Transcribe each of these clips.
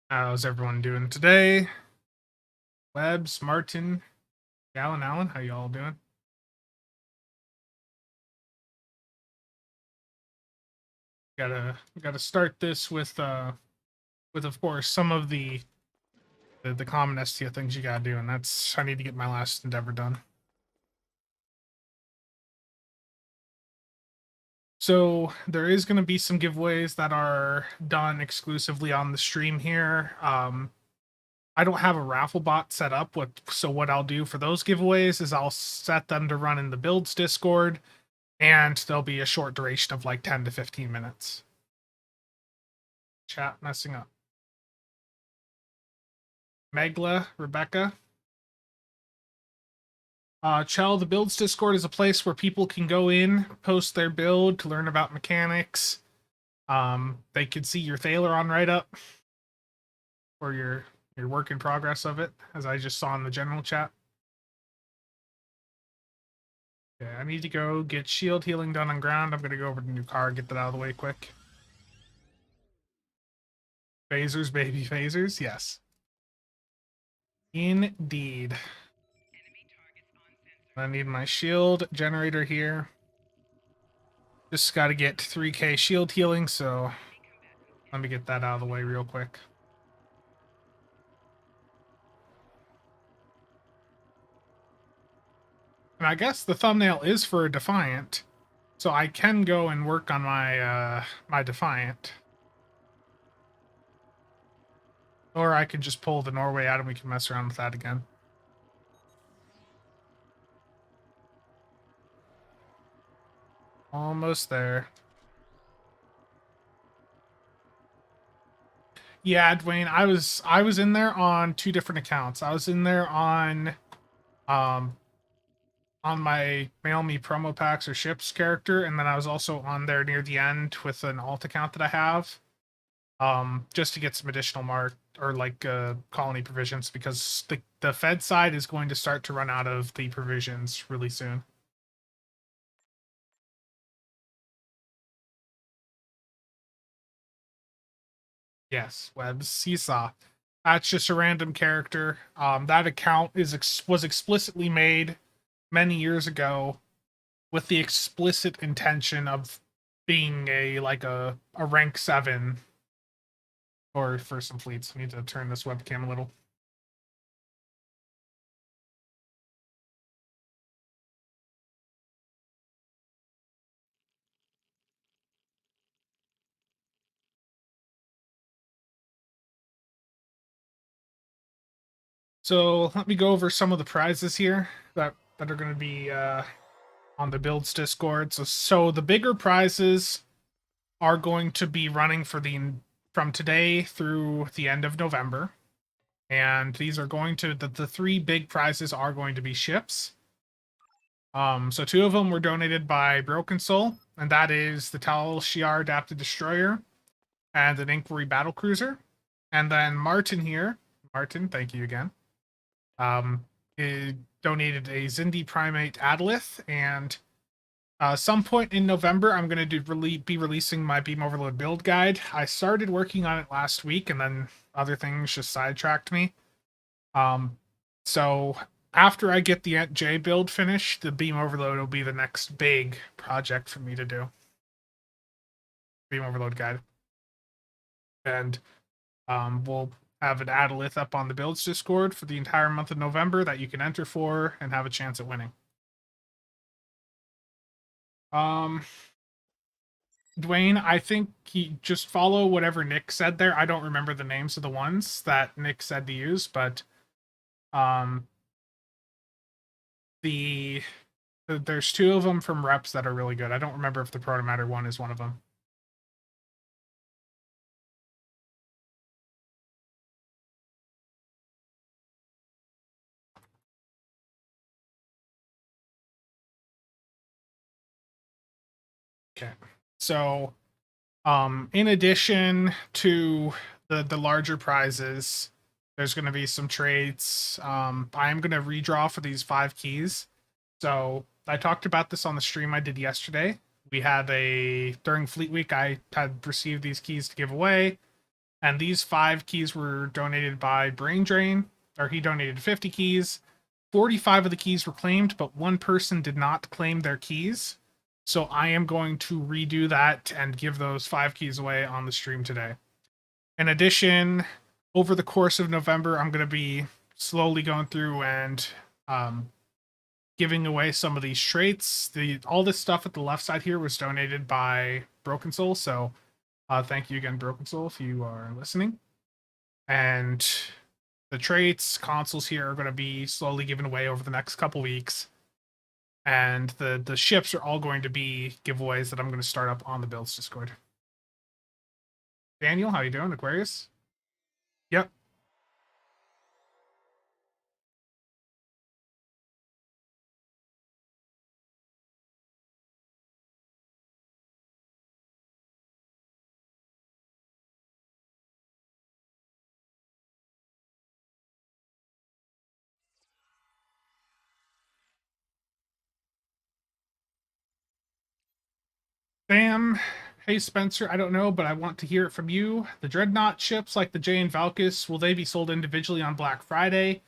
How's everyone doing today? Webs, Martin, Alan, how you all doing? Gotta start this with of course some of the common STO things you gotta do, and that's I need to get my last endeavor done. So there is gonna be some giveaways that are done exclusively on the stream here. I don't have a raffle bot set up. So what I'll do for those giveaways is I'll set them to run in the builds Discord, and there'll be a short duration of like 10 to 15 minutes. Chat messing up. Megla, Rebecca. Chell, the builds Discord is a place where people can go in, post their build to learn about mechanics. They can see your Thaleron write up or your work in progress of it, as I just saw in the general chat. Yeah, I need to go get shield healing done on ground. I'm gonna go over to new car, get that out of the way quick. Phasers, baby phasers, yes. Indeed. I need my shield generator here. Just got to get 3k shield healing, so let me get that out of the way real quick. And I guess the thumbnail is for a Defiant, so I can go and work on my my Defiant. Or I can just pull the Norway out and we can mess around with that again. Almost there. Yeah, Dwayne, I was in there on two different accounts. I was in there um on my mail me promo packs or ships character, and then I was also on there near the end with an alt account that I have. Just to get some additional mark or like colony provisions, because the Fed side is going to start to run out of the provisions really soon. Yes, Webs Seesaw. That's just a random character. That account was explicitly made many years ago with the explicit intention of being a rank 7 or for some fleets. I need to turn this webcam a little. So let me go over some of the prizes here that are going to be on the builds Discord. So the bigger prizes are going to be running from today through the end of November, and these are going to the three big prizes are going to be ships. So two of them were donated by Broken Soul, and that is the Tal Shiar Adapted Destroyer and an Inquiry Battle Cruiser. And then Martin here, Martin, thank you again. Donated a Zindi Primate Adalith, and some point in November, I'm going to be releasing my Beam Overload build guide. I started working on it last week, and then other things just sidetracked me. So after I get the J build finished, the Beam Overload will be the next big project for me to do. Beam Overload guide. And we'll have an Adalith up on the builds Discord for the entire month of November that you can enter for and have a chance at winning. Dwayne, I think he just follow whatever Nick said there. I don't remember the names of the ones that Nick said to use, but um there's two of them from reps that are really good. I don't remember if the Protomatter one is one of them. Okay. So in addition to the larger prizes, there's going to be some trades. I'm going to redraw for these 5 keys. So I talked about this on the stream I did yesterday. We had during Fleet Week, I had received these keys to give away. And these 5 keys were donated by Brain Drain, or he donated 50 keys. 45 of the keys were claimed, but one person did not claim their keys. So I am going to redo that and give those 5 keys away on the stream today. In addition, over the course of November, I'm going to be slowly going through and giving away some of these traits. All this stuff at the left side here was donated by Broken Soul, so thank you again, Broken Soul, if you are listening. And the traits, consoles here are going to be slowly given away over the next couple weeks. And the ships are all going to be giveaways that I'm going to start up on the Builds Discord. Daniel, how you doing? Aquarius? Yep. Sam, hey Spencer, I don't know, but I want to hear it from you. The Dreadnought ships like the Jay and Valkus, will they be sold individually on Black Friday?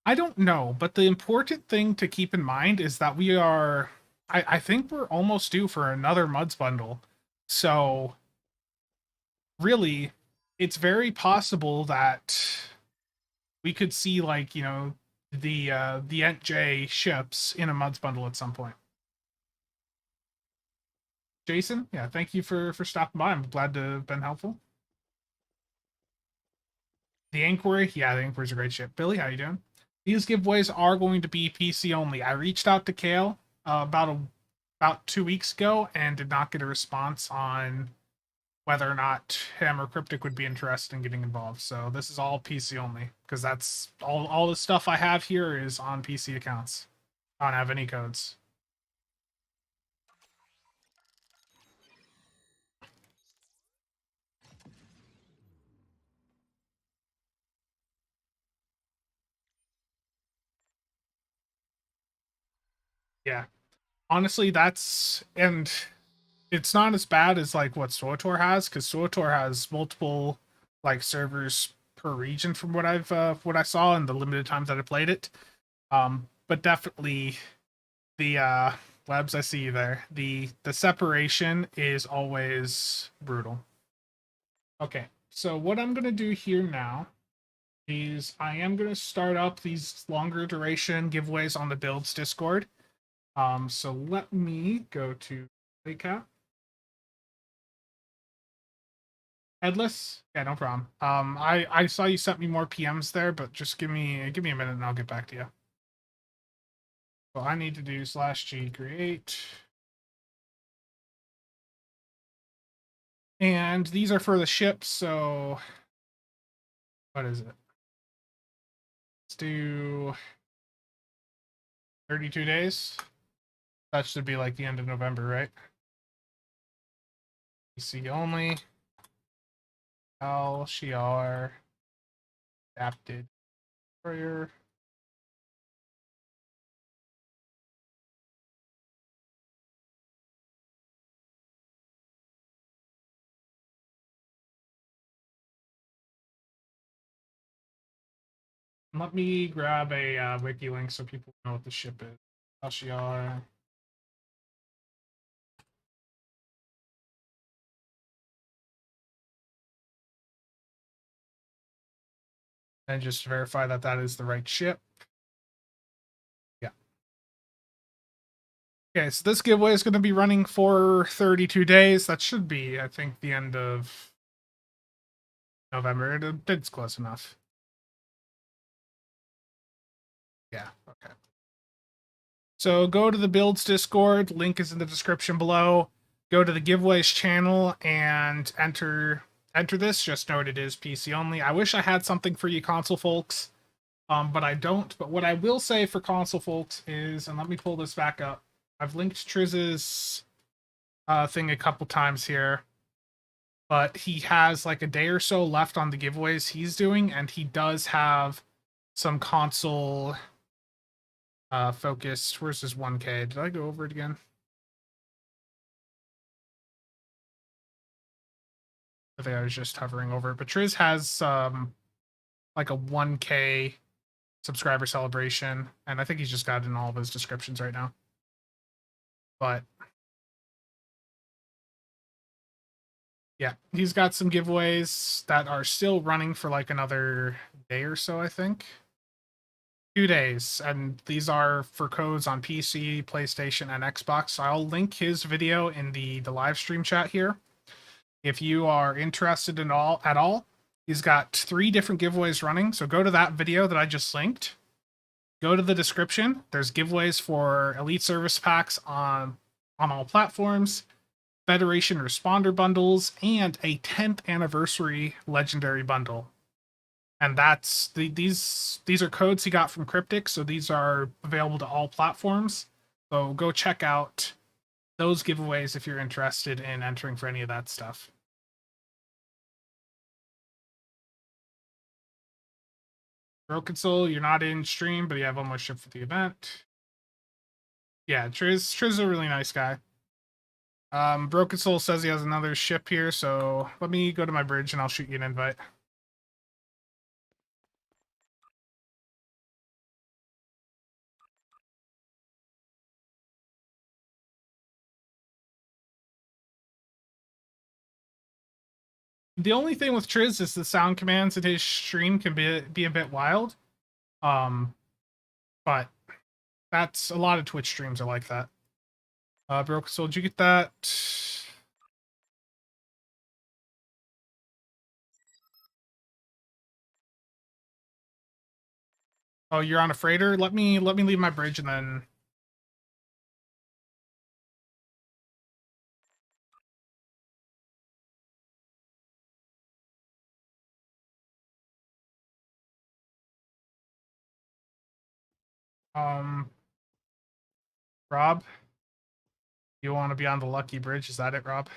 I don't know, but the important thing to keep in mind is that we are, I think we're almost due for another Muds bundle. So, really, it's very possible that we could see, like, you know, the Ent J ships in a Muds bundle at some point. Jason, yeah, thank you for stopping by. I'm glad to have been helpful. The Inquiry, yeah, the Inquiry's a great ship. Billy, how you doing? These giveaways are going to be PC only. I reached out to Kale about 2 weeks ago and did not get a response on whether or not him or Cryptic would be interested in getting involved. So this is all PC only because that's all the stuff I have here is on PC accounts. I don't have any codes. Yeah. Honestly, that's and it's not as bad as like what SWTOR has, because SWTOR has multiple like servers per region from what I saw in the limited times that I played it. But definitely the Labs, I see you there. The separation is always brutal. Okay, so what I'm gonna do here now is I am gonna start up these longer duration giveaways on the Builds Discord. So let me go to Playcap. Headless? Yeah, no problem. I saw you sent me more PMs there, but just give me a minute and I'll get back to you. So I need to do /g create. And these are for the ships, so what is it? Let's do 32 days. That should be like the end of November, right? PC only. Al Shiar adapted prayer. Let me grab a wiki link so people know what the ship is. Al Shiar. And just verify that that is the right ship. Yeah. Okay, so this giveaway is going to be running for 32 days. That should be, I think, the end of November. It's close enough. Yeah, okay. So go to the Builds Discord. Link is in the description below. Go to the giveaways channel and enter this. Just note it is PC only. I wish I had something for you console folks, but I don't. But what I will say for console folks is, and let me pull this back up. I've linked Triz's thing a couple times here, but he has like a day or so left on the giveaways he's doing, and he does have some console focused. Where's his 1K? Did I go over it again? I think I was just hovering over it. But Triz has like a 1K subscriber celebration, and I think he's just got it in all of his descriptions right now. But yeah, he's got some giveaways that are still running for like another day or so, I think. 2 days, and these are for codes on PC, PlayStation, and Xbox. So I'll link his video in the live stream chat here. If you are interested in all at all, he's got 3 different giveaways running. So go to that video that I just linked. Go to the description. There's giveaways for Elite Service Packs on all platforms, Federation Responder bundles, and a 10th anniversary Legendary bundle. And that's these are codes he got from Cryptic, so these are available to all platforms. So go check out those giveaways if you're interested in entering for any of that stuff. Broken Soul, you're not in stream, but you have almost shipped for the event. Yeah, Triz is a really nice guy. Broken Soul says he has another ship here, so let me go to my bridge and I'll shoot you an invite. The only thing with Triz is the sound commands in his stream can be a bit wild. But that's a lot of Twitch streams are like that. Broken Soul, did you get that? Oh, you're on a freighter? Let me leave my bridge and then um Rob, you want to be on the Lucky Bridge? Is that it, Rob?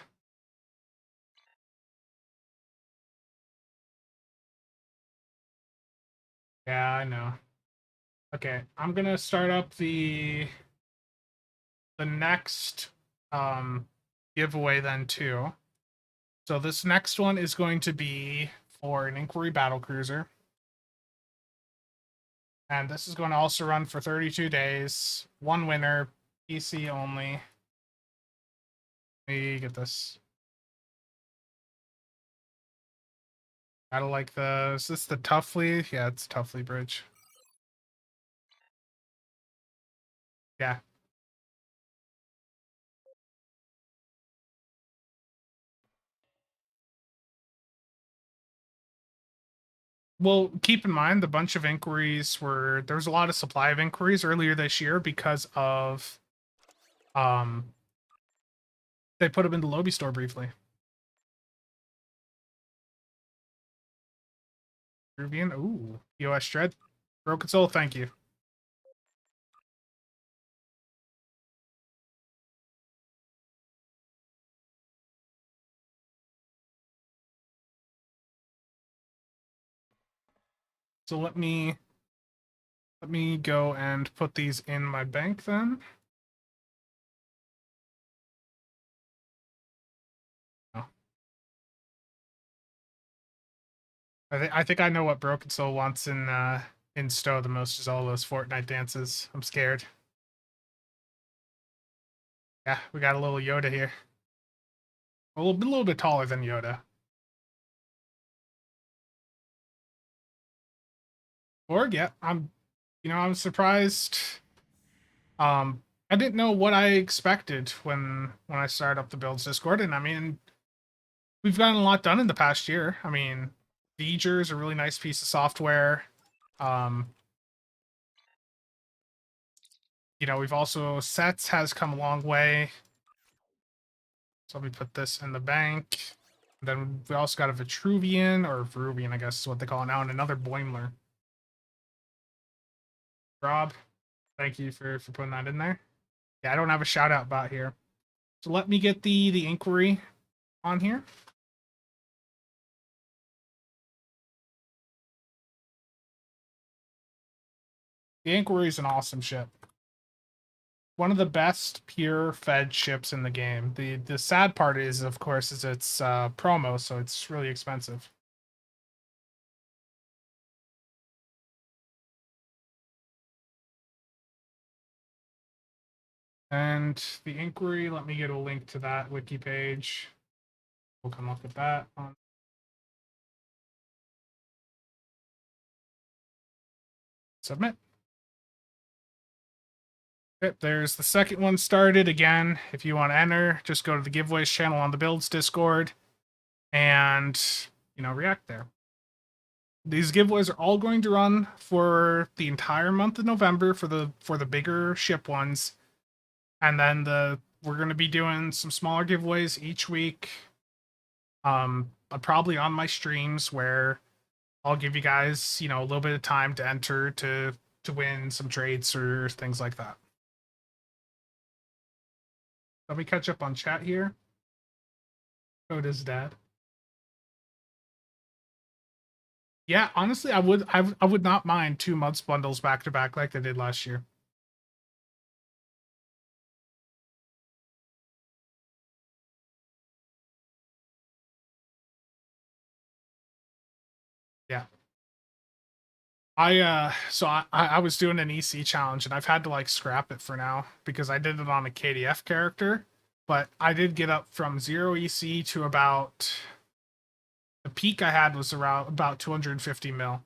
Yeah, I know. Okay, I'm gonna start up the next giveaway then too. So this next one is going to be for an Inquiry Battlecruiser. And this is going to also run for 32 days. One winner, PC only. Let me get this. Gotta like the. Is this the Tuffley? Yeah, it's Tuffley Bridge. Yeah. Well, keep in mind the bunch of inquiries were there was a lot of supply of inquiries earlier this year because of um they put them in the Lobby store briefly. Peruvian, ooh, POS Dread, Broken Soul, thank you. So let me go and put these in my bank then. Oh. I think I know what Broken Soul wants in Stowe the most is all those Fortnite dances. I'm scared. Yeah, we got a little Yoda here. A little bit taller than Yoda. Org, yeah, I'm surprised. I didn't know what I expected when I started up the Builds Discord, and I mean, we've gotten a lot done in the past year. I mean, V'ger is a really nice piece of software. Um, we've also Sets has come a long way. So let me put this in the bank. And then we also got a Vitruvian, or Veruvian, I guess is what they call it now, and another Boimler. Rob, thank you for putting that in there. Yeah, I don't have a shout out bot here. So let me get the inquiry on here. The inquiry is an awesome ship. one of the best pure fed ships in the game. The sad part is, of course, is it's promo, so it's really expensive. And the inquiry, let me get a link to that wiki page. We'll come up with that on. Submit. Yep, there's the second one started. Again, if you want to enter, just go to the giveaways channel on the Builds Discord and, react there. These giveaways are all going to run for the entire month of November for the bigger ship ones. And then we're going to be doing some smaller giveaways each week. Probably on my streams where I'll give you guys, a little bit of time to enter to win some trades or things like that. Let me catch up on chat here. Code is dead. Yeah, honestly, I would not mind 2 months bundles back to back like they did last year. Yeah. I was doing an EC challenge and I've had to like scrap it for now because I did it on a KDF character, but I did get up from 0 EC to about the peak I had was around about 250 mil.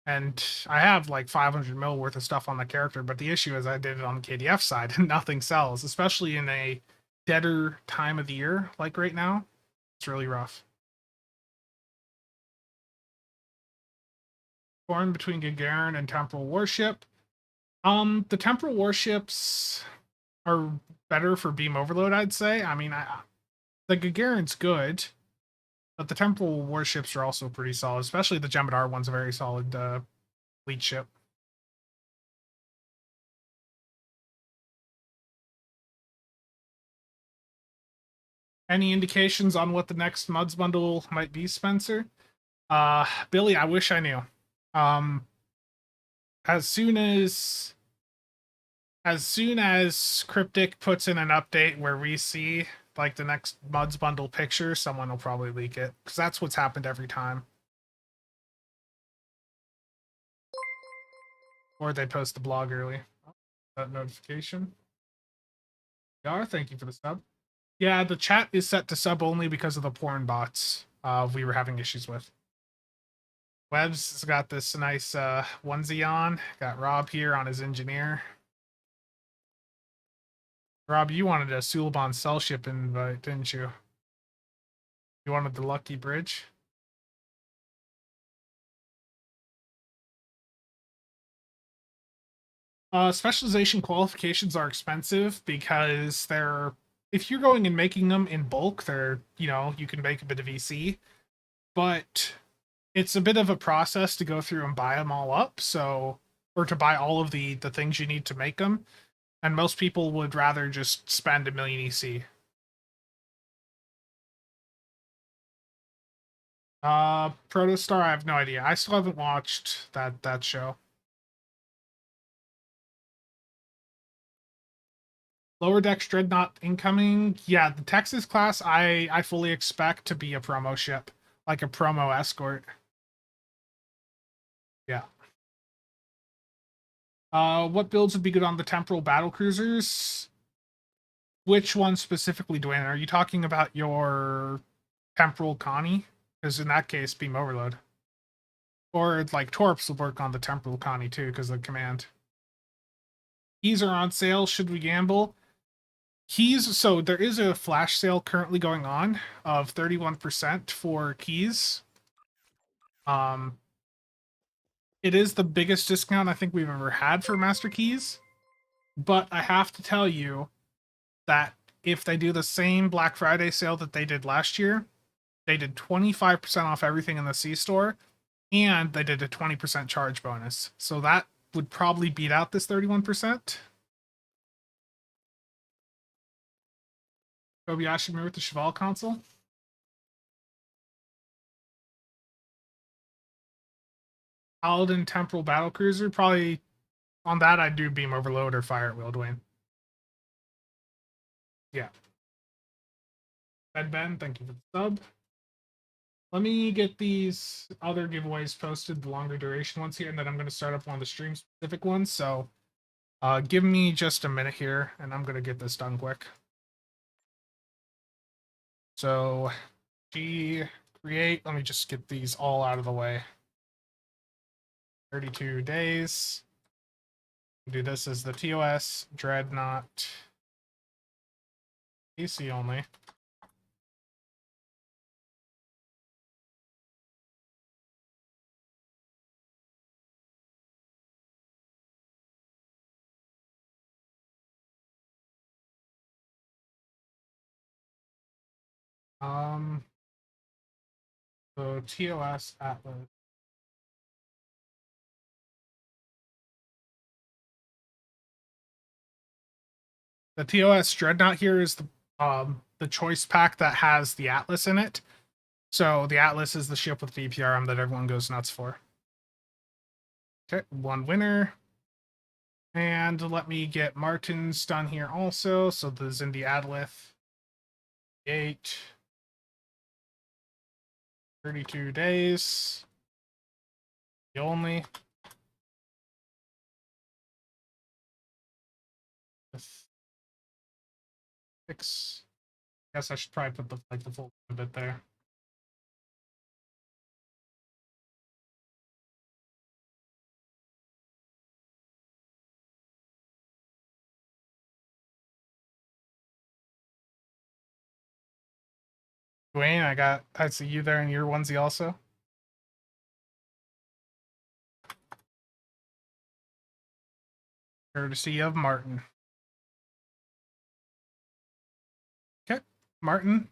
And I have like 500 mil worth of stuff on the character, but the issue is I did it on the KDF side and nothing sells, especially in a deader time of the year like right now. It's really rough. Torn between Gagarin and Temporal Warship. The Temporal Warships are better for beam overload, I'd say. I mean, the Gagarin's good, but the Temporal Warships are also pretty solid, especially the Jem'Hadar one's a very solid fleet ship. Any indications on what the next Muds bundle might be, Spencer? Billy, I wish I knew. As soon as Cryptic puts in an update where we see like the next Muds bundle picture, someone will probably leak it because that's what's happened every time. Or they post the blog early. That notification. Yar, thank you for the sub. Yeah, the chat is set to sub only because of the porn bots we were having issues with. Webb's has got this nice onesie on. Got Rob here on his engineer. Rob, you wanted a Suliban cell ship invite, didn't you? You wanted the Lucky Bridge? Specialization qualifications are expensive because they're, if you're going and making them in bulk, they're, you can make a bit of EC, but it's a bit of a process to go through and buy them all up. So, or to buy all of the things you need to make them. And most people would rather just spend $1 million EC. Protostar, I have no idea. I still haven't watched that show. Lower Decks Dreadnought incoming. Yeah, the Texas class I fully expect to be a promo ship, like a promo escort. Yeah. What builds would be good on the Temporal Battle Cruisers? Which one specifically, Dwayne? Are you talking about your Temporal Connie? Because in that case, Beam Overload. Or like Torps will work on the Temporal Connie too, because of the command. Keys are on sale. Should we gamble? Keys, so there is a flash sale currently going on of 31% for keys. It is the biggest discount I think we've ever had for Master Keys, but I have to tell you that if they do the same Black Friday sale that they did last year, they did 25% off everything in the C store, and they did a 20% charge bonus. So that would probably beat out this 31%. Kobayashi Maru with the Cheval console. Paladin Temporal Battlecruiser, probably On that, I'd do Beam Overload or Fire at Will, Dwayne. Yeah. Ben, thank you for the sub. Let me get these other giveaways posted, the longer duration ones here, and then I'm going to start up one of the stream specific ones. So give me just a minute here, and I'm going to get this done quick. So G create, let me just get these all out of the way. 32 days. Do this as the TOS, Dreadnought, AC only. So TOS Atlas. The TOS Dreadnought here is the choice pack that has the Atlas in it. So the Atlas is the ship with DPRM that everyone goes nuts for. Okay, one winner. And let me get Martin's done here also. So the Zindi Adlith. 32 days. The only. Six. Guess I should probably put the full bit there. Dwayne, I see you there in your onesie also. Courtesy of Martin. Okay, Martin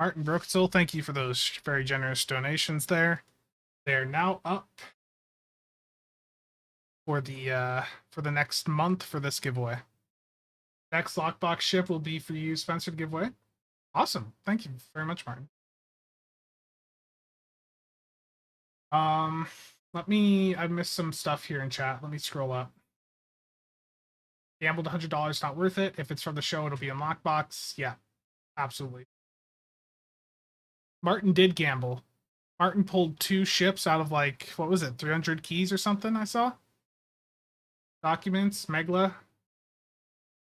Brooksoul, thank you for those very generous donations there. They're now up for the next month for this giveaway. Next lockbox ship will be for you, Spencer, to give away. Awesome. Thank you very much, Martin. I missed some stuff here in chat. Let me scroll up. Gambled $100, not worth it. If it's from the show, it'll be a lockbox. Yeah, absolutely. Martin did gamble. Martin pulled 2 ships out of like, what was it, 300 keys or something I saw? Documents, Megla.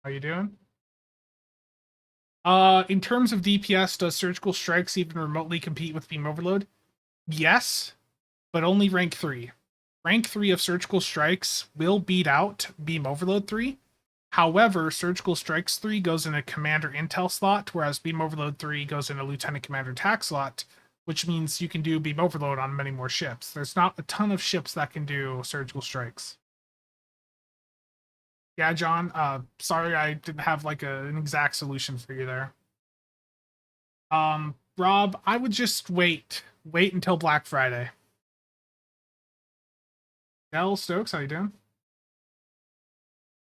How you doing? In terms of DPS, does Surgical Strikes even remotely compete with Beam Overload? Yes, but only rank 3. Rank 3 of Surgical Strikes will beat out Beam Overload 3. However, Surgical Strikes 3 goes in a Commander Intel slot, whereas Beam Overload 3 goes in a Lieutenant Commander TAC slot, which means you can do Beam Overload on many more ships. There's not a ton of ships that can do Surgical Strikes. Yeah, John, sorry I didn't have like an exact solution for you there. Rob, I would just wait until Black Friday. L Stokes, how you doing?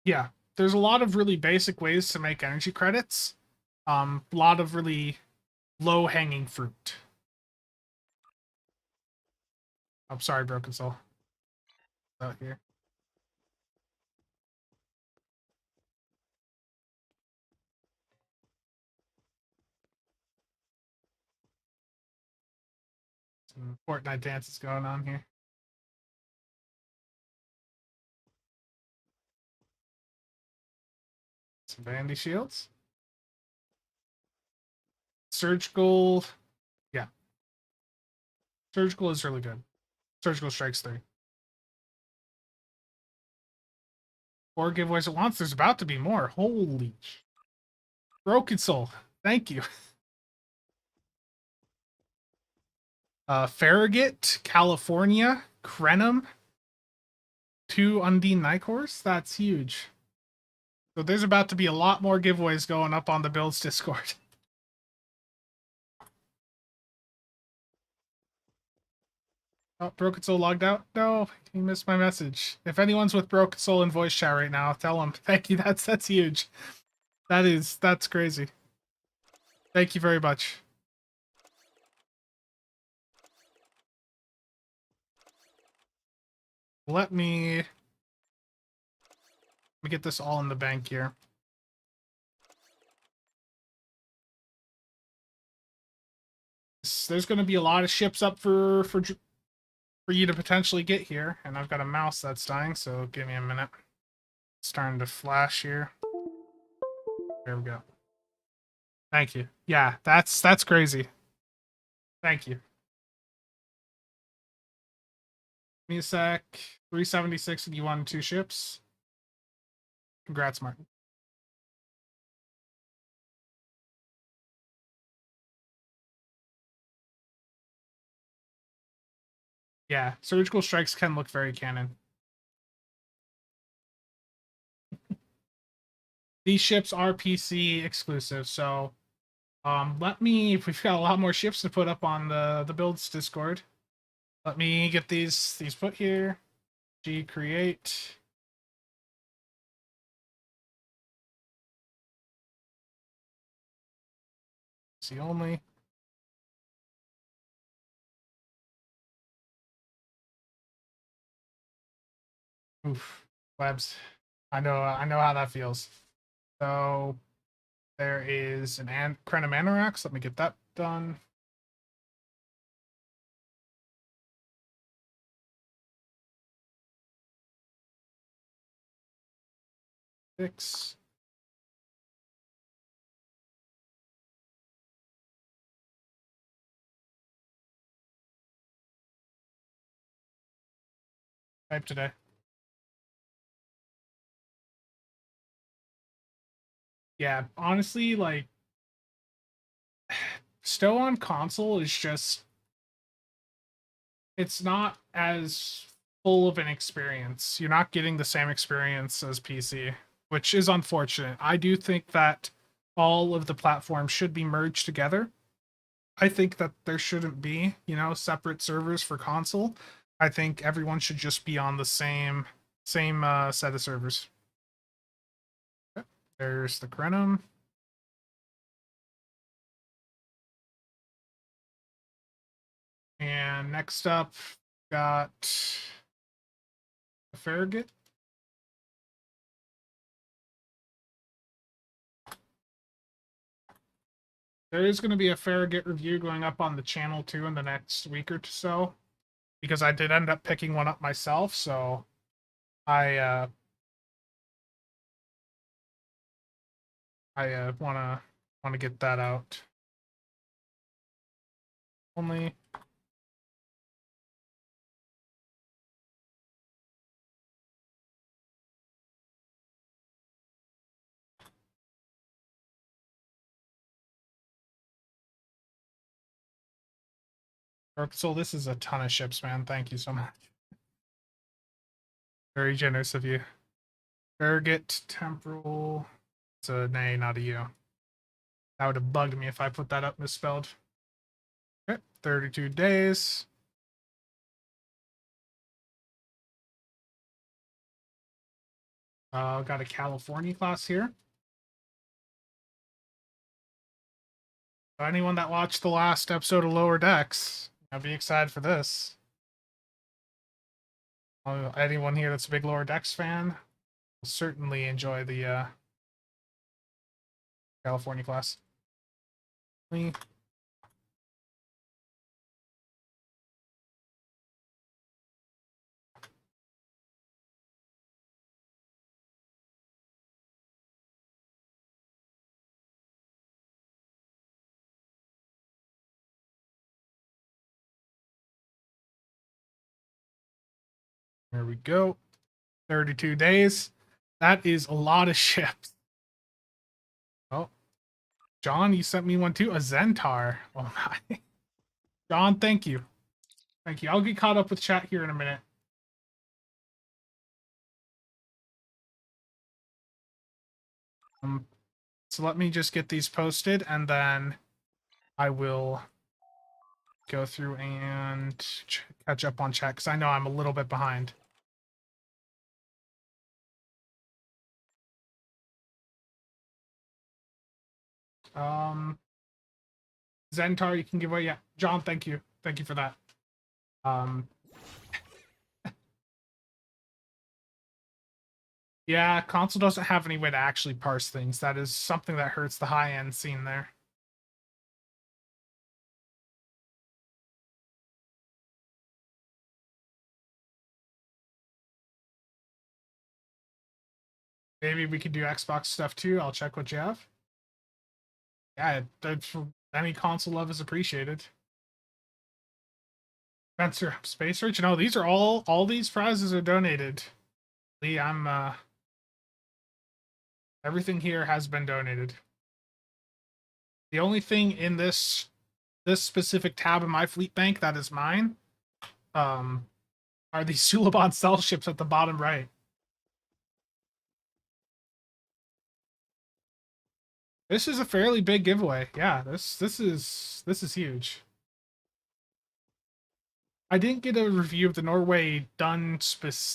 Yeah, there's a lot of really basic ways to make energy credits. A lot of really low-hanging fruit. I'm sorry, Broken Soul. Out here. Some Fortnite dances going on here. Some Bandy Shields. Surgical. Yeah. Surgical is really good. Surgical Strikes 3. 4 giveaways at once. There's about to be more. Holy. Broken Soul. Thank you. Farragut, California, Krenum, 2 Undine Nicors. That's huge. So there's about to be a lot more giveaways going up on the Builds Discord. Oh, Broken Soul logged out? No, he missed my message. If anyone's with Broken Soul in voice chat right now, tell them. Thank you. That's huge. That's crazy. Thank you very much. Let me Let me get this all in the bank here. There's going to be a lot of ships up for you to potentially get here, and I've got a mouse that's dying, so give me a minute. It's starting to flash here. There we go. Thank you. Yeah, that's crazy. Thank you. Give me a sec. 376 and you won 2 ships. Congrats, Martin. Yeah, surgical strikes can look very canon. These ships are PC exclusive, so let me. We've got a lot more ships to put up on the builds Discord. Let me get these put here. G create. See only. Oof, webs. I know how that feels. So there is an Chronomanorax. Let me get that done. Six. Type today. Yeah, honestly, like Stow on console is just it's not as full of an experience. You're not getting the same experience as PC, which is unfortunate. I do think that all of the platforms should be merged together. I think that there shouldn't be, separate servers for console. I think everyone should just be on the same set of servers. Okay. There's the Crenum. And next up, got the Farragut. There is going to be a Farragut review going up on the channel too in the next week or so, because I did end up picking one up myself, so I wanna get that out. Only so this is a ton of ships, man. Thank you so much. Very generous of you. Farragut Temporal. It's a nay, not a U. That would have bugged me if I put that up misspelled. Okay, 32 days. Got a California class here. Anyone that watched the last episode of Lower Decks, I'll be excited for this. Anyone here that's a big Lower Decks fan will certainly enjoy the California class. There we go. 32 days. That is a lot of ships. Oh, John, you sent me one too. A Zentar. Oh my. John, thank you. Thank you. I'll get caught up with chat here in a minute. So let me just get these posted and then I will go through and catch up on chat because I know I'm a little bit behind. Zentar, you can give away. Yeah, John, thank you. Thank you for that. Yeah, console doesn't have any way to actually parse things. That is something that hurts the high-end scene there. Maybe we could do Xbox stuff too. I'll check what you have. Yeah, any console love is appreciated. Spencer Space Rich. No, these are all these prizes are donated. Lee, I'm everything here has been donated. The only thing in this specific tab in my fleet bank that is mine, um, are these Suliban cell ships at the bottom right. This is a fairly big giveaway. Yeah, this is huge. I didn't get a review of the Norway done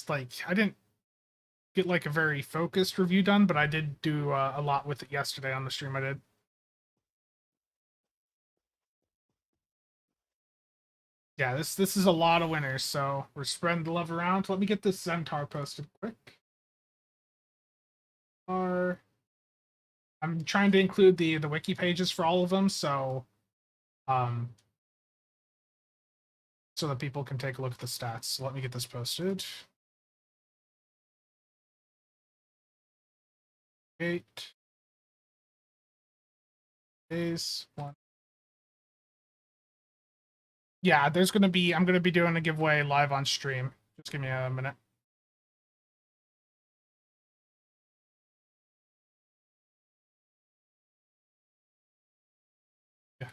like I didn't get like a very focused review done, but I did do a lot with it yesterday on the stream I did. Yeah, this is a lot of winners, so we're spreading the love around. Let me get this Centaur posted quick. Or I'm trying to include the wiki pages for all of them, um so that people can take a look at the stats. So let me get this posted. 8 days, 1. Yeah, I'm gonna be doing a giveaway live on stream. Just give me a minute. Yeah.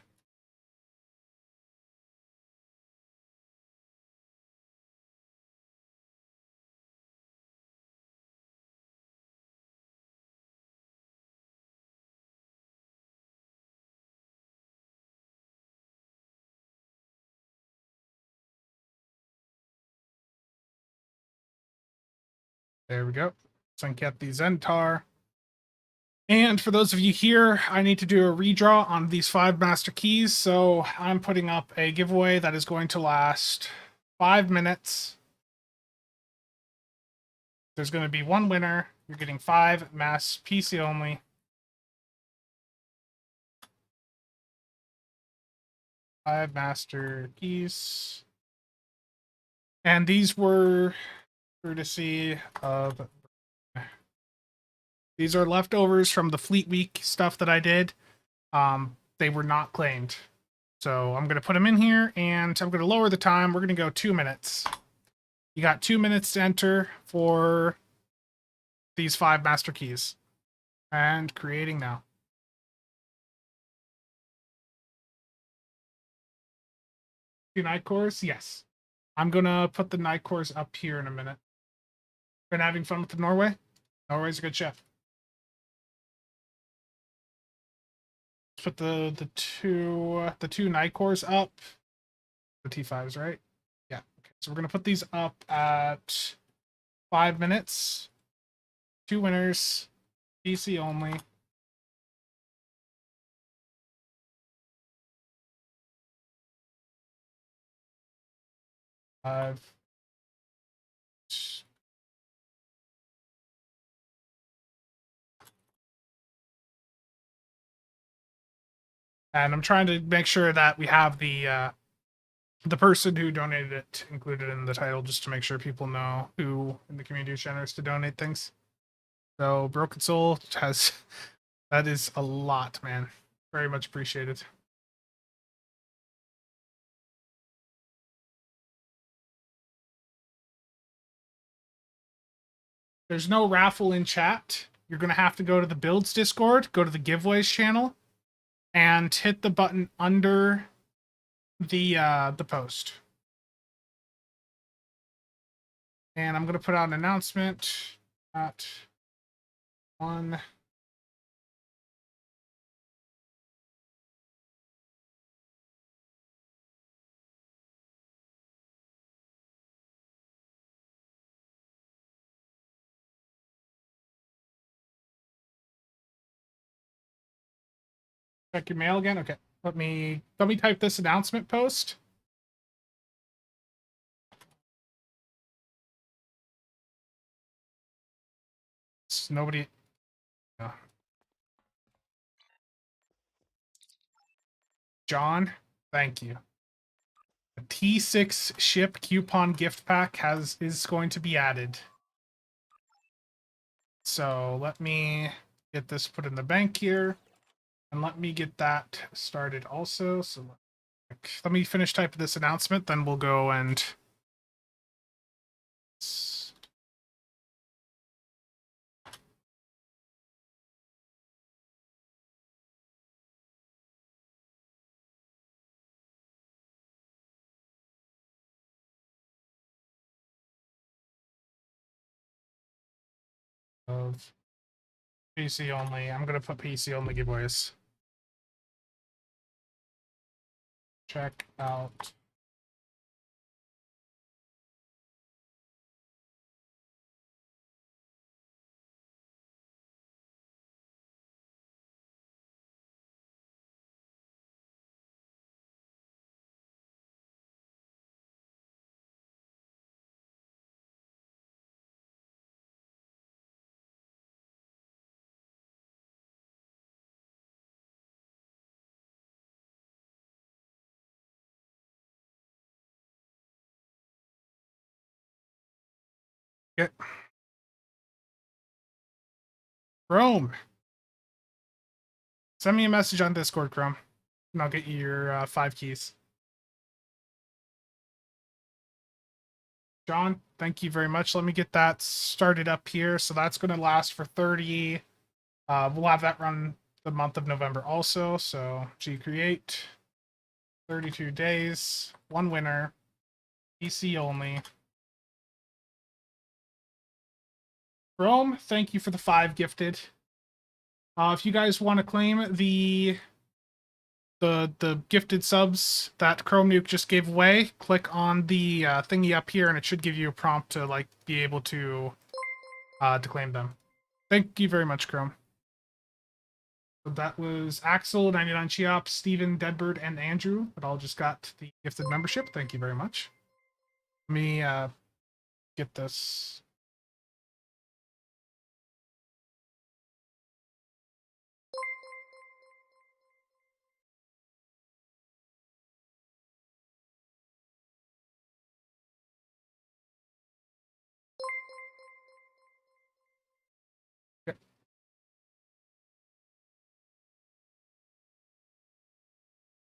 There we go. So I can get the Centaur. And for those of you here, I need to do a redraw on these 5 master keys. So I'm putting up a giveaway that is going to last 5 minutes. There's going to be one winner. You're getting 5 mass PC only. Five master keys. And these were courtesy of. These are leftovers from the Fleet Week stuff that I did. They were not claimed. So I'm going to put them in here and I'm going to lower the time. We're going to go 2 minutes. You got 2 minutes to enter for these 5 master keys. And creating now. Night cores? Yes. I'm going to put the night cores up here in a minute. Been having fun with the Norway? Norway's a good chef. Put the two night cores up. The T5s, right? Yeah. Okay. So we're gonna put these up at 5 minutes. 2 winners. PC only. Five. And I'm trying to make sure that we have the person who donated it included in the title, just to make sure people know who in the community is generous to donate things. So Broken Soul has that is a lot, man. Very much appreciated. There's no raffle in chat. You're gonna have to go to the builds Discord, go to the giveaways channel, and hit the button under the post. And I'm gonna put out an announcement at 1. Check your mail again. Okay. Let me type this announcement post. Nobody. No. John, thank you. A T6 ship coupon gift pack is going to be added. So let me get this put in the bank here, and let me get that started also. So let me finish typing this announcement, then we'll go and of PC only. I'm gonna put PC only giveaways. Check out. Get Chrome. Send me a message on Discord, Chrome, and I'll get you your 5 keys. John, thank you very much. Let me get that started up here. So that's going to last for 30. We'll have that run the month of November also. So G create 32 days, one winner, PC only. Rome, thank you for the 5 gifted. If you guys want to claim the gifted subs that Chrome Nuke just gave away, click on the thingy up here, and it should give you a prompt to like be able to claim them. Thank you very much, Chrome. So that was Axel, 99 Cheops, Steven, Deadbird, and Andrew. That all just got the gifted membership. Thank you very much. Let me get this.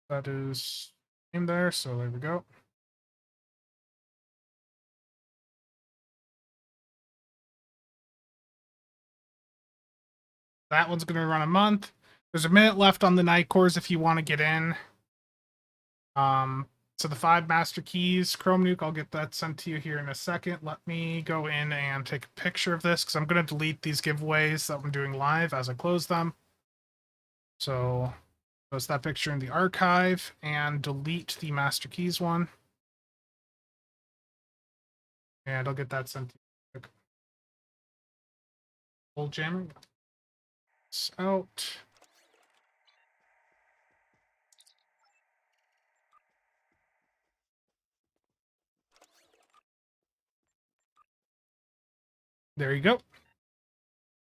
That is in there, so there we go. That one's going to run a month. There's a minute left on the night cores if you want to get in. So the 5 master keys, Chrome Nuke, I'll get that sent to you here in a second. Let me go in and take a picture of this because I'm going to delete these giveaways that I'm doing live as I close them. So post that picture in the archive and delete the master keys one. And I'll get that sent to you. Old jamming. It's out. There you go.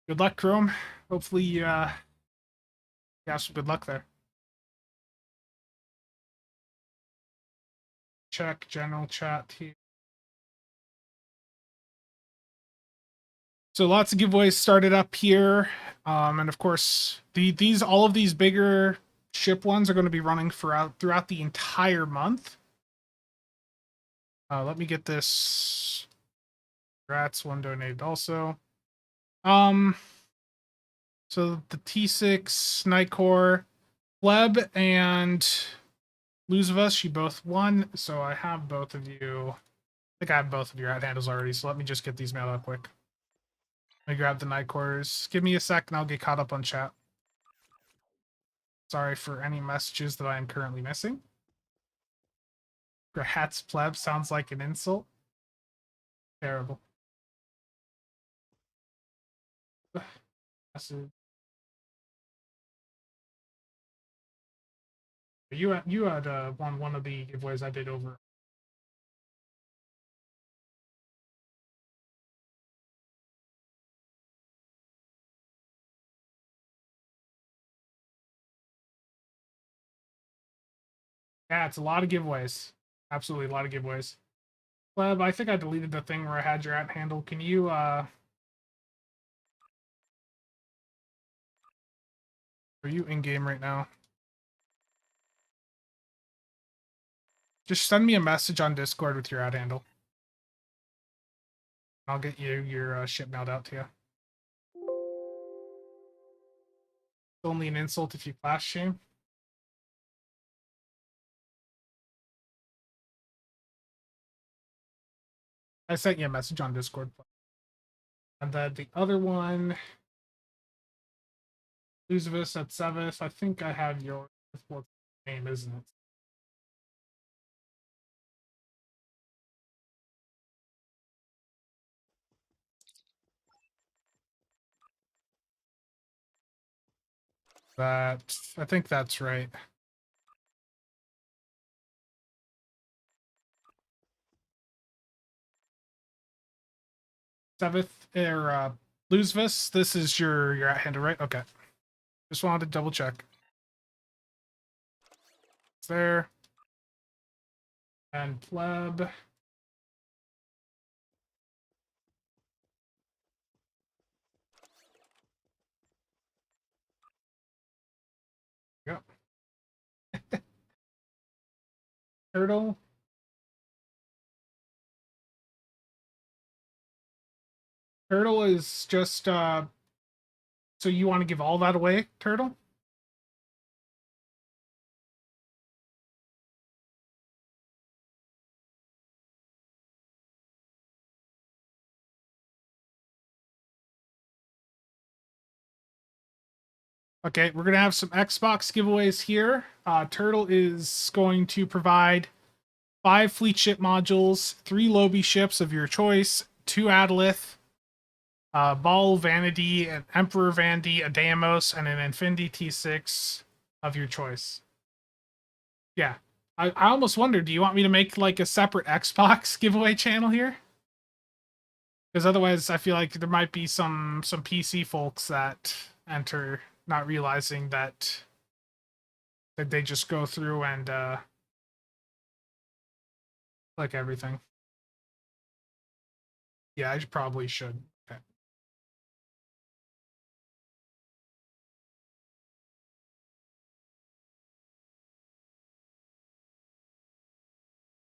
Good luck, Chrome. Hopefully you have some good luck there. Check general chat here. So lots of giveaways started up here, and of course, all of these bigger ship ones are going to be running throughout the entire month. Let me get this. Congrats, one donated also. So the T6 Nightcore, Pleb, and Lose of Us, you both won. So I have both of you. I think I have both of your ad handles already. So let me just get these mailed out quick. Let me grab the night cores. Give me a sec and I'll get caught up on chat. Sorry for any messages that I am currently missing. Grats pleb sounds like an insult. Terrible. You had won one of the giveaways I did over. Yeah, it's a lot of giveaways. Absolutely a lot of giveaways. Pleb, I think I deleted the thing where I had your at handle. Can you are you in game right now? Just send me a message on Discord with your ad handle. I'll get you your shit mailed out to you. It's only an insult if you class shame. I sent you a message on Discord. And then the other one, Luzavis at Sevis. I think I have your what's the name, isn't it? That I think that's right. Seventh or Luzavis. This is your at handle, right? Okay. Just wanted to double check. It's there. And pleb. Yep. Turtle. Turtle is just so you want to give all that away, Turtle? Okay, we're gonna have some Xbox giveaways here. Turtle is going to provide 5 fleet ship modules, 3 Lobby ships of your choice, 2 Adalith, Ball Vanity, an Emperor Vandy, a Deimos, and an Infinity T6 of your choice. Yeah. I almost wondered, do you want me to make like a separate Xbox giveaway channel here? Because otherwise I feel like there might be some PC folks that enter not realizing that they just go through and click everything. Yeah, I probably should. Okay.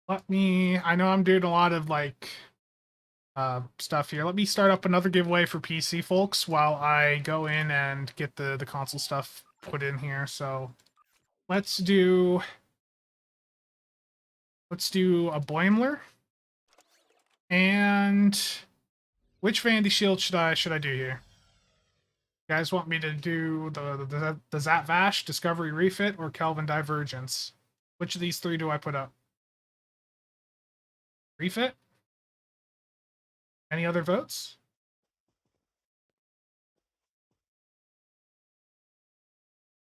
I know I'm doing a lot of like stuff here. Let me start up another giveaway for PC folks while I go in and get the console stuff put in here. So let's do a Boimler. And which Vandy Shield should I do here? You guys want me to do the Zat Vash, Discovery Refit, or Kelvin Divergence? Which of these 3 do I put up? Refit? Any other votes?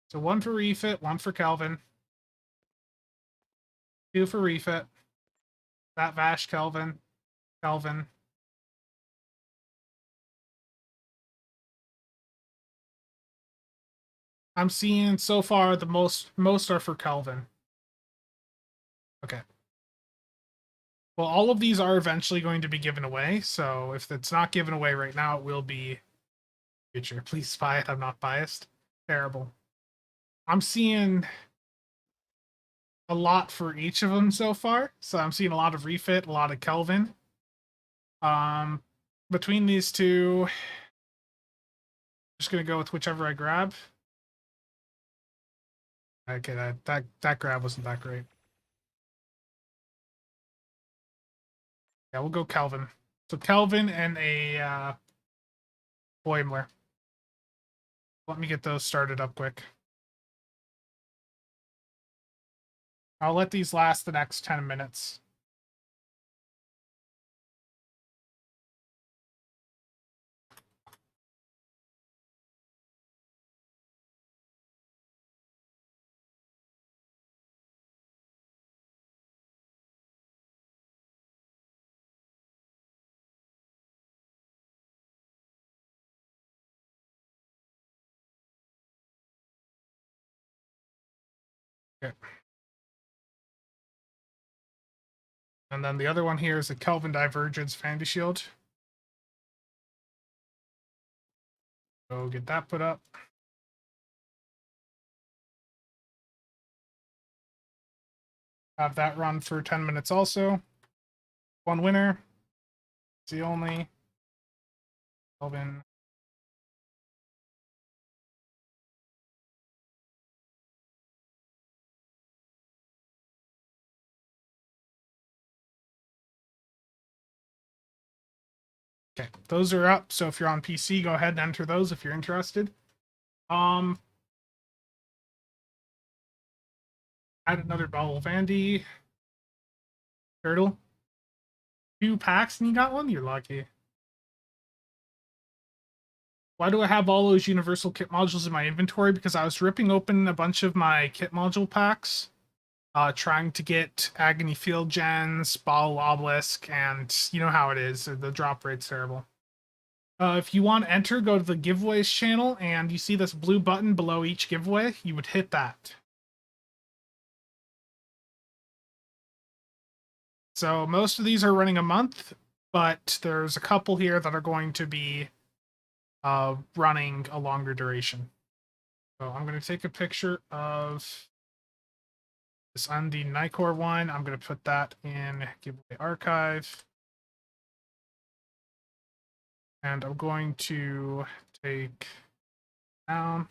So 1 for Refit, 1 for Kelvin, 2 for Refit. Zat Vash, Kelvin, Kelvin. I'm seeing so far the most are for Kelvin. Okay. Well, all of these are eventually going to be given away, so if it's not given away right now, it will be future. Please spy it. I'm not biased. Terrible. I'm seeing a lot for each of them so far. So I'm seeing a lot of Refit, a lot of Kelvin. Um, between these two, I'm just gonna go with whichever I grab. Okay, that grab wasn't that great. Yeah, we'll go Kelvin. So Kelvin and a Boimler. Let me get those started up quick. I'll let these last the next 10 minutes. Okay. And then the other one here is the Kelvin Divergence Vandy Shield. Go get that put up. Have that run for 10 minutes also. One winner. It's the only. Kelvin. Okay, those are up. So if you're on PC, go ahead and enter those if you're interested. Add another bottle of Vandy. Turtle. 2 packs and you got one? You're lucky. Why do I have all those universal kit modules in my inventory? Because I was ripping open a bunch of my kit module packs, trying to get Agony Field Gens, Bottle Obelisk, and you know how it is. The drop rate's terrible. If you want to enter, go to the giveaways channel, and you see this blue button below each giveaway. You would hit that. So most of these are running a month, but there's a couple here that are going to be running a longer duration. So I'm going to take a picture of this Undine Nicor one. I'm going to put that in giveaway archive. And I'm going to take down.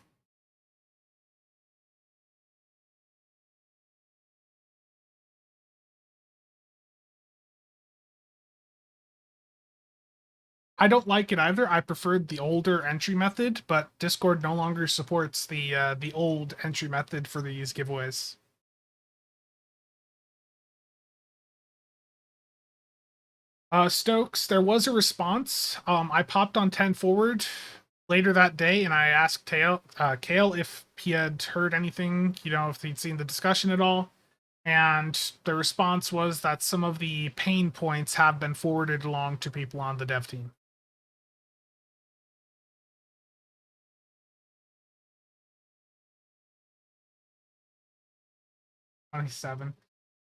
I don't like it either. I preferred the older entry method, but Discord no longer supports the old entry method for these giveaways. Stokes, there was a response. I popped on 10 forward later that day, and I asked Kale if he had heard anything, if he'd seen the discussion at all. And the response was that some of the pain points have been forwarded along to people on the dev team. $27.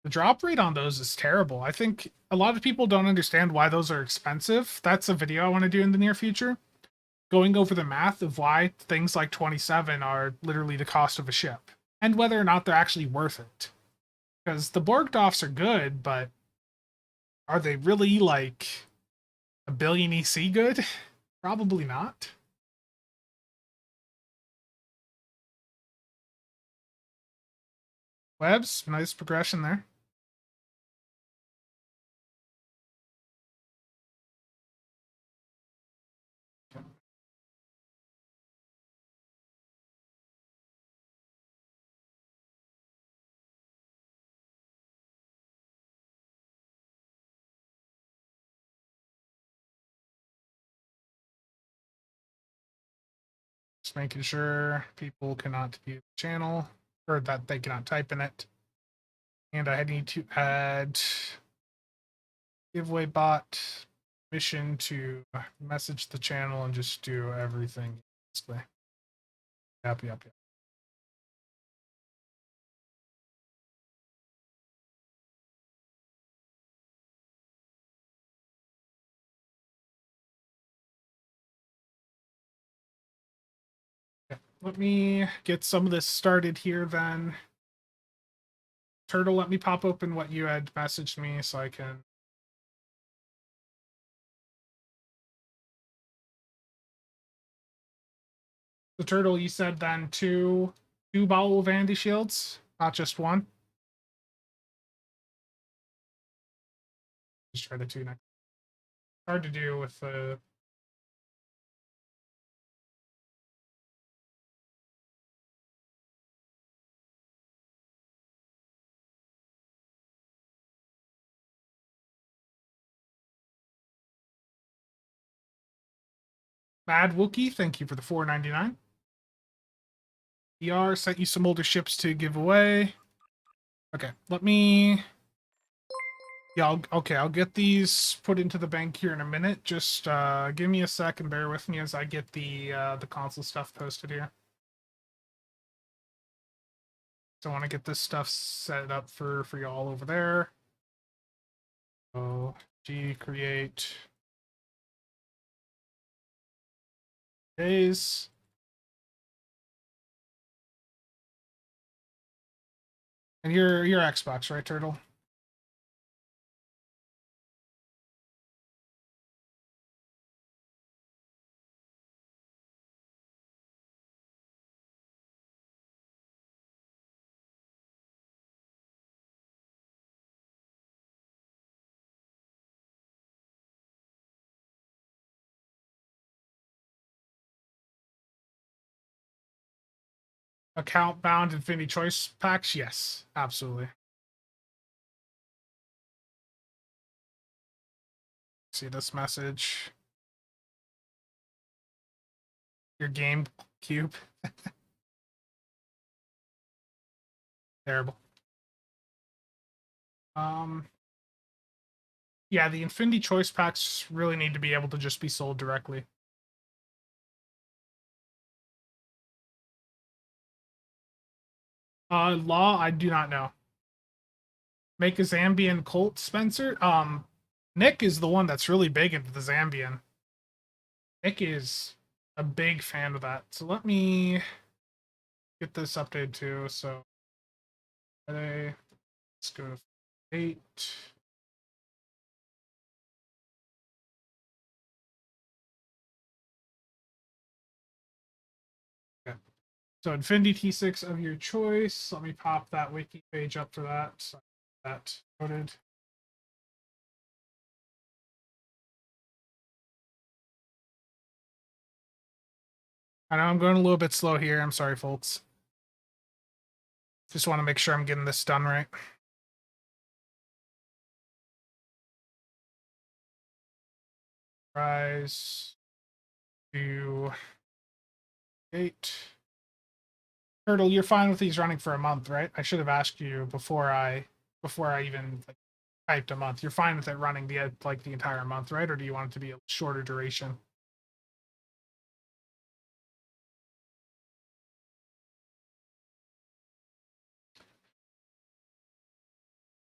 The drop rate on those is terrible. I think a lot of people don't understand why those are expensive. That's a video I want to do in the near future. Going over the math of why things like 27 are literally the cost of a ship. And whether or not they're actually worth it. Because the Borgdoffs are good, but are they really like a billion EC good? Probably not. Webs, nice progression there. Just making sure people cannot view the channel, or that they cannot type in it. And I need to add giveaway bot mission to message the channel and just do everything. Basically. Yep. Let me get some of this started here then. Turtle, let me pop open what you had messaged me so I can. The Turtle, you said then two bottle of Vandy shields, not just one. Just try the 2 next. Hard to do with the. Mad Wookie, thank you for the $4.99. ER sent you some older ships to give away. Okay, let me. Yeah, I'll get these put into the bank here in a minute. Just give me a sec and bear with me as I get the console stuff posted here. So I want to get this stuff set up for y'all over there. So G create days. And your Xbox, right, Turtle? Account bound Infinity Choice packs? Yes, absolutely. See this message. Your game cube. Terrible. Um yeah, the Infinity Choice packs really need to be able to just be sold directly. Law, I do not know. Make a Zambian cult, Spencer. Nick is the one that's really big into the Zambian. Nick is a big fan of that. So let me get this updated too. So today, let's go to 8. Okay. So Infinity T6 of your choice. Let me pop that wiki page up for that. So that noted. I know I'm going a little bit slow here. I'm sorry, folks. Just want to make sure I'm getting this done right. Rise to 8. Turtle, you're fine with these running for a month, right? I should have asked you before I even like typed a month. You're fine with it running the entire month, right? Or do you want it to be a shorter duration?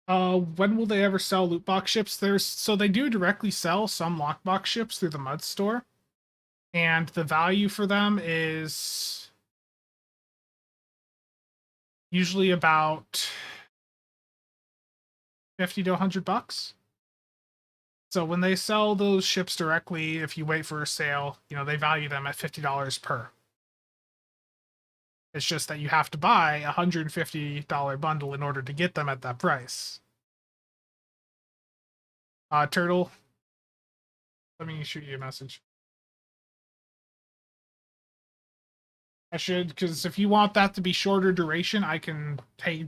When will they ever sell loot box ships? So they do directly sell some lockbox ships through the Mud store, and the value for them is usually about 50 to $100. So when they sell those ships directly, if you wait for a sale, they value them at $50 per. It's just that you have to buy a $150 bundle in order to get them at that price. Turtle, let me shoot you a message. I should, because if you want that to be shorter duration, I can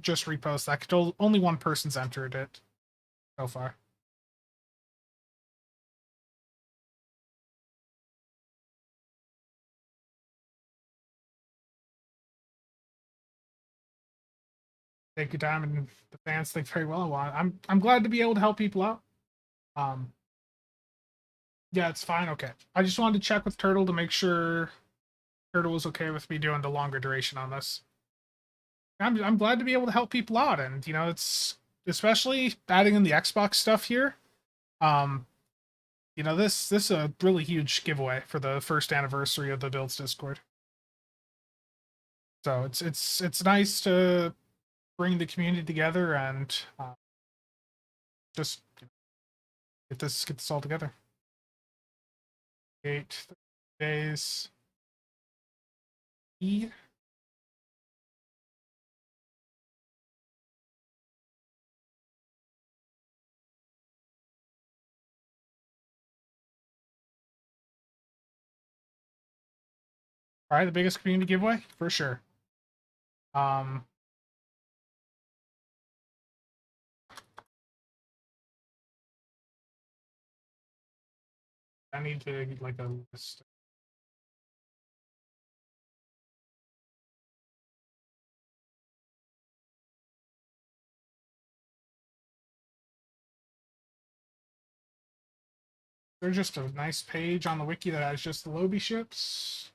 just repost that. Only one person's entered it so far. Take your time, and the fans think very well. I'm glad to be able to help people out. Um, yeah, it's fine. Okay, I just wanted to check with Turtle to make sure Turtle was okay with me doing the longer duration on this. I'm glad to be able to help people out, and it's especially adding in the Xbox stuff here. Um, this is a really huge giveaway for the first anniversary of the Builds Discord. So it's nice to bring the community together and just get this all together. 8 days. E. All right, the biggest community giveaway for sure. Um, I need to get like a list. There's just a nice page on the wiki that has just the Lobby ships.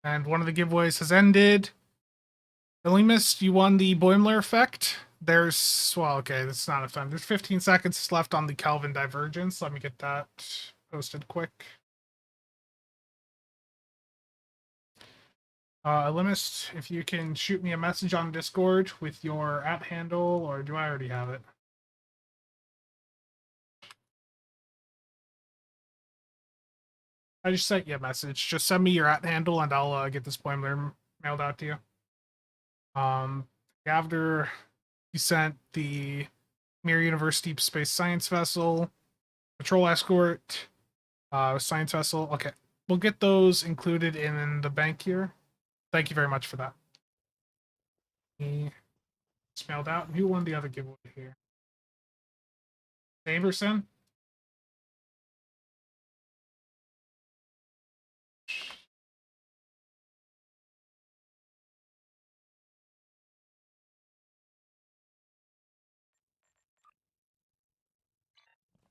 And one of the giveaways has ended. Elimus, you won the Boimler effect. There's, well, okay, that's not a fun. There's 15 seconds left on the Kelvin Divergence. Let me get that posted quick. Elimus, if you can shoot me a message on Discord with your @ handle, or do I already have it? I just sent you a message. Just send me your @ handle and I'll get this Boimler mailed out to you. After you sent the Mirror Universe Deep Space Science Vessel, Patrol Escort, Science Vessel. Okay, we'll get those included in the bank here. Thank you very much for that. It's mailed out. Who won the other giveaway here? Averson?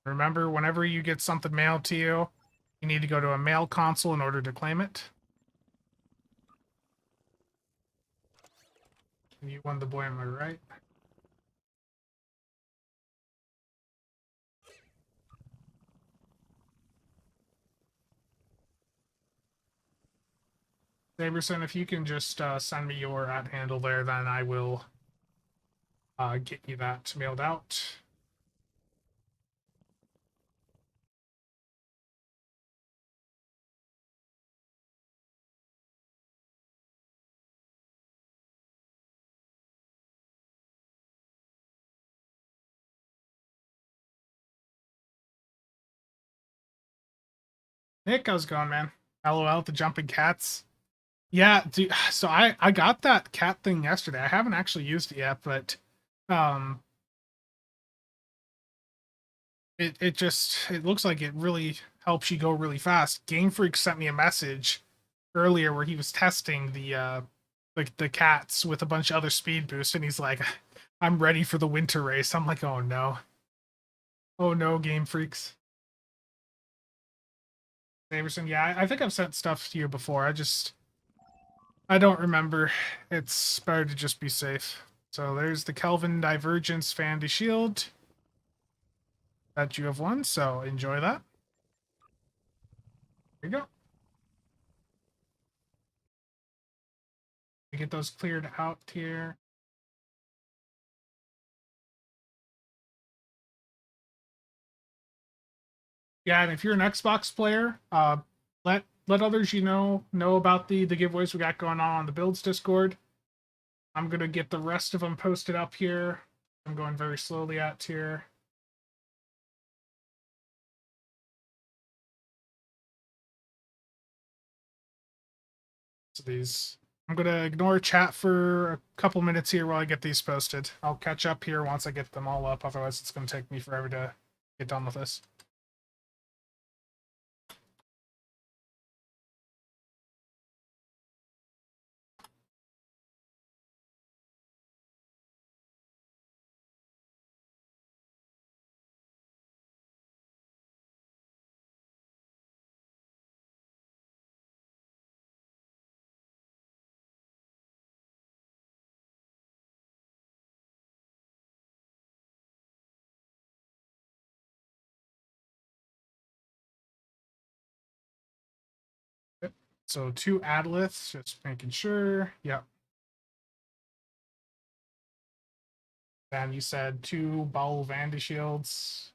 Remember, whenever you get something mailed to you, you need to go to a mail console in order to claim it. You won the Boimler, right? Saberson, if you can just send me your @ handle there, then I will get you that mailed out. Nick, how's it going, man? LOL, the jumping cats. Yeah, dude, so I got that cat thing yesterday. I haven't actually used it yet, but um it looks like it really helps you go really fast. Game Freak sent me a message earlier where he was testing the cats with a bunch of other speed boosts, and he's like, I'm ready for the winter race. I'm like, oh no. Oh no, Game Freaks. Averson, yeah, I think I've sent stuff to you before. I don't remember. It's better to just be safe. So there's the Kelvin Divergence Fandy Shield that you have won, so enjoy that. There you go. We get those cleared out here. Yeah, and if you're an Xbox player, let others you know about the giveaways we got going on the Builds Discord. I'm gonna get the rest of them posted up here. I'm going very slowly out here. So these, I'm gonna ignore chat for a couple minutes here while I get these posted. I'll catch up here once I get them all up. Otherwise, it's gonna take me forever to get done with this. So 2 Adliths, just making sure. Yep. And you said 2 Baul Vandy Shields.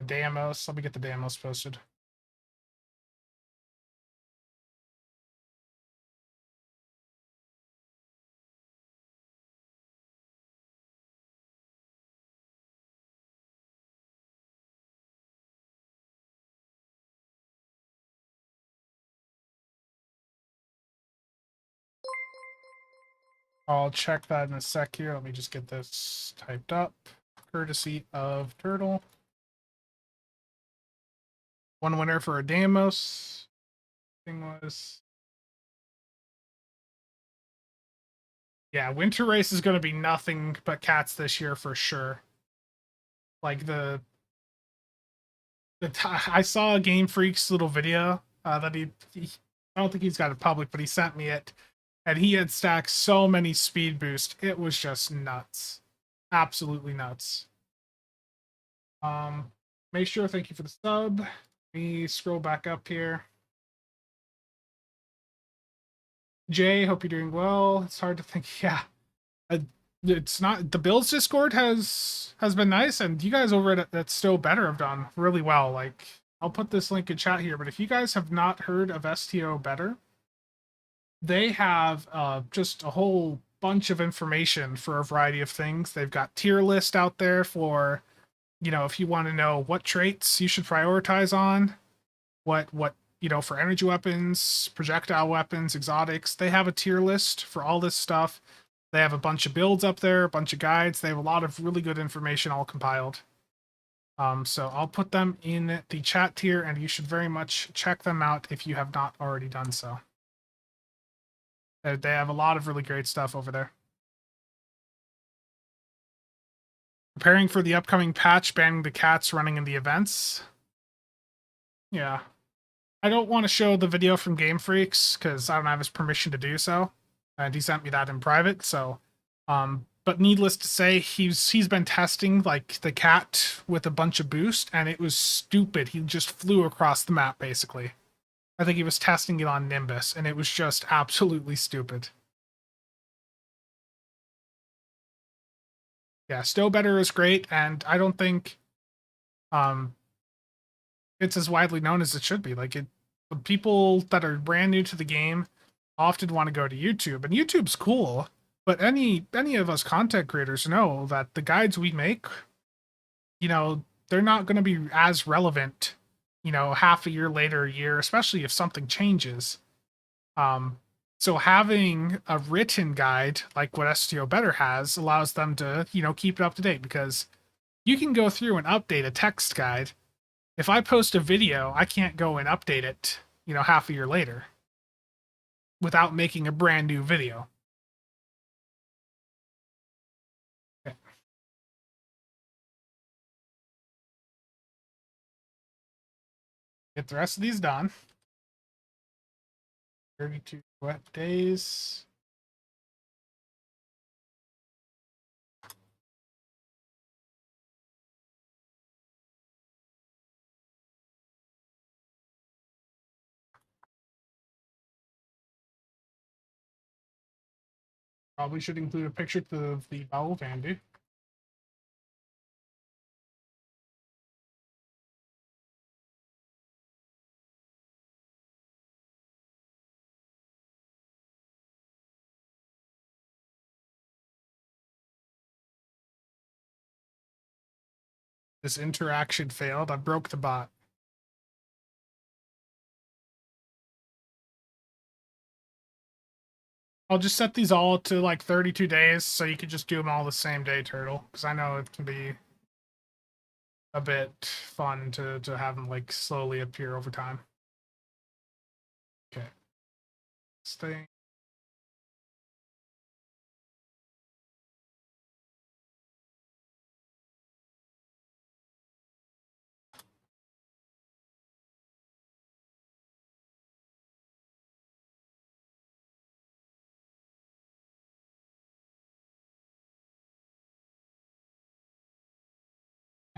Deimos. Let me get the Deimos posted. I'll check that in a sec here. Let me just get this typed up. Courtesy of Turtle. 1 winner for a Deimos. Thing was, yeah, Winter Race is going to be nothing but cats this year for sure. Like I saw a Game Freak's little video that he I don't think he's got it public, but he sent me it. And he had stacked so many speed boosts. It was just nuts. Absolutely nuts. Make sure, thank you for the sub. Let me scroll back up here. Jay, hope you're doing well. It's hard to think. Yeah, it's not the Bills Discord has been nice, and you guys over at Still Better have done really well. Like, I'll put this link in chat here, but if you guys have not heard of STO Better, they have just a whole bunch of information for a variety of things. They've got tier list out there for, you know, if you want to know what traits you should prioritize on, what you know, for energy weapons, projectile weapons, exotics. They have a tier list for all this stuff. They have a bunch of builds up there, a bunch of guides. They have a lot of really good information all compiled. So I'll put them in the chat tier, and you should very much check them out if you have not already done so. They have a lot of really great stuff over there. Preparing for the upcoming patch banning the cats running in the events. Yeah. I don't want to show the video from Game Freaks because I don't have his permission to do so. And he sent me that in private, so but needless to say, he's been testing like the cat with a bunch of boost, and it was stupid. He just flew across the map basically. I think he was testing it on Nimbus, and it was just absolutely stupid. Yeah, Stow Better is great, and I don't think it's as widely known as it should be. Like, it, people that are brand new to the game often want to go to YouTube, and YouTube's cool, but any of us content creators know that the guides we make, you know, they're not going to be as relevant, you know, half a year later, a year, especially if something changes. So having a written guide like what STO Better has allows them to, you know, keep it up to date, because you can go through and update a text guide. If I post a video, I can't go and update it, you know, half a year later without making a brand new video. Okay. Get the rest of these done. 32 wet days. Probably should include a picture of the Bowel Vandy. This interaction failed. I broke the bot. I'll just set these all to like 32 days so you can just do them all the same day, Turtle. Because I know it can be a bit fun to have them like slowly appear over time. Okay. Stay.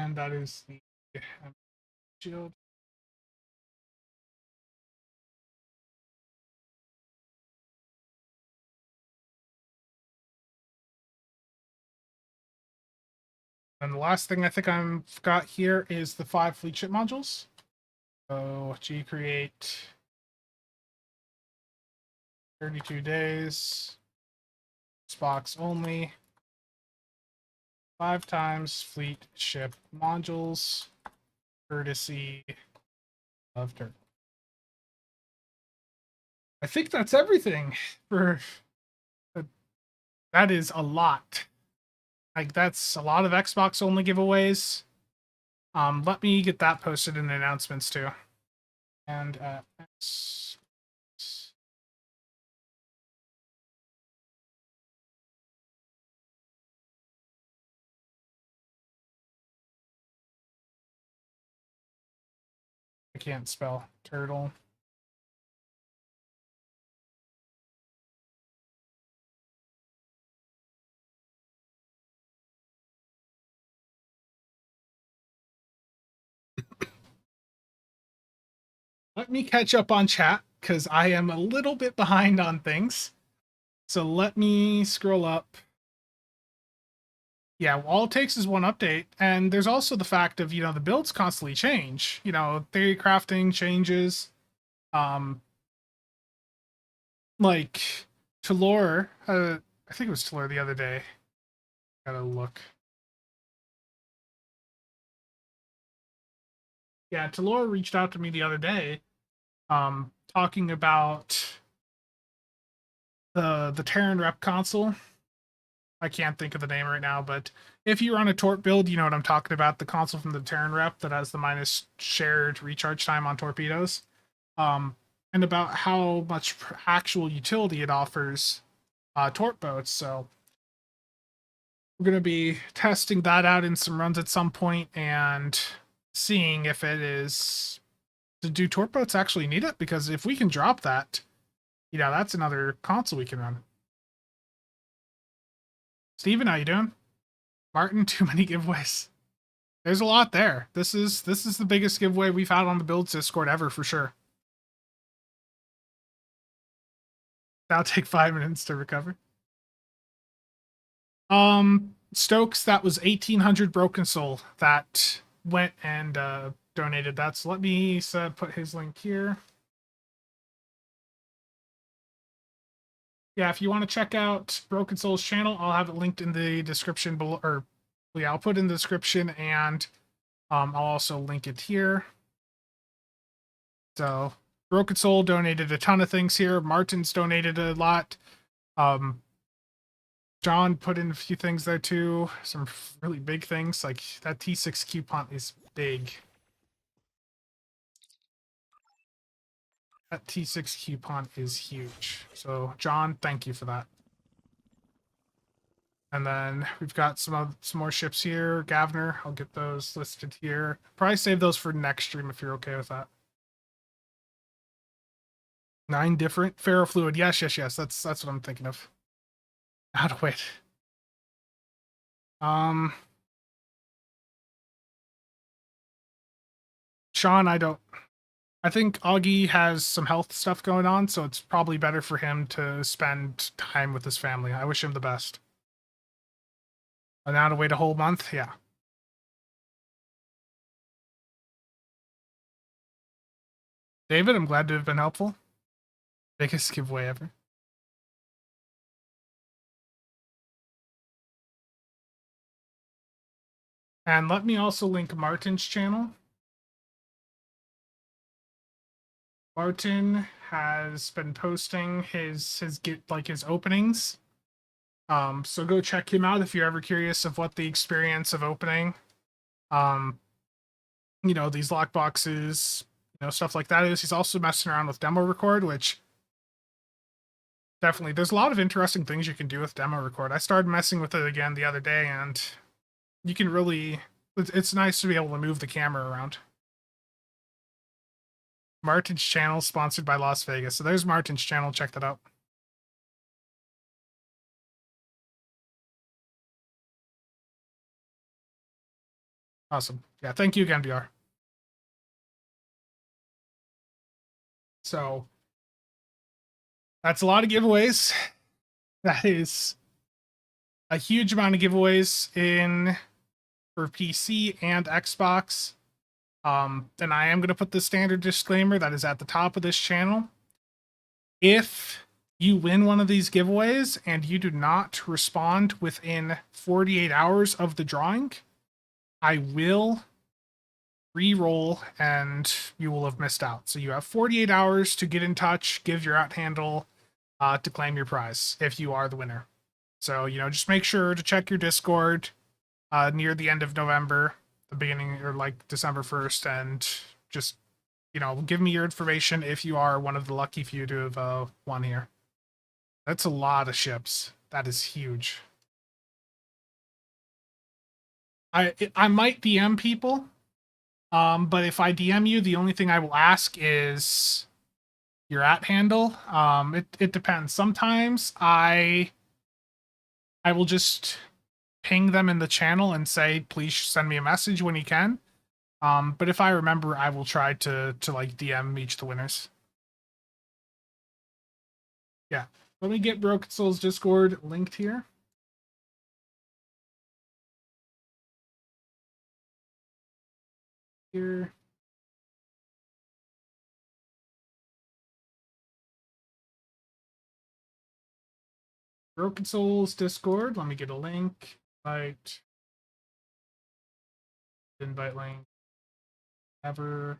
And that is the shield. And the last thing I think I've got here is the 5 fleet ship modules. So G create 32 days. Spox only. 5 times fleet ship modules. Courtesy of Turtle. I think that's everything for that is a lot. Like, that's a lot of Xbox only giveaways. Let me get that posted in the announcements too. And I can't spell turtle. Let me catch up on chat because I am a little bit behind on things. So let me scroll up. Yeah, all it takes is one update. And there's also the fact of, the builds constantly change. Theory crafting changes. Like Talor, I think it was Talor the other day. Gotta look. Yeah, Talor reached out to me the other day, talking about the Terran Rep console. I can't think of the name right now, but if you run a Torp build, you know what I'm talking about. The console from the Terran Rep that has the minus shared recharge time on torpedoes. And about how much actual utility it offers Torp boats. So we're going to be testing that out in some runs at some point and seeing if it is. Do Torp boats actually need it? Because if we can drop that, that's another console we can run. Steven, how you doing? Martin, too many giveaways. There's a lot there. This is the biggest giveaway we've had on the Builds Discord ever for sure. That'll take 5 minutes to recover. Stokes, that was 1800 Broken Soul that went and donated that. So let me put his link here. Yeah, if you want to check out Broken Soul's channel, I'll have it linked in the description below, or yeah, I'll put it in the description, and I'll also link it here. So Broken Soul donated a ton of things here. Martin's donated a lot. John put in a few things there too. Some really big things, like that T6 coupon is big. That T6 coupon is huge. So John, thank you for that. And then we've got some more ships here. Gavner, I'll get those listed here. Probably save those for next stream if you're okay with that. 9 different ferrofluid. Yes. That's what I'm thinking of. How to wait. Sean, I think Augie has some health stuff going on, so it's probably better for him to spend time with his family. I wish him the best. And now to wait a whole month? Yeah. David, I'm glad to have been helpful. Biggest giveaway ever. And let me also link Martin's channel. Martin has been posting his openings. So go check him out if you're ever curious of what the experience of opening, these lockboxes, stuff like that is. He's also messing around with demo record, which definitely there's a lot of interesting things you can do with demo record. I started messing with it again the other day, and you can really, it's nice to be able to move the camera around. Martin's channel sponsored by Las Vegas. So there's Martin's channel. Check that out. Awesome. Yeah, thank you again, BR. So that's a lot of giveaways. That is a huge amount of giveaways for PC and Xbox. And I am going to put the standard disclaimer that is at the top of this channel. If you win one of these giveaways and you do not respond within 48 hours of the drawing, I will re-roll and you will have missed out. So you have 48 hours to get in touch, give your out handle to claim your prize if you are the winner. So, just make sure to check your Discord near the end of November, the beginning, or like December 1st, and just, give me your information if you are one of the lucky few to have won here. That's a lot of ships. That is huge. I might DM people, but if I DM you, the only thing I will ask is your @ handle. It depends. Sometimes I will just ping them in the channel and say, please send me a message when you can. But if I remember, I will try to like DM each of the winners. Yeah. Let me get Broken Souls Discord linked here. Here. Broken Souls Discord. Let me get a link. Invite link. Ever.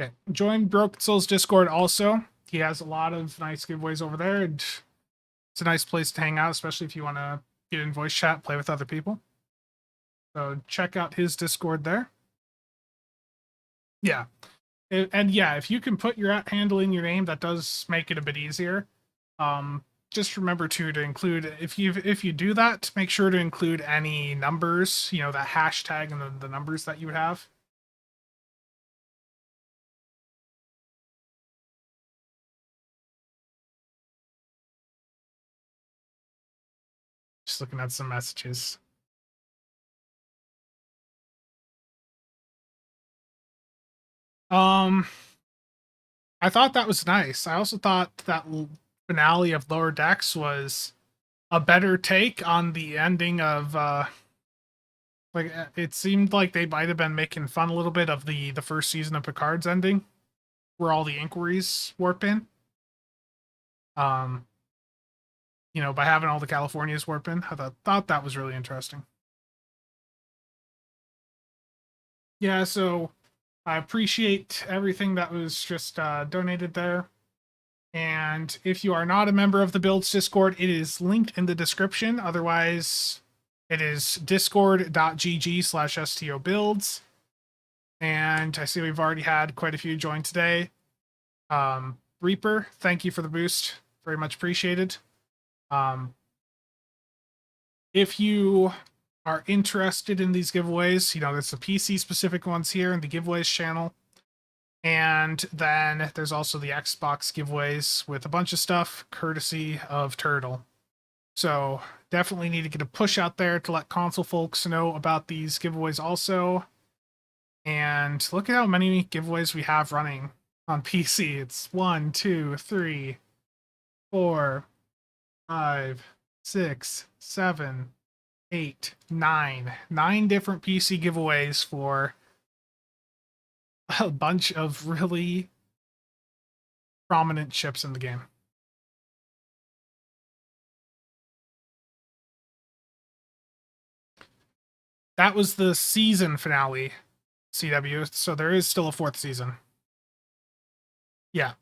Okay. Join Broken Souls Discord also. He has a lot of nice giveaways over there, and it's a nice place to hang out, especially if you want to get in voice chat, play with other people. So check out his Discord there. Yeah. And yeah, if you can put your at handle in your name, that does make it a bit easier. Just remember too to include, if you do that, make sure to include any numbers, that hashtag and the numbers that you would have. Just looking at some messages. I thought that was nice. I also thought that finale of Lower Decks was a better take on the ending of it seemed like they might have been making fun a little bit of the first season of Picard's ending, where all the inquiries warp in. By having all the Californias warp in. I thought that was really interesting. Yeah, so I appreciate everything that was just donated there. And if you are not a member of the Builds Discord, it is linked in the description. Otherwise, it is discord.gg/STO builds. And I see we've already had quite a few join today. Reaper, thank you for the boost. Very much appreciated. If you are interested in these giveaways, there's the PC specific ones here in the giveaways channel. And then there's also the Xbox giveaways with a bunch of stuff courtesy of Turtle. So definitely need to get a push out there to let console folks know about these giveaways also. And look at how many giveaways we have running on PC. It's 1, 2, 3, 4, 5, 6, 7, 8, 9. 9 different PC giveaways for a bunch of really prominent ships in the game. That was the season finale, CW, so there is still a 4th season. Yeah.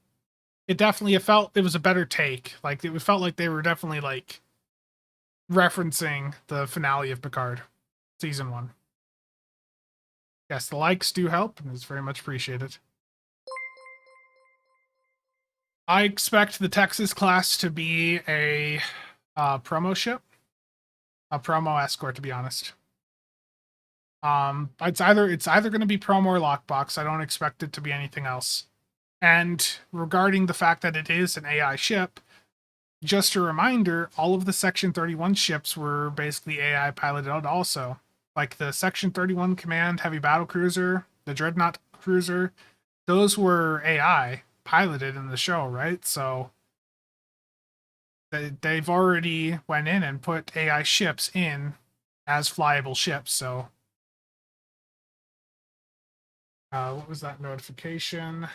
It felt it was a better take. Like, it felt like they were definitely, like, referencing the finale of Picard, season 1. Yes, the likes do help, and it's very much appreciated. I expect the Texas class to be a promo ship, a promo escort, to be honest. It's either going to be promo or lockbox. I don't expect it to be anything else. And regarding the fact that it is an AI ship, just a reminder, all of the Section 31 ships were basically AI piloted out also. Like the Section 31 Command Heavy Battle Cruiser, the Dreadnought Cruiser, those were AI piloted in the show, right? So they've already went in and put AI ships in as flyable ships, so what was that notification?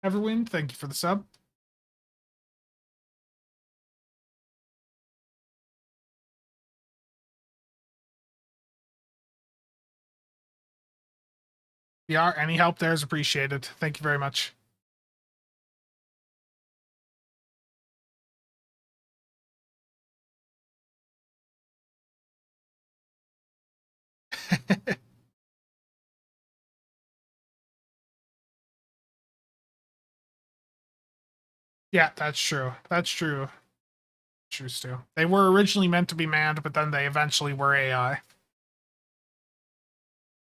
Everwind, thank you for the sub. Yeah, any help there is appreciated. Thank you very much. Yeah, that's true. That's true. True, Stu. They were originally meant to be manned, but then they eventually were AI.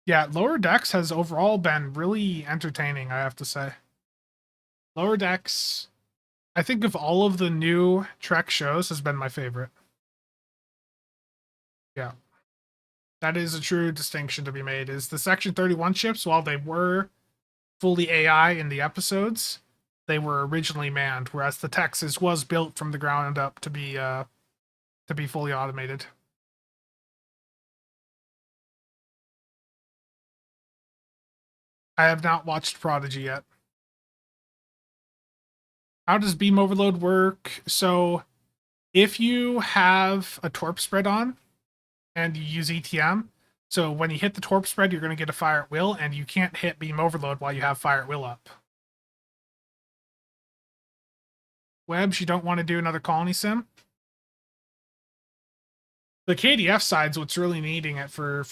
Yeah, Lower Decks has overall been really entertaining, I have to say. Lower Decks, I think of all of the new Trek shows, has been my favorite. Yeah. That is a true distinction to be made. Is the Section 31 ships, while they were fully AI in the episodes, they were originally manned, whereas the Texas was built from the ground up to be fully automated. I have not watched Prodigy yet. How does beam overload work? So if you have a torp spread on and you use ETM, so when you hit the torp spread, you're going to get a fire at will, and you can't hit beam overload while you have fire at will up. Webbs, you don't want to do another colony sim? The KDF side's what's really needing it for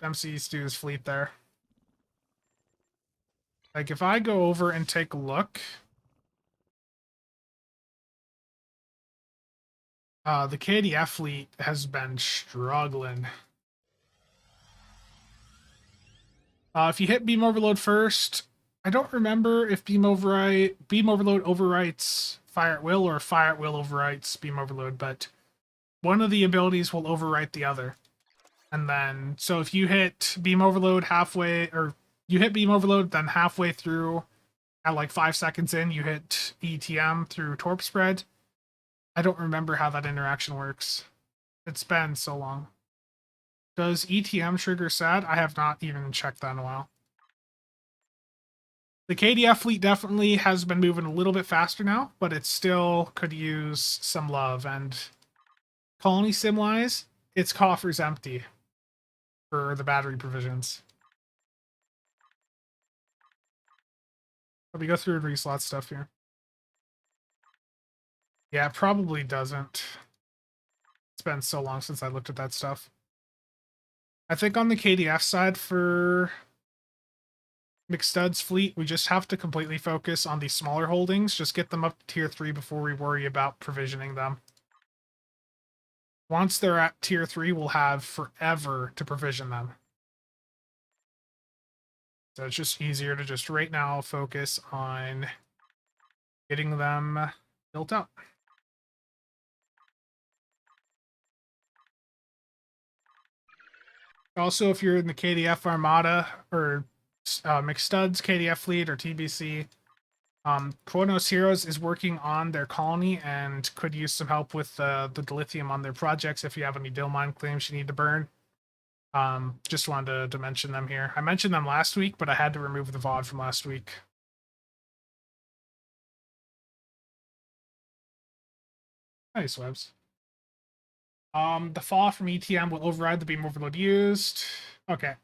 MC Stew's fleet there. Like, if I go over and take a look, the KDF fleet has been struggling. If you hit beam overload first, I don't remember if beam overload overwrites fire at will or fire at will overwrites beam overload, but one of the abilities will overwrite the other. And then, so if you hit beam overload halfway, or you hit beam overload, then halfway through, at like 5 seconds in, you hit ETM through torp spread. I don't remember how that interaction works. It's been so long. Does ETM trigger SAD? I have not even checked that in a while. The KDF fleet definitely has been moving a little bit faster now, but it still could use some love. And colony sim-wise, its coffer's empty for the battery provisions. Let me go through and reslot stuff here. Yeah, it probably doesn't. It's been so long since I looked at that stuff. I think on the KDF side for McStud's fleet, we just have to completely focus on the smaller holdings. Just get them up to tier 3 before we worry about provisioning them. Once they're at tier 3, we'll have forever to provision them. So it's just easier to just right now focus on getting them built up. Also, if you're in the KDF Armada or McStud's KDF fleet or TBC, Chronos Heroes is working on their colony and could use some help with the dilithium on their projects if you have any dill mine claims you need to burn. Just wanted to mention them here. I mentioned them last week, but I had to remove the VOD from last week. Nice, Webs. The fall from ETM will override the beam overload used. Okay.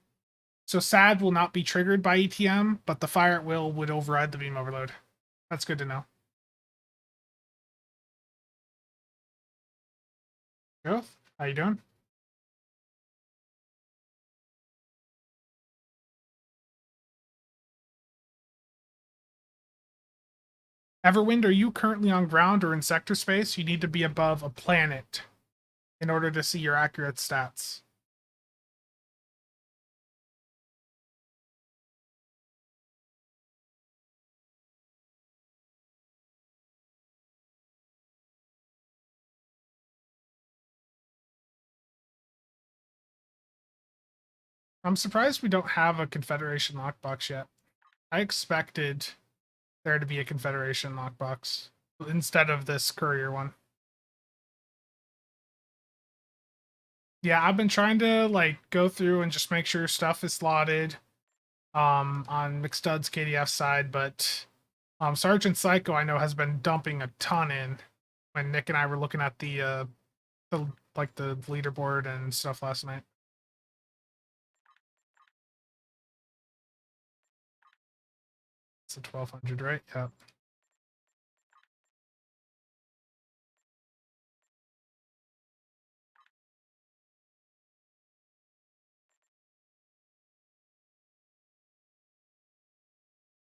So SAD will not be triggered by ETM, but the fire at will would override the beam overload. That's good to know. Growth, how you doing? Everwind, are you currently on ground or in sector space? You need to be above a planet in order to see your accurate stats. I'm surprised we don't have a Confederation lockbox yet. I expected there to be a Confederation lockbox instead of this courier one. Yeah, I've been trying to like go through and just make sure stuff is slotted on McStud's KDF side, but Sergeant Psycho I know has been dumping a ton in when Nick and I were looking at the leaderboard and stuff last night. It's a 1200, right? Yeah.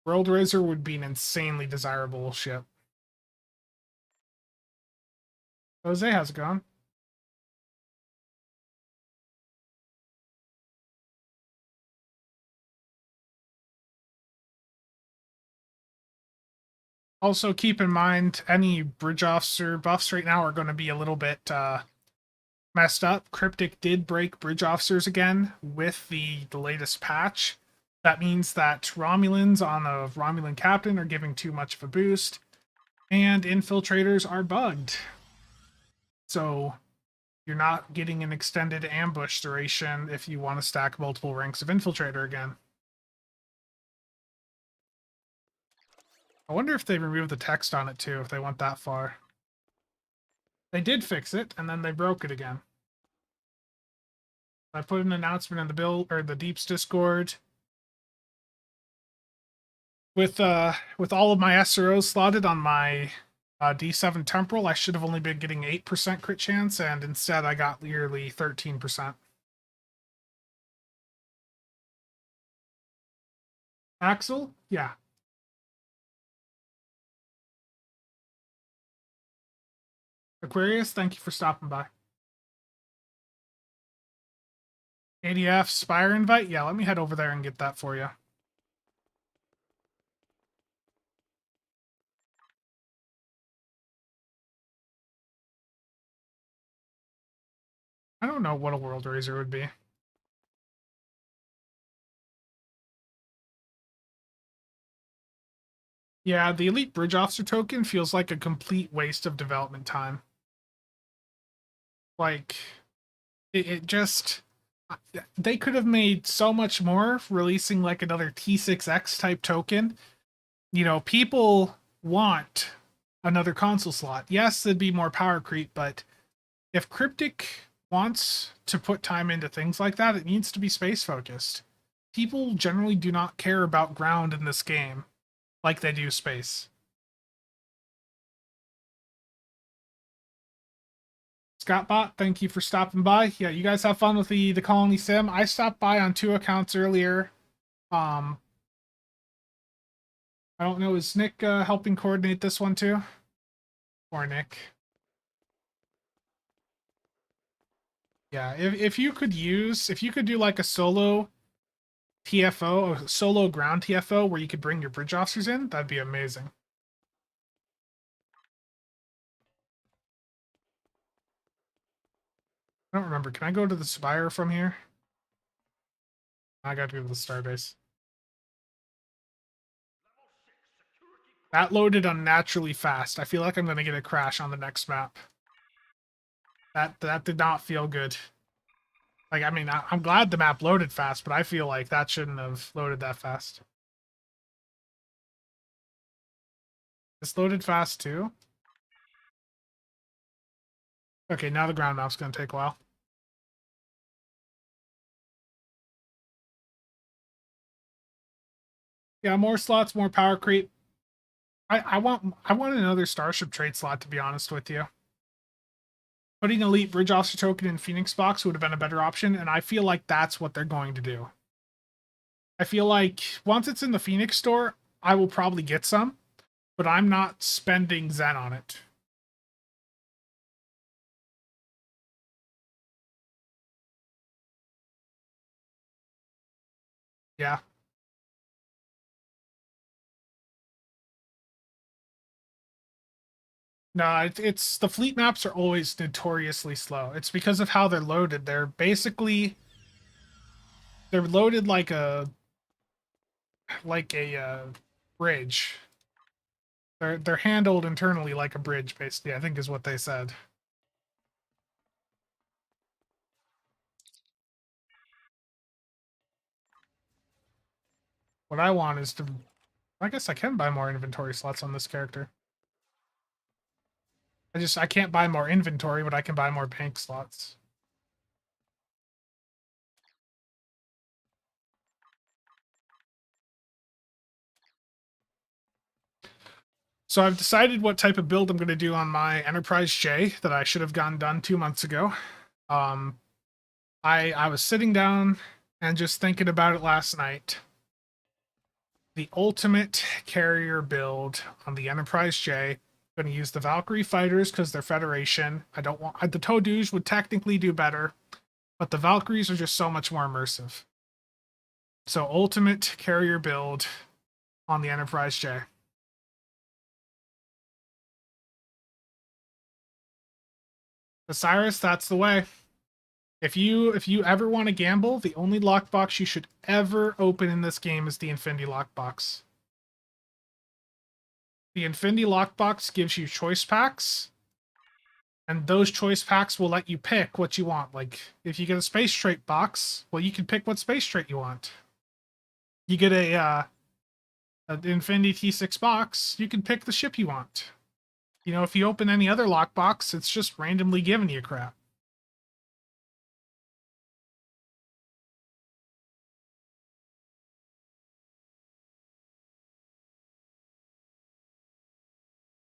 World Razor would be an insanely desirable ship. Jose, how's it going? Also, keep in mind any bridge officer buffs right now are going to be a little bit messed up. Cryptic did break bridge officers again with the latest patch. That means that Romulans on a Romulan captain are giving too much of a boost, and infiltrators are bugged. So you're not getting an extended ambush duration if you want to stack multiple ranks of infiltrator again. I wonder if they removed the text on it too, if they went that far. They did fix it, and then they broke it again. I put an announcement in the build or the Deeps Discord with all of my SROs slotted on my D7 Temporal. I should have only been getting 8% crit chance, and instead I got nearly 13%. Axel? Yeah. Aquarius, thank you for stopping by. ADF Spire invite? Yeah, let me head over there and get that for you. I don't know what a World Razor would be. Yeah, the Elite Bridge Officer token feels like a complete waste of development time. Like, it just... They could have made so much more releasing like another T6X type token. You know, people want another console slot. Yes, there'd be more power creep, but if Cryptic wants to put time into things like that, it needs to be space focused. People generally do not care about ground in this game like they do space. Scottbot, thank you for stopping by. Yeah, you guys have fun with the Colony Sim. I stopped by on 2 accounts earlier. I don't know, is Nick helping coordinate this one too? Or Nick? Yeah, if you could do like a solo TFO, a solo ground TFO where you could bring your bridge officers in, that'd be amazing. I don't remember. Can I go to the Spire from here? I gotta go to the Starbase. That loaded unnaturally fast. I feel like I'm gonna get a crash on the next map. That did not feel good. Like, I mean, I'm glad the map loaded fast, but I feel like that shouldn't have loaded that fast. This loaded fast too? Okay, now the ground map's gonna take a while. Yeah, more slots, more power creep. I want another Starship trade slot, to be honest with you. Putting Elite Bridge Officer token in Phoenix Box would have been a better option, and I feel like that's what they're going to do. I feel like once it's in the Phoenix store, I will probably get some, but I'm not spending Zen on it. Yeah. No, it's the fleet maps are always notoriously slow. It's because of how they're loaded. They're loaded like a bridge. They're handled internally like a bridge, basically, I think is what they said. What I want is to... I guess I can buy more inventory slots on this character. I can't buy more inventory, but I can buy more bank slots. So I've decided what type of build I'm going to do on my Enterprise J that I should have gotten done 2 months ago. I was sitting down and just thinking about it last night. The ultimate carrier build on the Enterprise J. I'm going to use the Valkyrie fighters because they're Federation. I don't want the Todouge would technically do better, but the Valkyries are just so much more immersive. So ultimate carrier build on the Enterprise J. Osiris, that's the way. If you ever want to gamble, the only lockbox you should ever open in this game is the Infinity lockbox. The Infinity lockbox gives you choice packs, and those choice packs will let you pick what you want. Like, if you get a space trait box, well, you can pick what space trait you want. You get an Infinity T6 box, you can pick the ship you want. You know, if you open any other lockbox, it's just randomly giving you crap.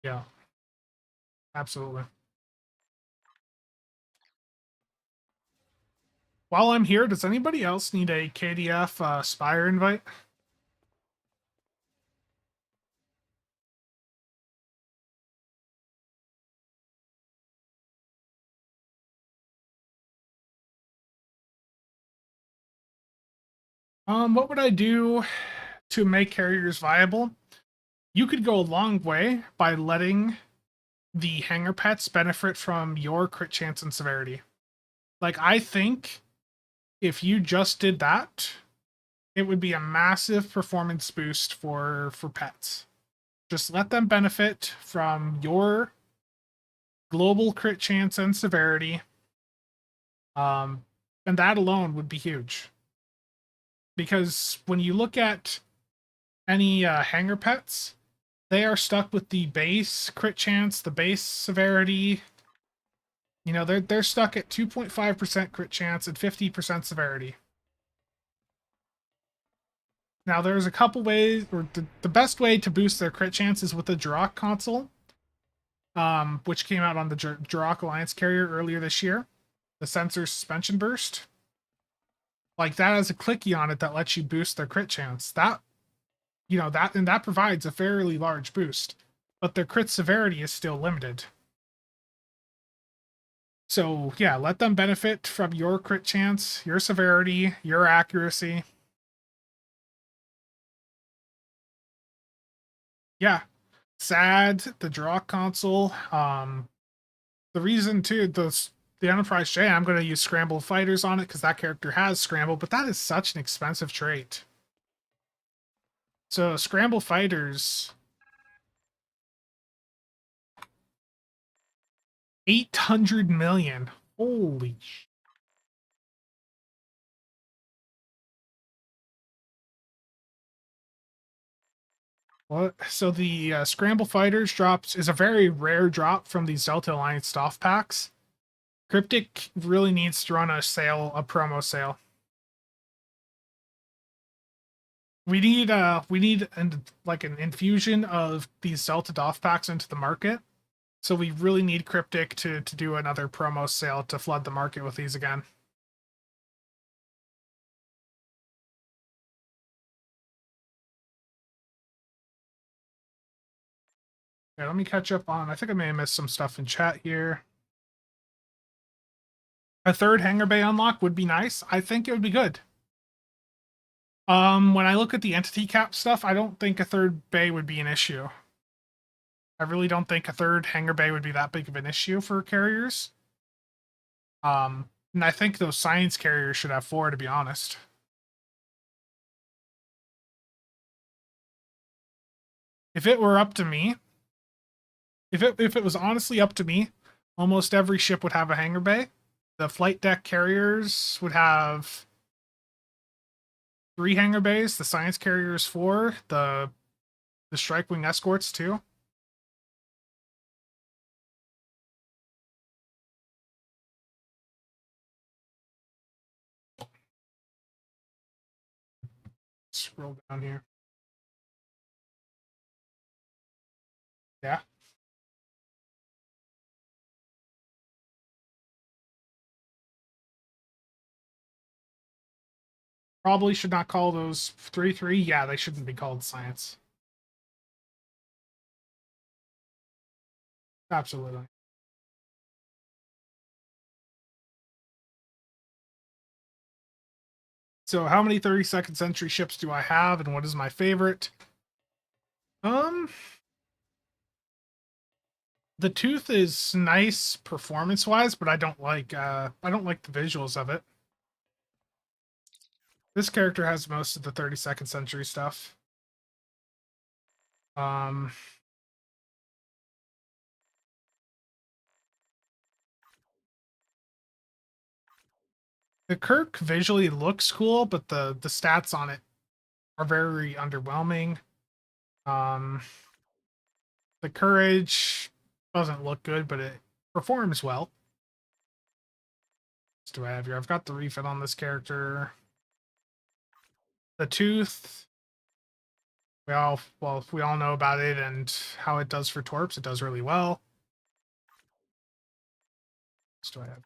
Yeah, absolutely. While I'm here, does anybody else need a KDF Spire invite? What would I do to make carriers viable? You could go a long way by letting the hanger pets benefit from your crit chance and severity. Like, I think if you just did that, it would be a massive performance boost for pets. Just let them benefit from your global crit chance and severity. And that alone would be huge. Because when you look at any hanger pets, they are stuck with the base crit chance, the base severity. You know, they're stuck at 2.5% crit chance and 50% severity. Now, there's a couple ways, or the best way to boost their crit chance is with the Jirac console, which came out on the Jirac Alliance carrier earlier this year. The sensor suspension burst. Like, that has a clicky on it that lets you boost their crit chance. That, you know, that provides a fairly large boost, but their crit severity is still limited. So, yeah, let them benefit from your crit chance, your severity, your accuracy. Yeah. Sad, the draw console. The reason too, the Enterprise J, I'm going to use Scramble Fighters on it because that character has Scramble, but that is such an expensive trait. So Scramble Fighters, 800 million. Holy what? So the Scramble Fighters drops is a very rare drop from these Delta Alliance off packs. Cryptic really needs to run a sale, a promo sale. We need like an infusion of these Delta Doff packs into the market. So we really need Cryptic to do another promo sale to flood the market with these again. Okay, let me catch up on. I think I may have missed some stuff in chat here. A third hangar bay unlock would be nice. I think it would be good. When I look at the entity cap stuff, I don't think a third bay would be an issue. I really don't think a third hangar bay would be that big of an issue for carriers. And I think those science carriers should have 4, to be honest. If it were up to me, if it was honestly up to me, almost every ship would have a hangar bay. The flight deck carriers would have 3 hangar bays, the science carriers 4, the strike wing escorts 2. Scroll down here. Yeah. Probably should not call those 3-3. Yeah, they shouldn't be called science. Absolutely. So how many 32nd century ships do I have and what is my favorite? Um The tooth is nice performance wise, but I don't like the visuals of it. This character has most of the 32nd century stuff. Um, the Kirk visually looks cool, but the stats on it are very underwhelming. Um, the courage doesn't look good, but it performs well. What do I have here? I've got the refit on this character. The tooth. We all know about it and how it does for Torps. It does really well. What do I have?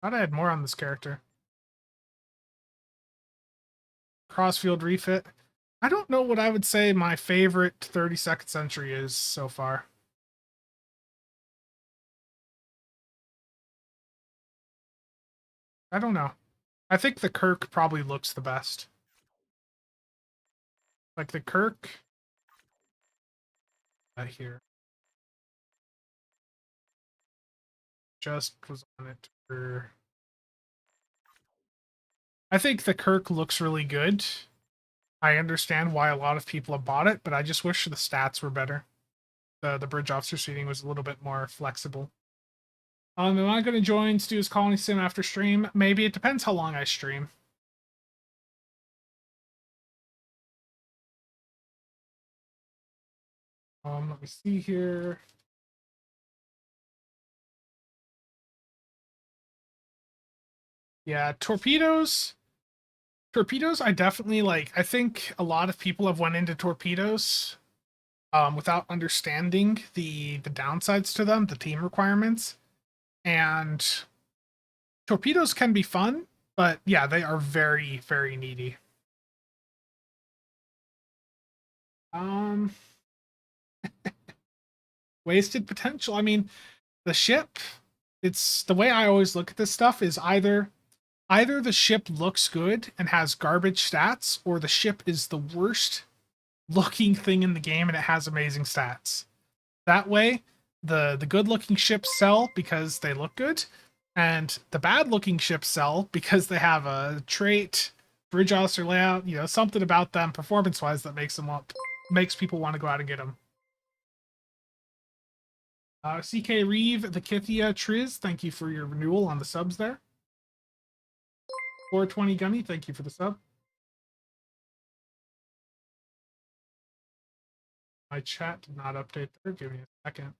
Thought I had more on this character. Crossfield refit. I don't know what I would say my favorite 32nd century is so far. I don't know. I think the Kirk probably looks the best. Like the Kirk right here. Just was on it for. I think the Kirk looks really good. I understand why a lot of people have bought it, but I just wish the stats were better. The bridge officer seating was a little bit more flexible. Am I going to join Stu's Colony Sim after stream? Maybe. It depends how long I stream. Let me see here. Yeah, torpedoes. Torpedoes, I definitely like. I think a lot of people have went into torpedoes without understanding the downsides to them, the team requirements, and torpedoes can be fun, but yeah, they are very, very needy. Um, wasted potential. I mean, the ship. It's the way I always look at this stuff is either the ship looks good and has garbage stats, or the ship is the worst looking thing in the game and it has amazing stats. That way, the good looking ships sell because they look good, and the bad looking ships sell because they have a trait, bridge officer layout, something about them performance wise that makes people want to go out and get them. CK Reeve, the Kithia Triz, thank you for your renewal on the subs there. 420 Gunny, thank you for the sub. My chat did not update there. Give me a second.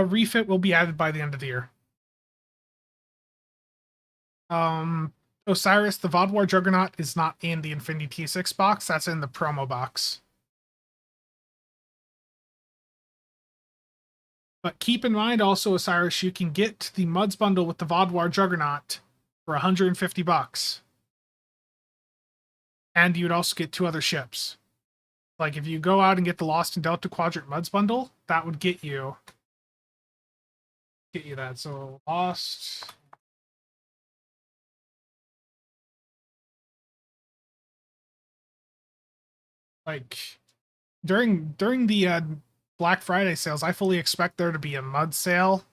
Refit will be added by the end of the year. Osiris, the Vodwar Juggernaut is not in the Infinity T6 box. That's in the promo box. But keep in mind also, Osiris, you can get the Muds bundle with the Vodwar Juggernaut for 150 bucks. And you'd also get 2 other ships. Like if you go out and get the Lost and Delta Quadrant Muds bundle, that would get you that. So Lost. Like during the Black Friday sales, I fully expect there to be a Mud sale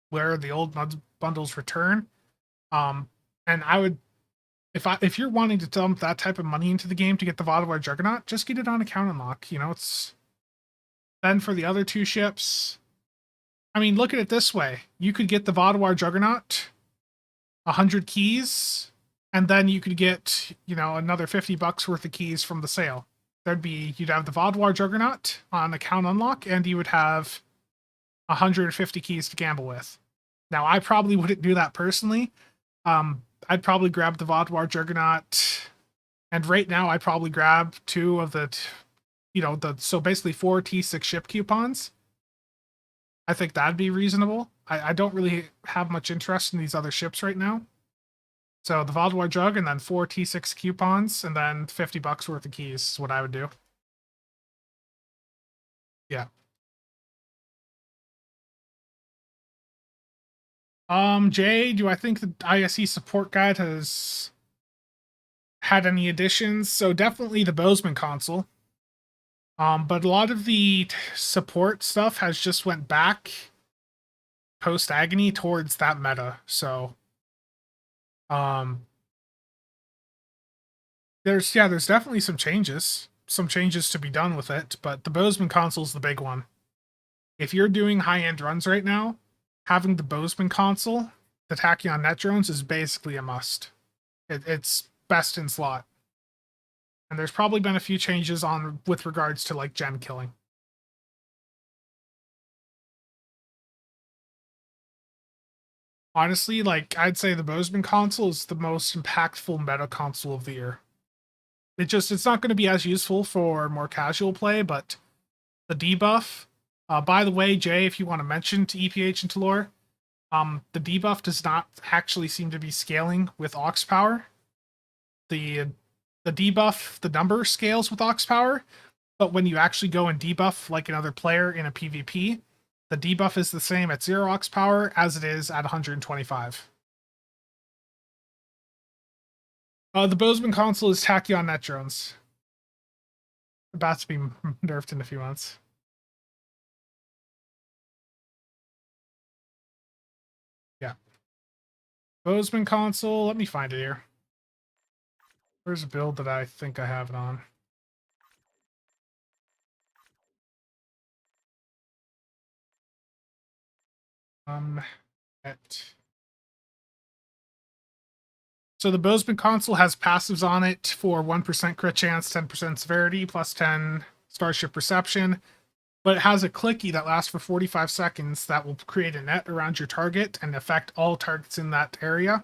where the old Mud bundles return. And I would, if you're wanting to dump that type of money into the game to get the Vodwar Juggernaut, just get it on account unlock. It's then for the other 2 ships. I mean, look at it this way: you could get the Vodwar Juggernaut, 100 keys, and then you could get another 50 bucks worth of keys from the sale. You'd have the Vodwar Juggernaut on account unlock, and you would have 150 keys to gamble with. Now, I probably wouldn't do that personally. I'd probably grab the Vodwar Juggernaut, and right now I'd probably grab 2 of the, so basically 4 T6 ship coupons. I think that'd be reasonable. I don't really have much interest in these other ships right now. So the Vodwar Jug and then 4 T6 coupons and then 50 bucks worth of keys is what I would do. Yeah. Jay, do I think the ISE support guide has had any additions. So definitely the Bozeman console. But a lot of the support stuff has just went back post Agony towards that meta. So there's definitely some changes to be done with it, but the Bozeman console is the big one. If you're doing high-end runs right now, having the Bozeman console, the Tachyon Net Drones, is basically a must. It's best in slot. And there's probably been a few changes on with regards to like gen killing. Honestly, like I'd say the Bozeman console is the most impactful meta console of the year. It's not going to be as useful for more casual play, but the debuff. By the way, Jay, if you want to mention to EPH and Talor, the debuff does not actually seem to be scaling with Aux power. The debuff, the number scales with Aux power, but when you actually go and debuff like another player in a PvP, the debuff is the same at 0 Aux power as it is at 125. The Bozeman console is Tachyon Net Drones. About to be nerfed in a few months. Yeah. Bozeman console, let me find it here. Where's a build that I think I have it on? So the Bozeman console has passives on it for 1% crit chance, 10% severity, plus 10 starship perception. But it has a clicky that lasts for 45 seconds that will create a net around your target and affect all targets in that area.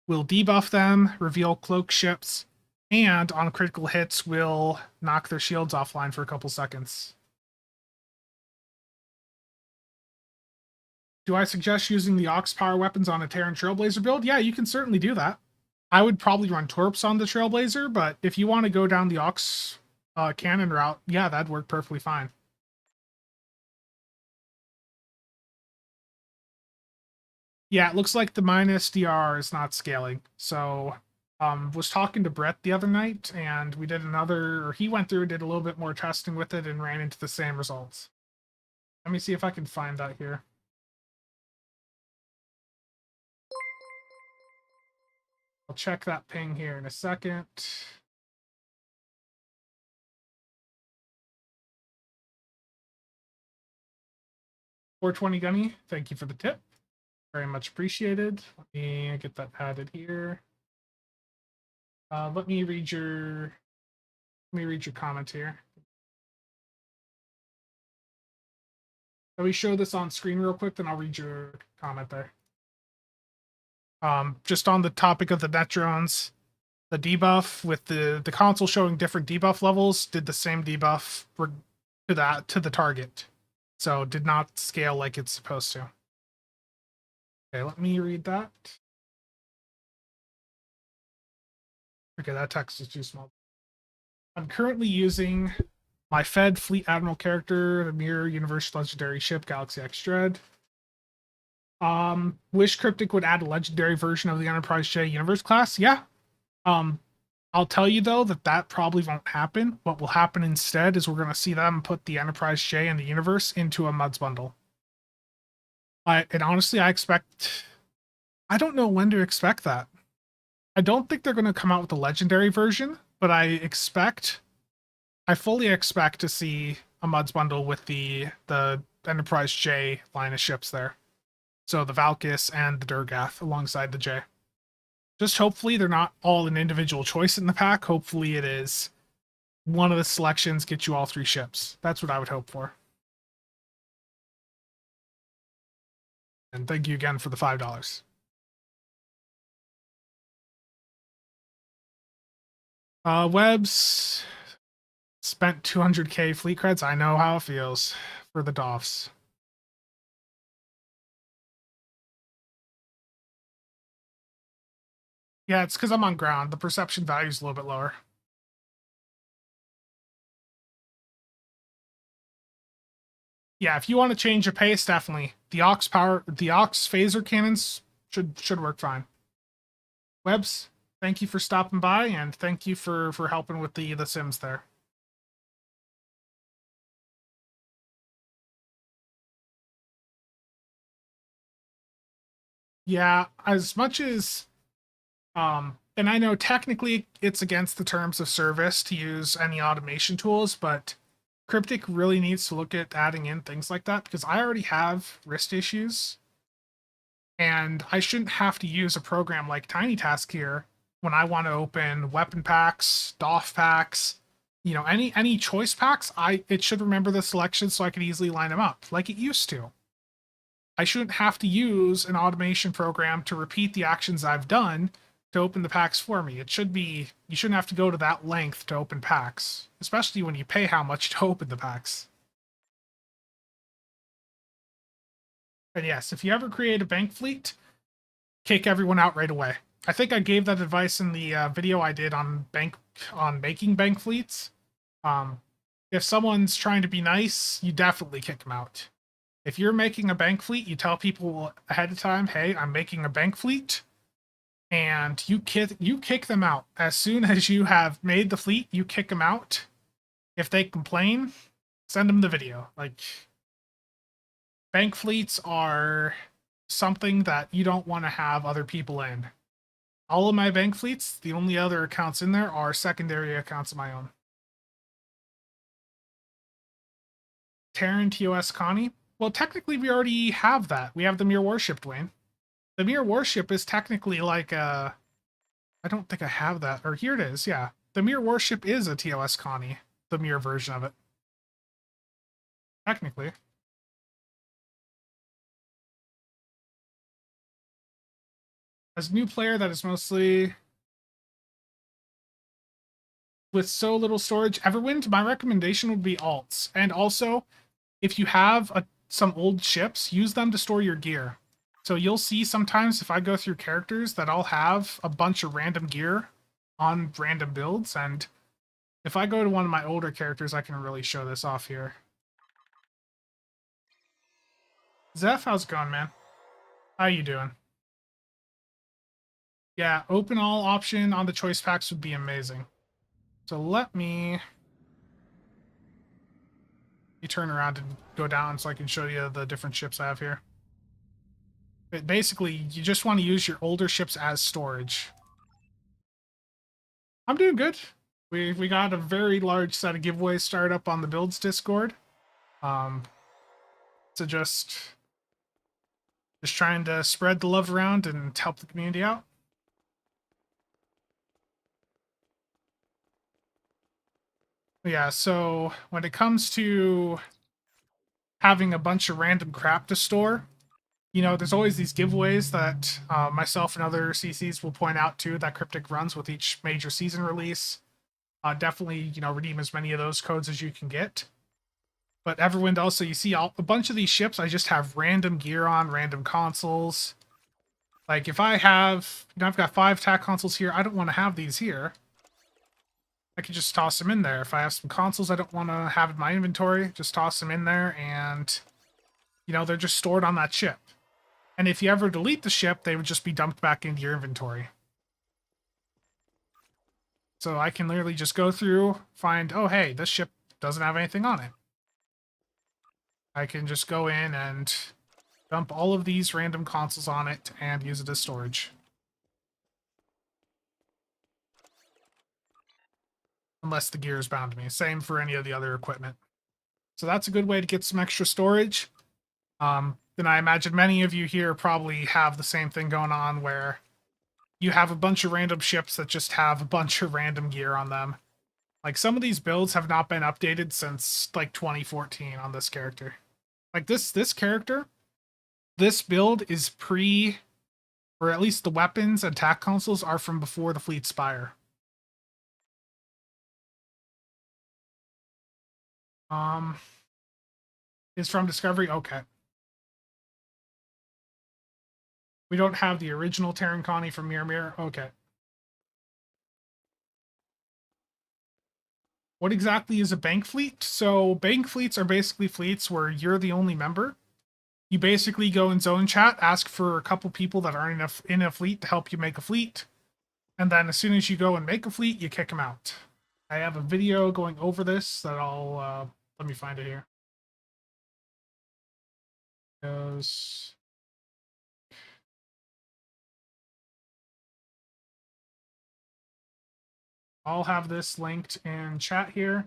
Will debuff them, reveal cloak ships, and on critical hits will knock their shields offline for a couple seconds. Do I suggest using the Aux power weapons on a Terran Trailblazer build? Yeah, you can certainly do that. I would probably run Torps on the Trailblazer, but if you want to go down the Aux cannon route, yeah, that'd work perfectly fine. Yeah, it looks like the minus DR is not scaling. So, was talking to Brett the other night, and we did or he went through and did a little bit more testing with it and ran into the same results. Let me see if I can find that here. I'll check that ping here in a second. $420 Gunny, thank you for the tip. Very much appreciated. Let me get that added here. Let me read your comment here. Let me show this on screen real quick, then I'll read your comment there. Just on the topic of the net drones, the debuff with the console showing different debuff levels did the same debuff to the target. So did not scale like it's supposed to. Okay, let me read that. Okay, that text is too small. I'm currently using my Fed Fleet Admiral character, the Mirror Universe Legendary Ship, Galaxy X Dread. Wish Cryptic would add a legendary version of the Enterprise J Universe class. Yeah. I'll tell you though that probably won't happen. What will happen instead is we're going to see them put the Enterprise J and the Universe into a MUDs bundle. And honestly, I don't know when to expect that. I don't think they're going to come out with a legendary version, but I fully expect to see a MUDs bundle with the Enterprise J line of ships there. So the Valkys and the Durgath alongside the J. Just hopefully they're not all an individual choice in the pack. Hopefully it is one of the selections gets you all 3 ships. That's what I would hope for. And thank you again for the $5. Webbs spent 200k fleet creds. I know how it feels for the Doffs. Yeah, it's because I'm on ground. The perception value is a little bit lower. Yeah, if you want to change your pace, definitely. The Aux phaser cannons should work fine. Webbs, thank you for stopping by, and thank you for helping with the Sims there. Yeah, as much as and I know technically it's against the terms of service to use any automation tools, but Cryptic really needs to look at adding in things like that because I already have wrist issues and I shouldn't have to use a program like Tiny Task here when I want to open weapon packs, DOF packs, any choice packs. It should remember the selection so I can easily line them up like it used to. I shouldn't have to use an automation program to repeat the actions I've done to open the packs for me. You shouldn't have to go to that length to open packs, especially when you pay how much to open the packs. And yes, if you ever create a bank fleet, kick everyone out right away. I think I gave that advice in the video I did on making bank fleets. If someone's trying to be nice, you definitely kick them out. If you're making a bank fleet, you tell people ahead of time, "Hey, I'm making a bank fleet," and you kick them out as soon as you have made the fleet. You kick them out. If they complain, send them the video. Like, bank fleets are something that you don't want to have other people in. All of my bank fleets, the only other accounts in there are secondary accounts of my own. Terran TOS Connie. Well, technically, we already have that. We have the Mere Warship, Dwayne. The Mere Warship is technically like a... I don't think I have that. Or here it is, yeah. The Mere Warship is a TOS Connie. The Mere version of it. Technically. As a new player, that is mostly... with so little storage, Everwind, my recommendation would be alts. And also, if you have some old ships, use them to store your gear. So you'll see sometimes if I go through characters that I'll have a bunch of random gear on random builds, and if I go to one of my older characters, I can really show this off here. Zeph, how's it going, man? How you doing? Yeah, open all option on the choice packs would be amazing. So let me turn around and go down so I can show you the different ships I have here. But basically, you just want to use your older ships as storage. I'm doing good. We got a very large set of giveaways started up on the Builds Discord. So just trying to spread the love around and help the community out. Yeah, so when it comes to having a bunch of random crap to store, there's always these giveaways that myself and other CCs will point out too that Cryptic runs with each major season release. Definitely, redeem as many of those codes as you can get. But Everwind also, you see a bunch of these ships, I just have random gear on, random consoles. Like if I have, I've got 5 TAC consoles here, I don't want to have these here. I could just toss them in there. If I have some consoles I don't want to have in my inventory, just toss them in there and, they're just stored on that ship. And if you ever delete the ship, they would just be dumped back into your inventory. So I can literally just go through, find, oh, hey, this ship doesn't have anything on it. I can just go in and dump all of these random consoles on it and use it as storage. Unless the gear is bound to me. Same for any of the other equipment. So that's a good way to get some extra storage. Then I imagine many of you here probably have the same thing going on where you have a bunch of random ships that just have a bunch of random gear on them. Like some of these builds have not been updated since like 2014 on this character. Like this character, this build is or at least the weapons and attack consoles are from before the Fleet Spire. Is from Discovery? Okay. We don't have the original Terran Connie from Mir. Okay. What exactly is a bank fleet? So bank fleets are basically fleets where you're the only member. You basically go in zone chat, ask for a couple people that aren't in a fleet to help you make a fleet. And then as soon as you go and make a fleet, you kick them out. I have a video going over this that I'll let me find it here. Goes. I'll have this linked in chat here.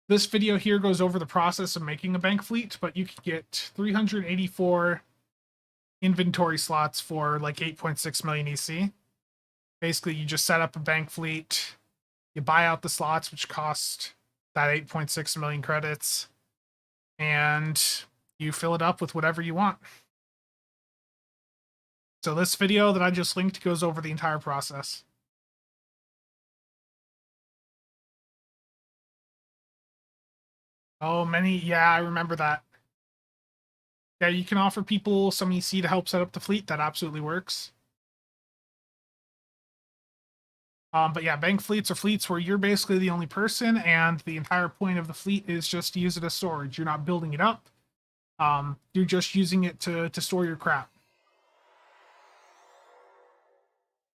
This video here goes over the process of making a bank fleet, but you can get 384 inventory slots for like 8.6 million EC. Basically, you just set up a bank fleet, you buy out the slots, which cost that 8.6 million credits, and you fill it up with whatever you want. So this video that I just linked goes over the entire process. Oh, many. Yeah, I remember that. Yeah, you can offer people some EC to help set up the fleet. That absolutely works. But yeah, bank fleets are fleets where you're basically the only person, and the entire point of the fleet is just to use it as storage. You're not building it up. You're just using it to store your crap.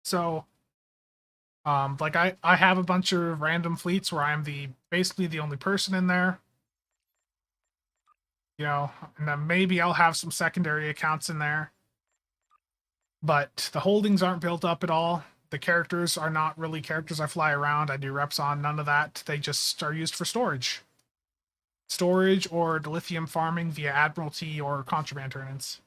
So, like I have a bunch of random fleets where I'm basically the only person in there. You know, and then maybe I'll have some secondary accounts in there. But the holdings aren't built up at all. The characters are not really characters I fly around. I do reps on, none of that. They just are used for storage. Storage or dilithium farming via Admiralty or contraband turn-ins.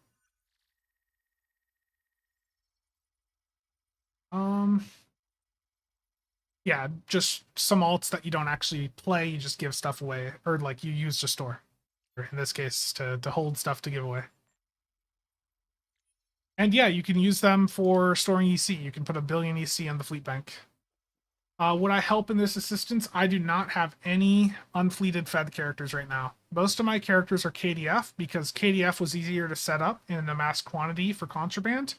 Yeah, just some alts that you don't actually play, you just give stuff away, or like you use to store. Or in this case, to hold stuff to give away. And yeah, you can use them for storing EC. You can put 1 billion EC in the fleet bank. Would I help in this assistance? I do not have any unfleeted Fed characters right now. Most of my characters are KDF because KDF was easier to set up in a mass quantity for contraband.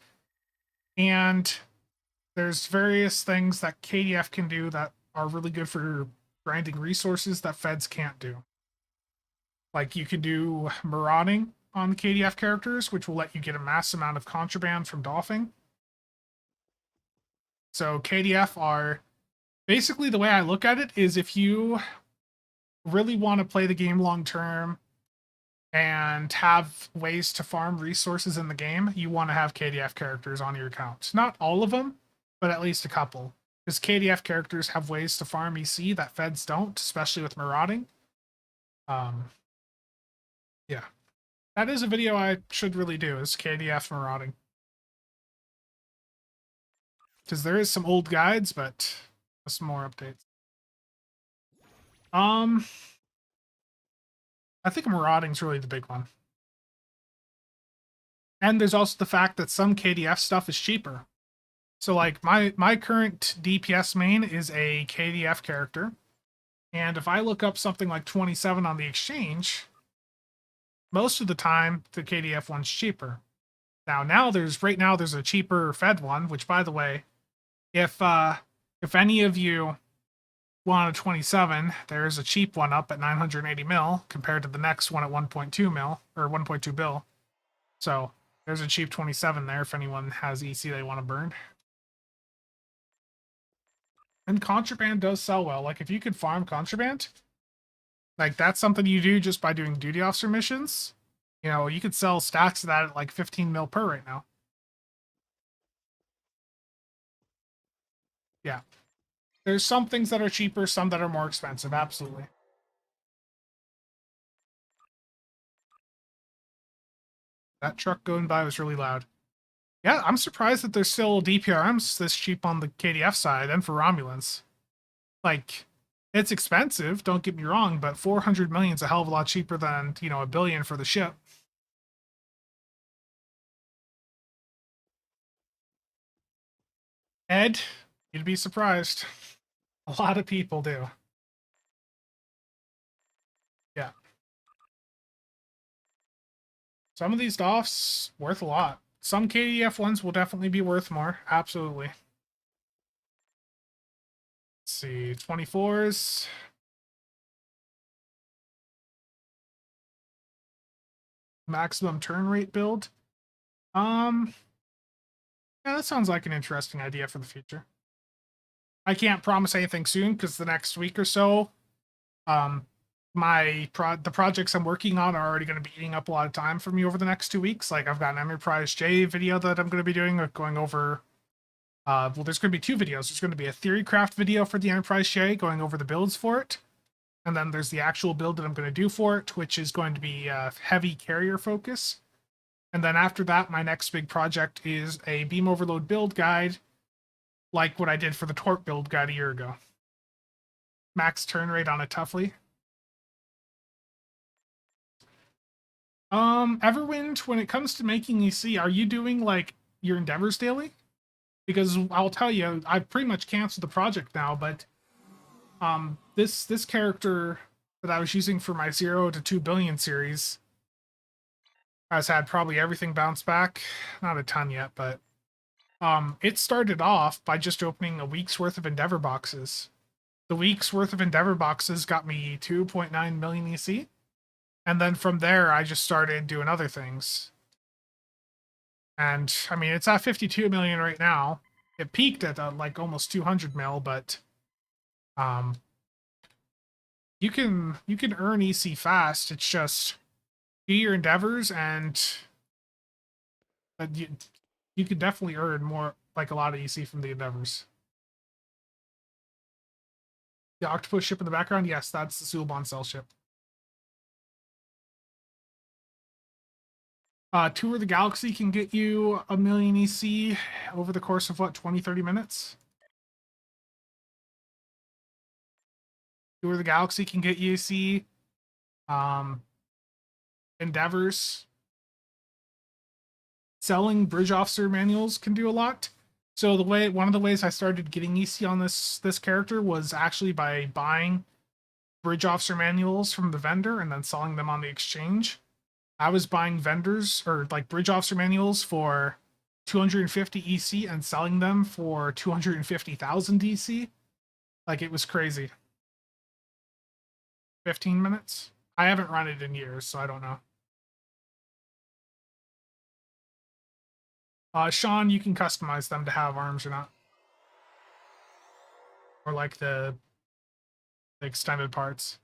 And there's various things that KDF can do that are really good for grinding resources that Feds can't do. Like you can do marauding on KDF characters, which will let you get a mass amount of contraband from doffing. So KDF are basically, the way I look at it is if you really want to play the game long term and have ways to farm resources in the game, you want to have KDF characters on your account. Not all of them, but at least a couple. Because KDF characters have ways to farm EC that Feds don't, especially with marauding. Yeah. That is a video I should really do, is KDF marauding. Because there is some old guides, but some more updates. I think marauding's really the big one. And there's also the fact that some KDF stuff is cheaper. So like my current DPS main is a KDF character. And if I look up something like 27 on the exchange, most of the time the KDF one's cheaper. Now there's a cheaper Fed one, which by the way, if any of you want a 27, there's a cheap one up at 980 mil compared to the next one at 1.2 mil or 1.2 bill. So there's a cheap 27 there if anyone has EC they want to burn. And contraband does sell well. Like if you could farm contraband, like that's something you do just by doing duty officer missions. You know, you could sell stacks of that at like 15 mil per right now. Yeah. There's some things that are cheaper, some that are more expensive, absolutely. That truck going by was really loud. Yeah, I'm surprised that there's still DPRMs this cheap on the KDF side and for Romulans. Like, it's expensive, don't get me wrong, but 400 million is a hell of a lot cheaper than, you know, 1 billion for the ship. Ed, you'd be surprised. A lot of people do. Yeah. Some of these DOFs worth a lot. Some KDF ones will definitely be worth more. Absolutely. Let's see, 24s. Maximum turn rate build. Yeah, that sounds like an interesting idea for the future. I can't promise anything soon because the next week or so, um, the projects I'm working on are already going to be eating up a lot of time for me over the next 2 weeks. Like I've got an Enterprise J video that I'm going to be doing, going over. Well, there's going to be two videos. There's going to be a Theorycraft video for the Enterprise J, going over the builds for it, and then there's the actual build that I'm going to do for it, which is going to be heavy carrier focus. And then after that, my next big project is a beam overload build guide, like what I did for the Torp build guide a year ago. Max turn rate on a Toughly. Everwind, when it comes to making EC, are you doing like your endeavors daily? Because I'll tell you, I've pretty much canceled the project now, but this character that I was using for my 0 to 2 billion series has had probably everything bounce back. Not a ton yet, but it started off by just opening a week's worth of Endeavor boxes. The week's worth of Endeavor boxes got me 2.9 million EC. And then from there, I just started doing other things. And I mean, it's at 52 million right now. It peaked at like almost 200 mil, but um, you can earn EC fast. It's just do your endeavors, and you could definitely earn more, like a lot of EC from the endeavors. The octopus ship in the background, yes, that's the Suliban cell ship. Tour of the Galaxy can get you 1 million EC over the course of what, 20-30 minutes? Tour of the Galaxy can get you EC. Endeavors. Selling bridge officer manuals can do a lot. So one of the ways I started getting EC on this character was actually by buying bridge officer manuals from the vendor and then selling them on the exchange. I was buying vendors or like bridge officer manuals for 250 EC and selling them for 250,000 EC. Like it was crazy. 15 minutes? I haven't run it in years, so I don't know. Sean, you can customize them to have arms or not. Or like the extended parts.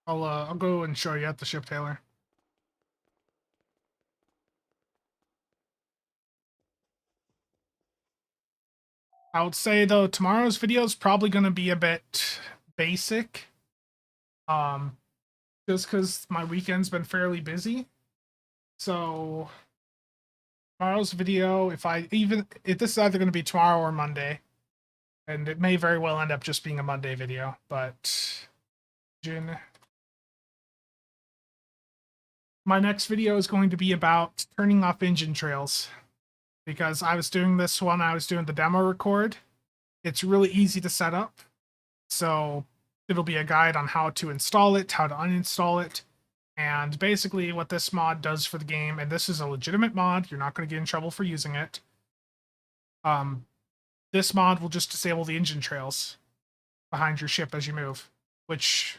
I'll go and show you at the ship, Taylor. I would say though tomorrow's video is probably going to be a bit basic, just because my weekend's been fairly busy. So tomorrow's video, if this is either going to be tomorrow or Monday, and it may very well end up just being a Monday video, but my next video is going to be about turning off engine trails, because I was doing this when I was doing the demo record. It's really easy to set up, so it'll be a guide on how to install it, how to uninstall it, and basically what this mod does for the game, and this is a legitimate mod, you're not going to get in trouble for using it. This mod will just disable the engine trails behind your ship as you move, which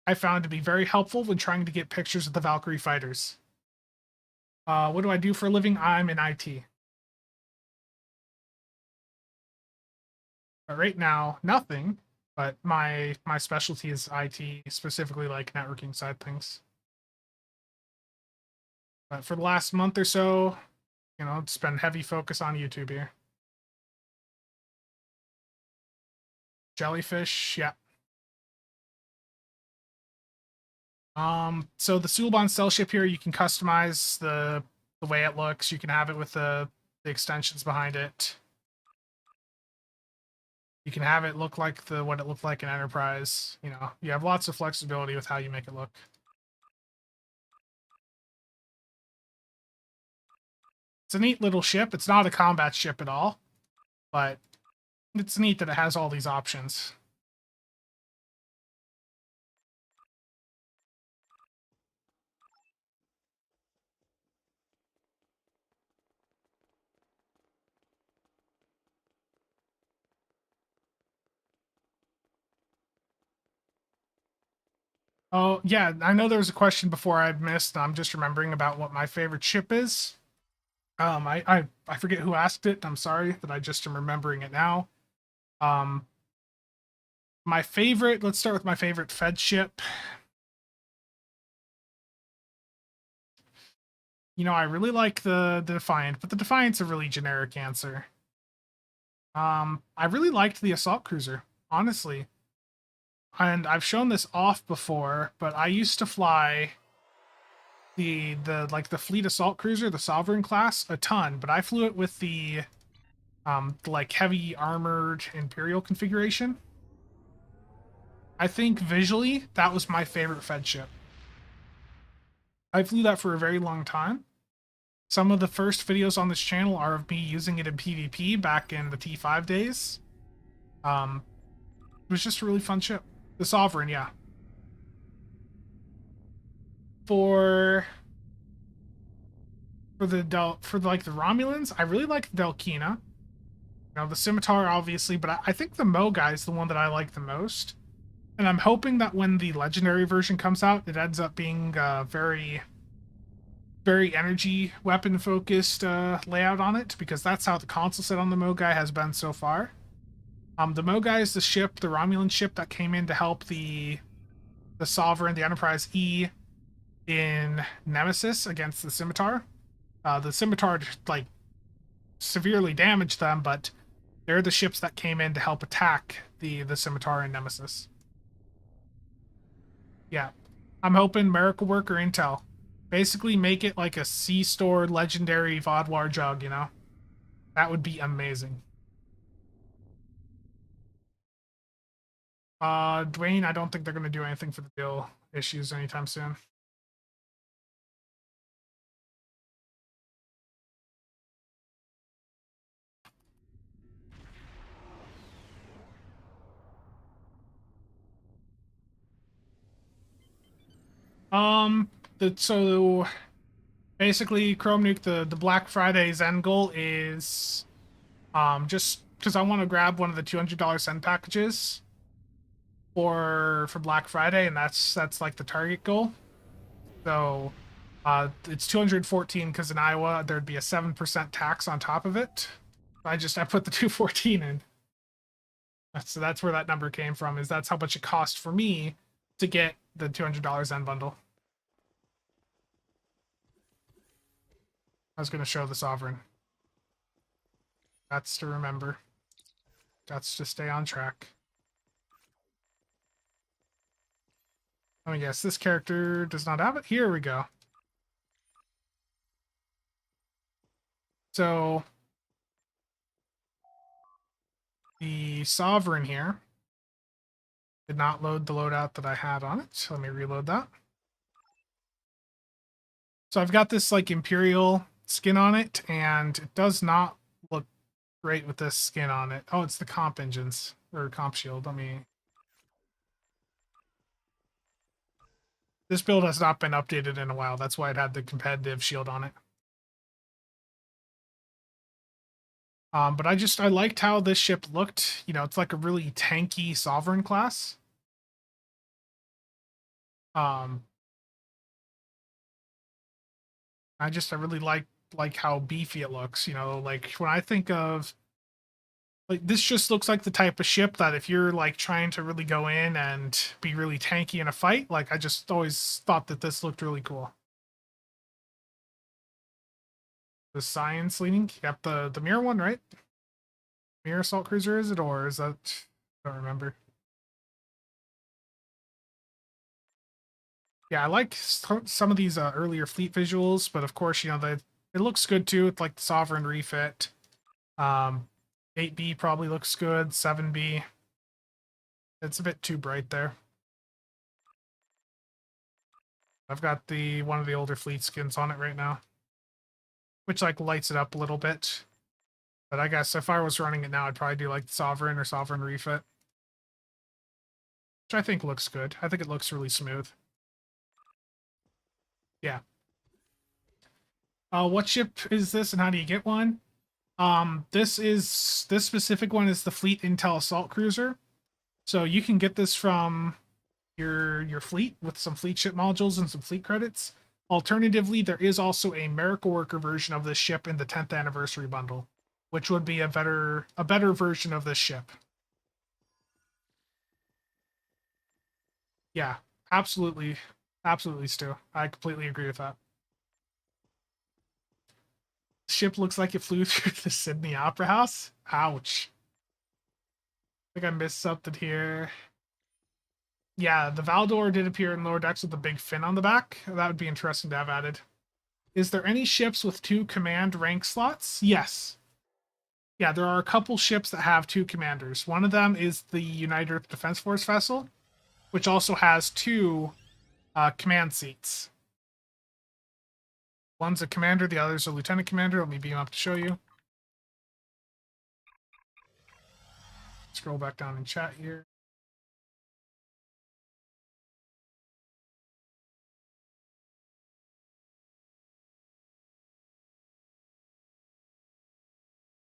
I found to be very helpful when trying to get pictures of the Valkyrie fighters. What do I do for a living? I'm in IT. But right now, nothing. But my specialty is IT, specifically like networking side things. But for the last month or so, it's been heavy focus on YouTube here. Jellyfish, yeah. So the Suliban cell ship here, you can customize the way it looks. You can have it with the extensions behind it. You can have it look like what it looked like in Enterprise. You have lots of flexibility with how you make it look. It's a neat little ship. It's not a combat ship at all, but it's neat that it has all these options. Oh, yeah, I know there was a question before I missed. I'm just remembering about what my favorite ship is. I forget who asked it. I'm sorry that I just am remembering it now. Um, my favorite, let's start with my favorite Fed ship. You know, I really like the Defiant, but the Defiant's a really generic answer. I really liked the assault cruiser, honestly. And I've shown this off before, but I used to fly the fleet assault cruiser, the Sovereign class, a ton, but I flew it with the like heavy armored Imperial configuration. I think visually that was my favorite Fed ship. I flew that for a very long time. Some of the first videos on this channel are of me using it in PvP back in the T5 days. It was just a really fun ship. The Sovereign, yeah. For like the Romulans, I really like the Delkina. You know, the Scimitar, obviously, but I think the Mogai is the one that I like the most. And I'm hoping that when the legendary version comes out, it ends up being very, very energy weapon focused layout on it, because that's how the console set on the Mogai has been so far. The Mogai is the ship, the Romulan ship that came in to help the Sovereign, the Enterprise E, in Nemesis against the Scimitar. The Scimitar like severely damaged them, but they're the ships that came in to help attack the Scimitar in Nemesis. Yeah, I'm hoping Miracle Work or Intel basically make it like a C-store legendary Vodwar jug. You know, that would be amazing. Dwayne, I don't think they're gonna do anything for the deal issues anytime soon. Um, so basically, Chrome Nuke, the Black Friday's end goal is just because I want to grab one of the $200 send packages for Black Friday, and that's like the target goal. So it's 214 because in Iowa there'd be a 7% tax on top of it. I put the 214 in. That's where that number came from. Is that's how much it cost for me to get the $200 end bundle. I was going to show the Sovereign. That's to remember. That's to stay on track. Let me guess, this character does not have it. Here we go. So the Sovereign here did not load the loadout that I had on it. So let me reload that. So I've got this like Imperial skin on it, and it does not look great with this skin on it. Oh, it's the comp engines or comp shield. This build has not been updated in a while. That's why it had the competitive shield on it. But I liked how this ship looked. You know, it's like a really tanky Sovereign class. Um, I really like how beefy it looks. You know, like when I think of like this, just looks like the type of ship that if you're like trying to really go in and be really tanky in a fight, like I just always thought that this looked really cool. The science leaning, yep, the mirror one, right? Mirror assault cruiser, is it, or is that? I don't remember. Yeah, I like some of these earlier fleet visuals, but of course, you know, it looks good too. It's like the Sovereign refit. 8B probably looks good. 7B. It's a bit too bright there. I've got one of the older fleet skins on it right now, which like lights it up a little bit. But I guess if I was running it now, I'd probably do like the Sovereign or Sovereign refit, which I think looks good. I think it looks really smooth. Yeah. What ship is this, and how do you get one? This specific one is the Fleet Intel Assault Cruiser. So you can get this from your fleet with some fleet ship modules and some fleet credits. Alternatively, there is also a Miracle Worker version of this ship in the 10th anniversary bundle, which would be a better version of this ship. Yeah, absolutely. Absolutely, Stu. I completely agree with that. Ship looks like it flew through the Sydney Opera House. Ouch. I think I missed something here. Yeah, the Valdor did appear in lower decks with a big fin on the back. That would be interesting to have added. Is there any ships with 2 command rank slots? Yes. Yeah, there are a couple ships that have 2 commanders. One of them is the United Earth Defense Force vessel, which also has 2 command seats. One's a commander, the other's a lieutenant commander. Let me beam up to show you. Scroll back down in chat here.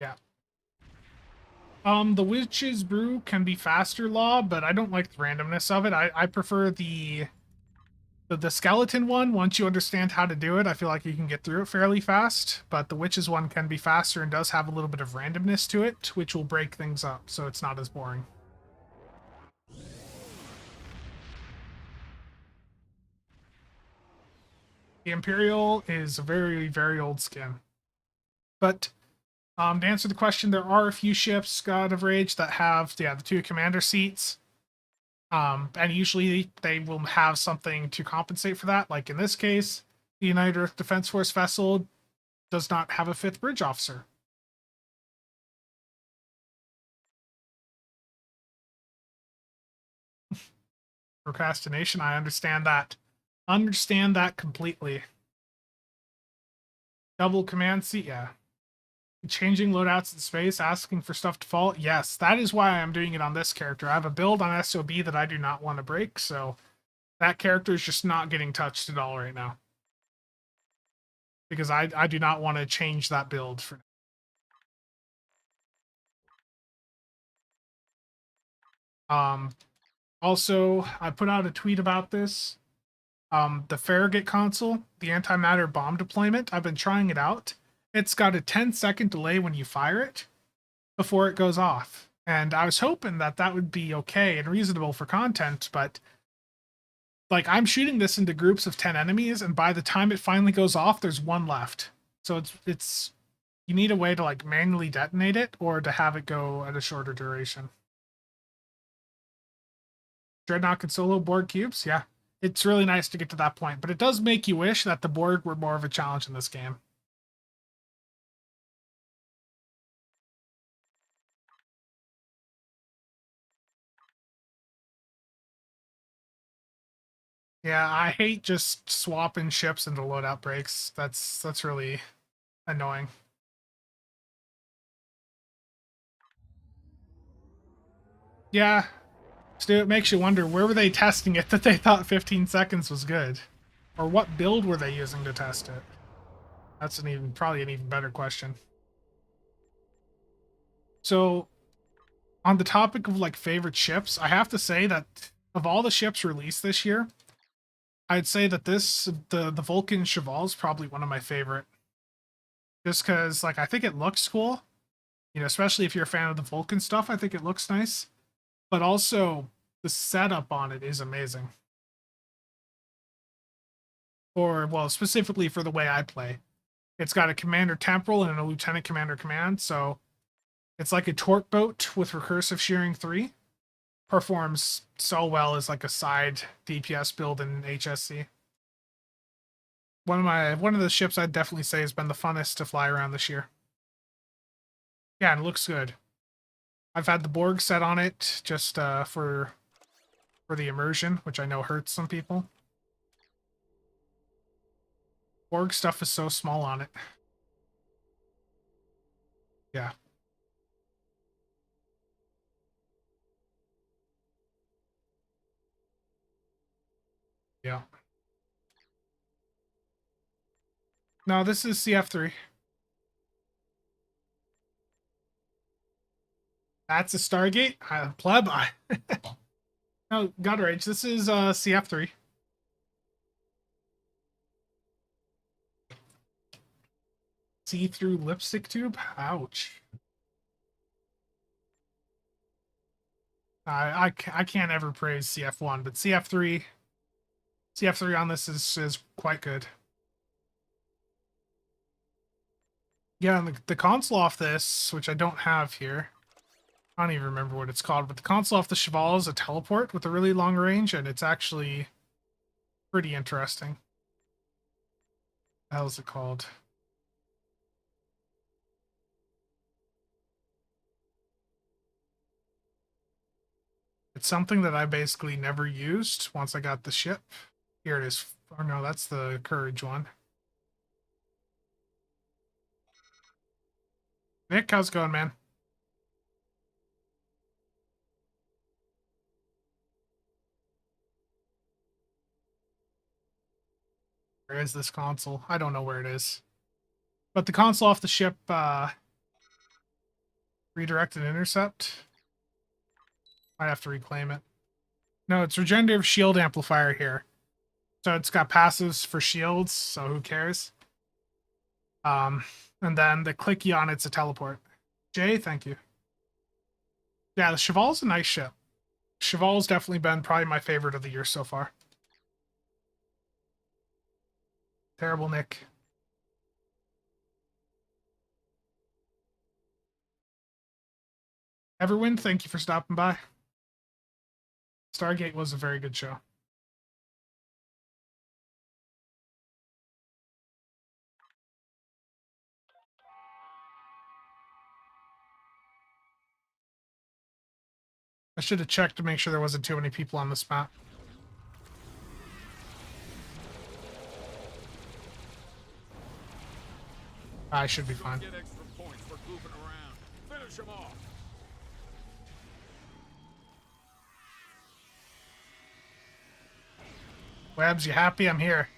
Yeah. The Witch's Brew can be faster law, but I don't like the randomness of it. I prefer the skeleton one. Once you understand how to do it, I feel like you can get through it fairly fast. But the Witch's one can be faster and does have a little bit of randomness to it, which will break things up, so it's not as boring. The Imperial is a very, very old skin. But to answer the question, there are a few ships, God of Rage, that have the 2 commander seats. And usually they will have something to compensate for that. Like in this case, the United Earth Defense Force vessel does not have a 5th bridge officer. Procrastination, I understand that. Understand that completely. Double command seat, yeah. Changing loadouts in space, asking for stuff to fall. Yes, that is why I'm doing it on this character. I have a build on SOB that I do not want to break, so that character is just not getting touched at all right now. Because I do not want to change that build for also, I put out a tweet about this. The Farragut console, the antimatter bomb deployment, I've been trying it out. It's got a 10-second delay when you fire it before it goes off. And I was hoping that that would be okay and reasonable for content, but like I'm shooting this into groups of 10 enemies, and by the time it finally goes off, there's 1 left. So it's you need a way to like manually detonate it or to have it go at a shorter duration. Dreadnought can solo Borg cubes, yeah. It's really nice to get to that point, but it does make you wish that the Borg were more of a challenge in this game. Yeah, I hate just swapping ships into loadout breaks. That's really annoying. Yeah, Stu, it makes you wonder, where were they testing it that they thought 15 seconds was good? Or what build were they using to test it? That's probably an even better question. So, on the topic of like favorite ships, I have to say that of all the ships released this year, I'd say that the Vulcan Cheval is probably one of my favorite. Just because like I think it looks cool. You know, especially if you're a fan of the Vulcan stuff, I think it looks nice. But also the setup on it is amazing. Or well, specifically for the way I play. It's got a Commander Temporal and a Lieutenant Commander Command, so it's like a torque boat with recursive shearing 3. Performs so well as like a side DPS build in HSC. One of the ships I'd definitely say has been the funnest to fly around this year. Yeah, and it looks good. I've had the Borg set on it just for the immersion, which I know hurts some people. Borg stuff is so small on it. Yeah. Yeah. No, this is CF3. That's a Stargate? Pleb? No, God Rage. This is CF3. See-through lipstick tube? Ouch. I can't ever praise CF1, but CF3 on this is quite good. Yeah, and the console off this, which I don't have here, I don't even remember what it's called, but the console off the Cheval is a teleport with a really long range, and it's actually pretty interesting. What the hell is it called? It's something that I basically never used once I got the ship. Here it is. Oh no, that's the Courage one. Nick, how's it going, man? Where is this console? I don't know where it is. But the console off the ship, redirect and intercept. Might have to reclaim it. No, it's regenerative shield amplifier here. So it's got passives for shields, so who cares? And then the clicky on it's a teleport. Jay, thank you. Yeah, the Cheval's a nice ship. Cheval's definitely been probably my favorite of the year so far. Terrible Nick. Everwin, thank you for stopping by. Stargate was a very good show. I should have checked to make sure there wasn't too many people on this map. I should be fine. Webs, you happy? I'm here.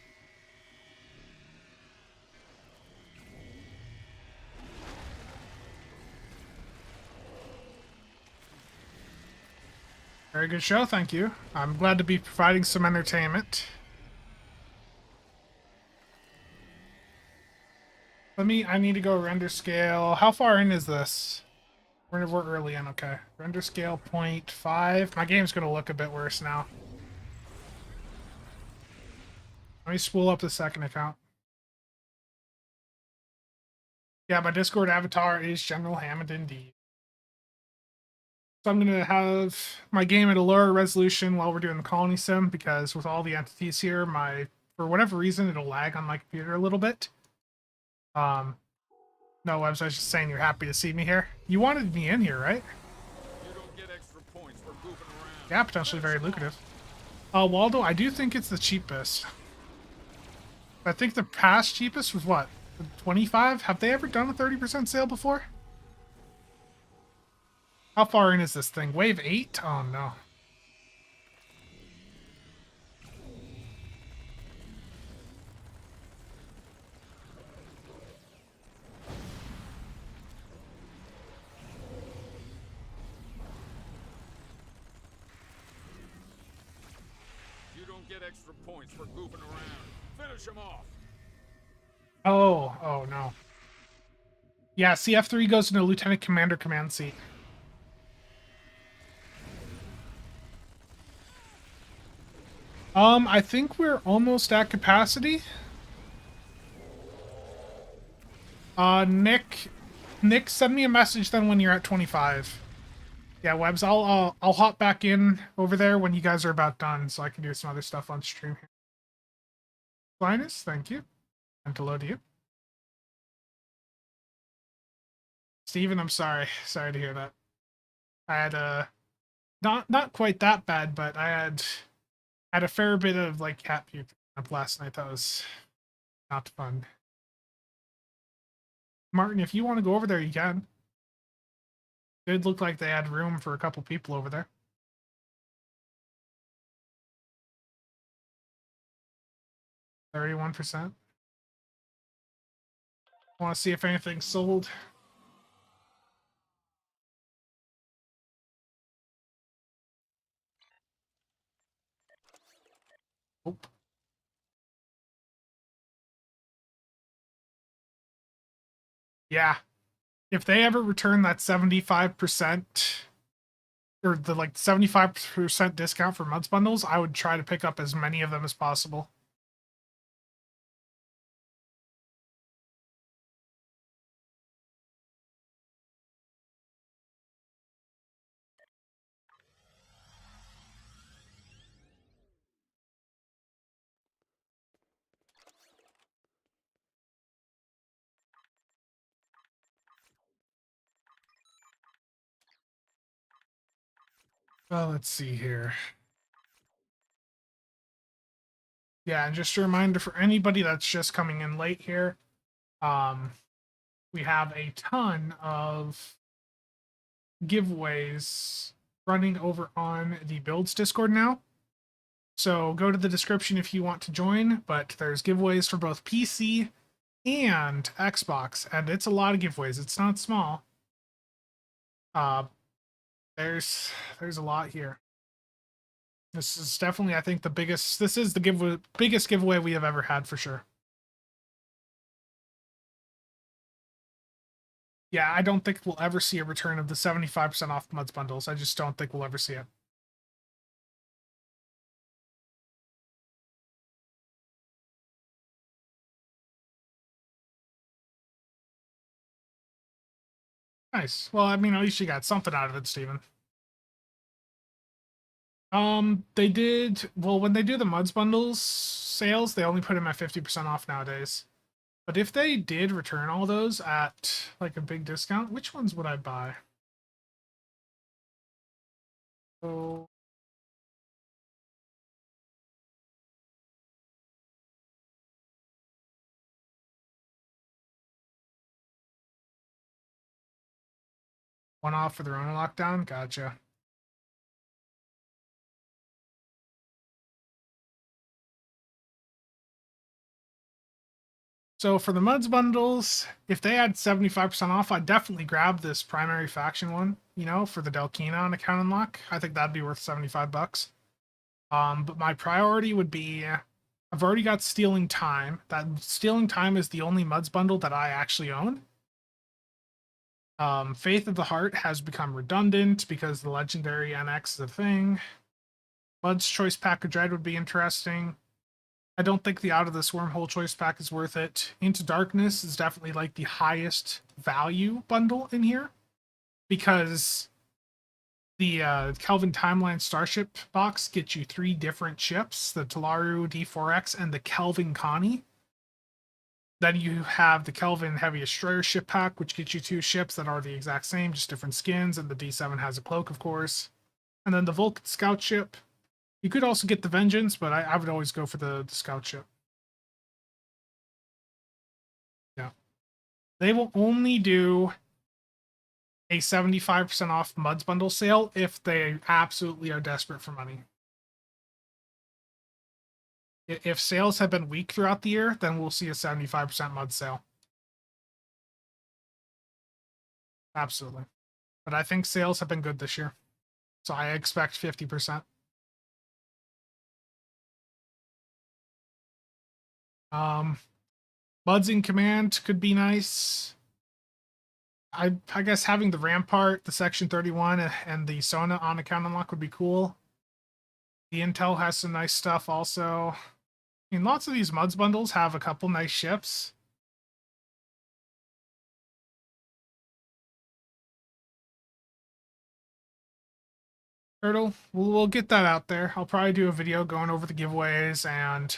Very good show, thank you. I'm glad to be providing some entertainment. I need to go render scale. How far in is this? We're early in, okay. Render scale 0.5. My game's gonna look a bit worse now. Let me spool up the second account. Yeah, my Discord avatar is General Hammond indeed. So I'm going to have my game at a lower resolution while we're doing the colony sim, because with all the entities here, for whatever reason, it'll lag on my computer a little bit. No, I was just saying you're happy to see me here. You wanted me in here, right? You don't get extra points for goofing around. Yeah, potentially very lucrative. Waldo, I do think it's the cheapest. I think the past cheapest was what? 25? Have they ever done a 30% sale before? How far in is this thing? Wave 8? Oh no. You don't get extra points for goofing around. Finish him off. Oh no. Yeah, CF3 goes into Lieutenant Commander command seat. I think we're almost at capacity. Nick, send me a message then when you're at 25. Yeah, Webs, I'll hop back in over there when you guys are about done, so I can do some other stuff on stream here. Linus, thank you. And hello to you. Steven, I'm sorry. Sorry to hear that. I had not quite that bad, but I had a fair bit of like cat puke up last night. That was not fun. Martin, if you want to go over there, you can. It did look like they had room for a couple people over there. 31%. Want to see if anything's sold. Yeah. If they ever return that 75% or the like 75% discount for Muds bundles, I would try to pick up as many of them as possible. Well, let's see here. Yeah, and just a reminder for anybody that's just coming in late here, um, we have a ton of giveaways running over on the Builds Discord now. So go to the description if you want to join, but there's giveaways for both PC and Xbox, and it's a lot of giveaways. It's not small. Uh, there's a lot here. This is definitely, I think, the biggest. This is the biggest giveaway we have ever had for sure. Yeah, I don't think we'll ever see a return of the 75% off Muds bundles. I just don't think we'll ever see it. Nice. Well, I mean, at least you got something out of it, Steven. They did well when they do the Muds bundles sales, they only put them at 50% off nowadays. But if they did return all those at like a big discount, which ones would I buy? So one off for their own lockdown? Gotcha. So for the Muds bundles, if they had 75% off, I'd definitely grab this primary faction one, you know, for the Delkina on account unlock. I think that'd be worth 75 bucks. But my priority would be I've already got Stealing Time. That Stealing Time is the only Muds bundle that I actually own. Faith of the Heart has become redundant because the Legendary NX is a thing. Bud's Choice Pack of Dread would be interesting. I don't think the Out of This Wormhole Choice Pack is worth it. Into Darkness is definitely like the highest value bundle in here because the Kelvin Timeline Starship box gets you 3 different ships, the Talaru D4X and the Kelvin Connie. Then you have the Kelvin Heavy Destroyer ship pack, which gets you 2 ships that are the exact same, just different skins, and the D7 has a cloak, of course. And then the Vulcan Scout ship. You could also get the Vengeance, but I would always go for the Scout ship. Yeah. They will only do a 75% off Muds bundle sale if they absolutely are desperate for money. If sales have been weak throughout the year, then we'll see a 75% Muds sale. Absolutely. But I think sales have been good this year. So I expect 50%. Muds in Command could be nice. I guess having the Rampart, the Section 31, and the Sona on account unlock would be cool. The Intel has some nice stuff also. I mean, lots of these Muds bundles have a couple nice ships. Turtle, we'll get that out there. I'll probably do a video going over the giveaways and,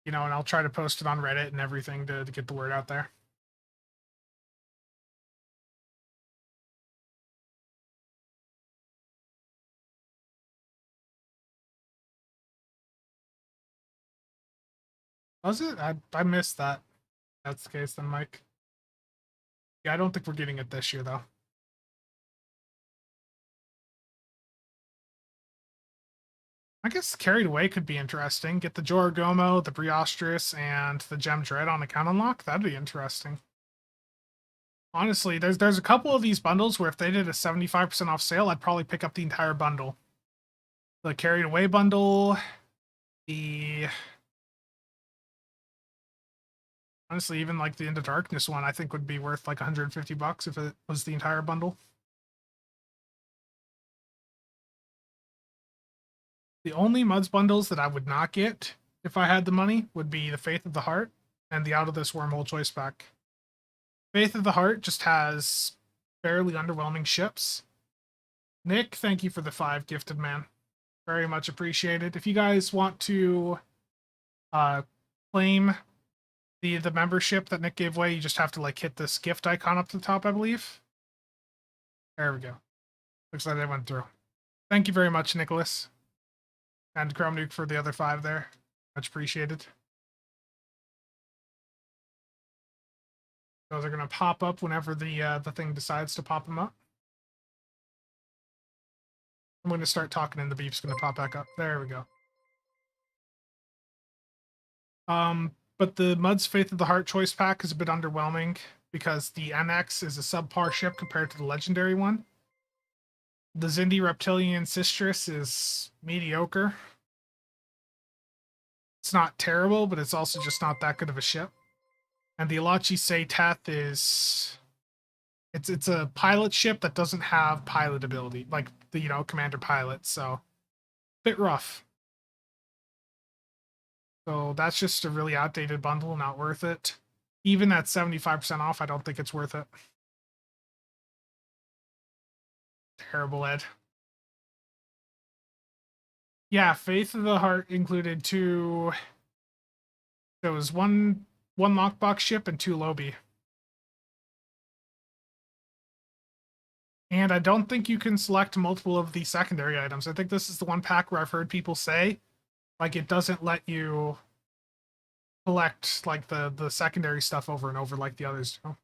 you know, and I'll try to post it on Reddit and everything to get the word out there. Was it? I missed that. That's the case then, Mike. Yeah, I don't think we're getting it this year, though. I guess Carried Away could be interesting. Get the Joragomo, the Briostris, and the Gem Dread on account unlock. That'd be interesting. Honestly, there's a couple of these bundles where if they did a 75% off sale, I'd probably pick up the entire bundle. The Carried Away bundle, the Honestly, even like the Into Darkness one, I think would be worth like 150 bucks if it was the entire bundle. The only Muds bundles that I would not get if I had the money would be the Faith of the Heart and the Out of This Wormhole choice pack. Faith of the Heart just has fairly underwhelming ships. Nick, thank you for the 5 gifted, man. Very much appreciated. If you guys want to claim the membership that Nick gave away, you just have to like hit this gift icon up to the top, I believe. There we go. Looks like that went through. Thank you very much, Nicholas. And Chrome Nuke for the other 5 there. Much appreciated. Those are going to pop up whenever the thing decides to pop them up. I'm going to start talking and the beep's going to pop back up. There we go. But the Mud's Faith of the Heart choice pack is a bit underwhelming because the NX is a subpar ship compared to the legendary one. The Zindi Reptilian Sistress is mediocre. It's not terrible, but it's also just not that good of a ship. And the Alachi Sayteth is... It's a pilot ship that doesn't have pilot ability, like the, commander pilot, so bit rough. So that's just a really outdated bundle, not worth it. Even at 75% off, I don't think it's worth it. Terrible, Ed. Yeah, Faith of the Heart included 2... There was one lockbox ship and 2 Lobby. And I don't think you can select multiple of the secondary items. I think this is the one pack where I've heard people say, like, it doesn't let you collect, like, the secondary stuff over and over like the others do.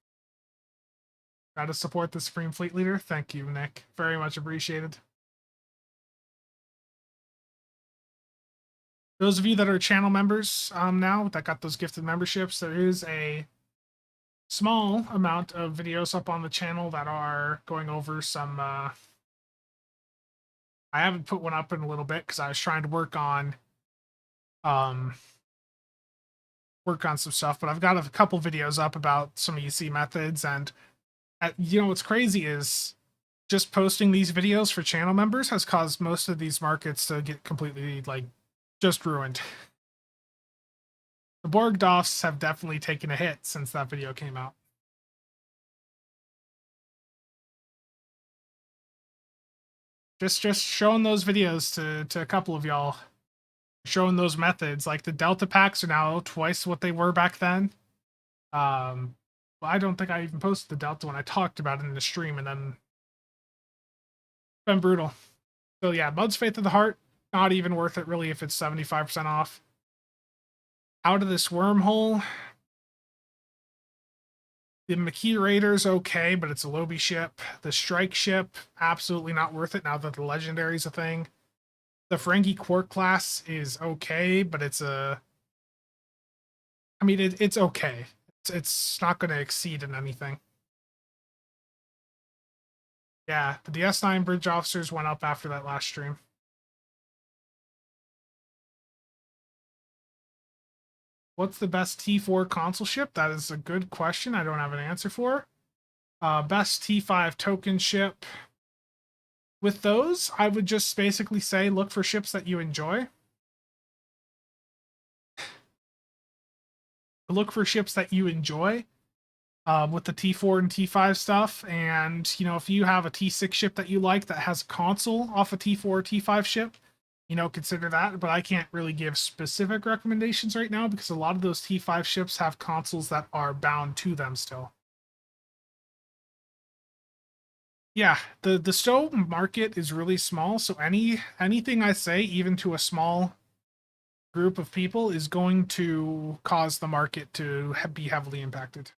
Got to support the Supreme Fleet Leader. Thank you, Nick. Very much appreciated. Those of you that are channel members now that got those gifted memberships, there is a small amount of videos up on the channel that are going over some... I haven't put one up in a little bit because I was trying to work on some stuff, but I've got a couple videos up about some EC methods, and what's crazy is just posting these videos for channel members has caused most of these markets to get completely, like, just ruined. The Borgdoffs have definitely taken a hit since that video came out. Just showing those videos to a couple of y'all, showing those methods. Like, the Delta packs are now twice what they were back then. Well, I don't think I even posted the Delta when I talked about it in the stream, and then it's been brutal. So yeah, Mud's Faith of the Heart, not even worth it really if it's 75% off. Out of This Wormhole, the Maquis Raider's okay, but it's a Lobby ship. The Strike ship, absolutely not worth it now that the Legendary's a thing. The Ferengi Quark class is okay, but it's a... I mean, it's okay. It's not going to exceed in anything. Yeah, the DS9 Bridge Officers went up after that last stream. What's the best T4 console ship? That is a good question. I don't have an answer for. Best T5 token ship. With those, I would just basically say look for ships that you enjoy. Look for ships that you enjoy with the T4 and T5 stuff. And, if you have a T6 ship that you like that has a console off a T4 or T5 ship, consider that. But I can't really give specific recommendations right now because a lot of those T5 ships have consoles that are bound to them still. Yeah, the STO market is really small, so anything I say, even to a small group of people, is going to cause the market to be heavily impacted.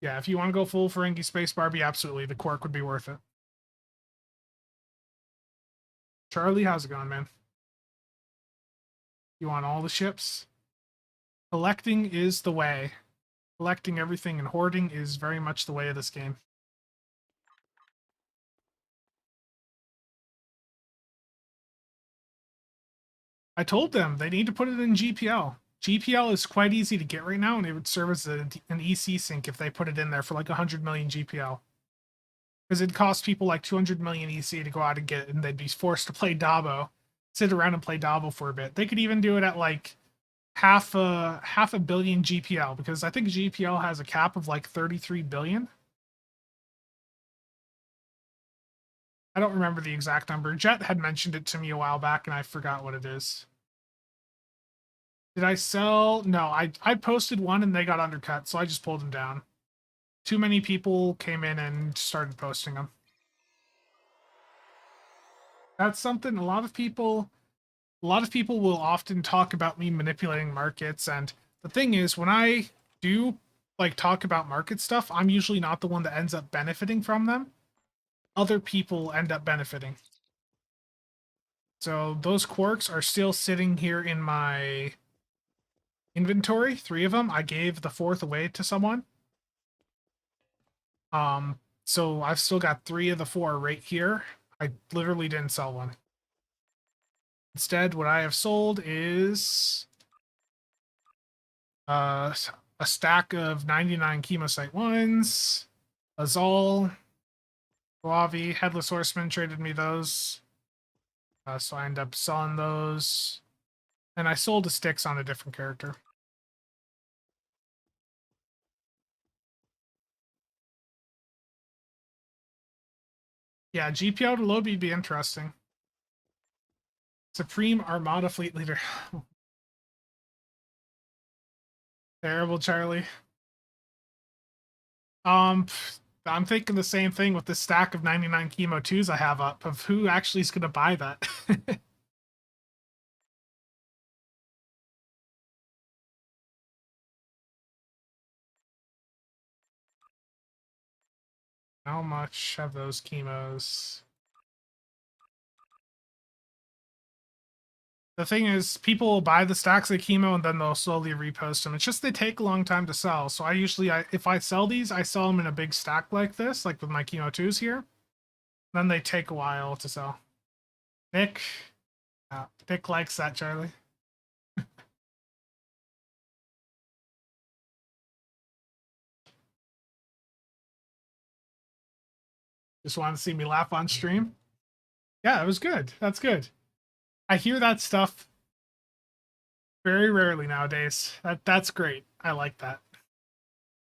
Yeah, if you want to go full Ferengi Space Barbie, absolutely, the Quark would be worth it. Charlie, how's it going, man? You want all the ships? Collecting is the way. Collecting everything and hoarding is very much the way of this game. I told them they need to put it in GPL. GPL is quite easy to get right now, and it would serve as an EC sync if they put it in there for like 100 million GPL. Because it'd cost people like 200 million EC to go out and get it, and they'd be forced to play Dabo, sit around and play Dabo for a bit. They could even do it at like half a billion GPL, because I think GPL has a cap of like 33 billion. I don't remember the exact number. Jet had mentioned it to me a while back, and I forgot what it is. Did I sell? No, I posted one and they got undercut, so I just pulled them down. Too many people came in and started posting them. That's something a lot of people will often talk about me manipulating markets, and the thing is, when I do like talk about market stuff, I'm usually not the one that ends up benefiting from them. Other people end up benefiting. So those quarks are still sitting here in my inventory, 3 of them. I gave the 4th away to someone. So I've still got 3 of the 4 right here. I literally didn't sell one. Instead, what I have sold is a stack of 99 Chemocyte 1s, Azal, Guavi, Headless Horseman traded me those. So I end up selling those. And I sold the sticks on a different character. Yeah, GPO to Lobby would be interesting. Supreme Armada Fleet Leader. Terrible, Charlie. I'm thinking the same thing with the stack of 99 Chemo 2s I have up, of who actually is going to buy that. How much have those chemos? The thing is, people will buy the stacks of chemo and then they'll slowly repost them. It's just they take a long time to sell. So I usually, if I sell these, I sell them in a big stack like this, like with my chemo 2s here. Then they take a while to sell. Nick, Nick likes that, Charlie. Just want to see me laugh on stream. Yeah, it was good. That's good. I hear that stuff very rarely nowadays. That's great. I like that.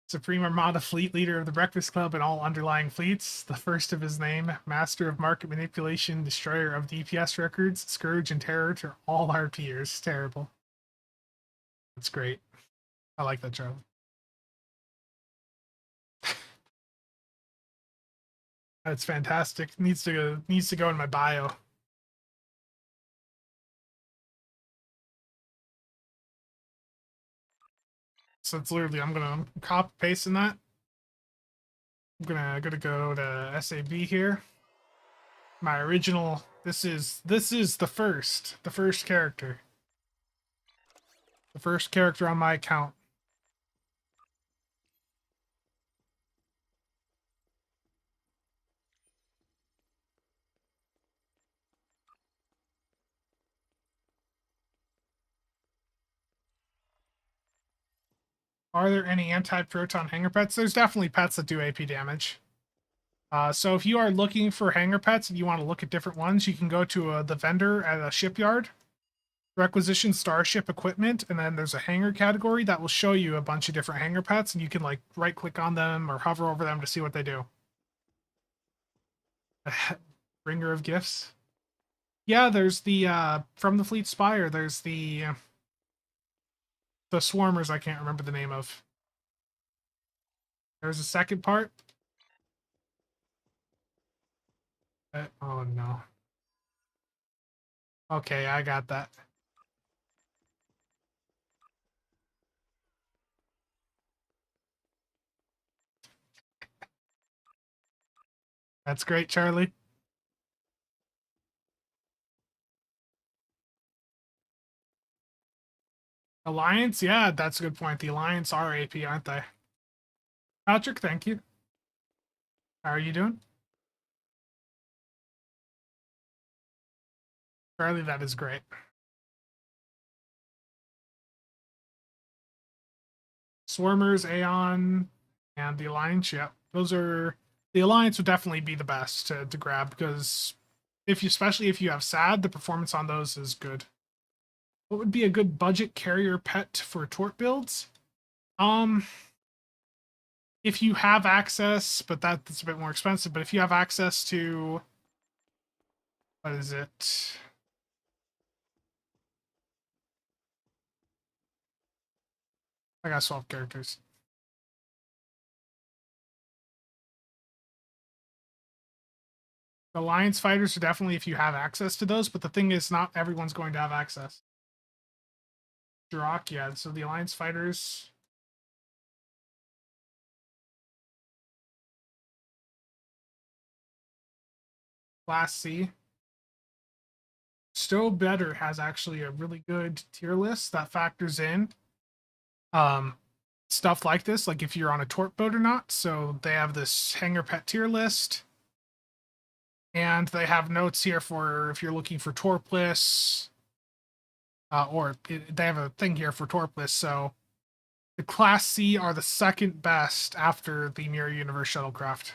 Supreme Armada Fleet Leader of the Breakfast Club and all underlying fleets, the first of his name, Master of Market Manipulation, Destroyer of DPS Records, Scourge and Terror to all our peers. Terrible. That's great. I like that, Charlie. That's fantastic. Needs to go in my bio. So it's literally, I'm gonna copy paste in that. I'm gonna go to SAB here. My original. This is the first character. The first character on my account. Are there any anti-proton hanger pets? There's definitely pets that do AP damage. So if you are looking for hanger pets and you want to look at different ones, you can go to the vendor at a shipyard, requisition starship equipment, and then there's a hanger category that will show you a bunch of different hanger pets, and you can like right click on them or hover over them to see what they do. Bringer of gifts. Yeah, there's the from the Fleet Spire, there's the swarmers I can't remember the name of. There's a second part. Oh no. Okay, I got that. That's great, Charlie. Alliance? Yeah, that's a good point. The Alliance are AP, aren't they? Patrick, thank you. How are you doing? Charlie, that is great. Swarmers, Aeon, and the Alliance. Yep, those are the Alliance would definitely be the best to grab because if you, especially if you have SAD, the performance on those is good. What would be a good budget carrier pet for Torp builds? If you have access, but that's a bit more expensive. But if you have access to, what is it? I got 12 characters. Alliance fighters are definitely if you have access to those, but the thing is, not everyone's going to have access. Duroc, yeah. So the Alliance fighters. Class C. Stowe Better has actually a really good tier list that factors in stuff like this, like if you're on a Torp boat or not. So they have this Hangar Pet tier list. And they have notes here for if you're looking for Torp lists, they have a thing here for Torp lists. So the Class C are the second best after the Mirror Universe shuttlecraft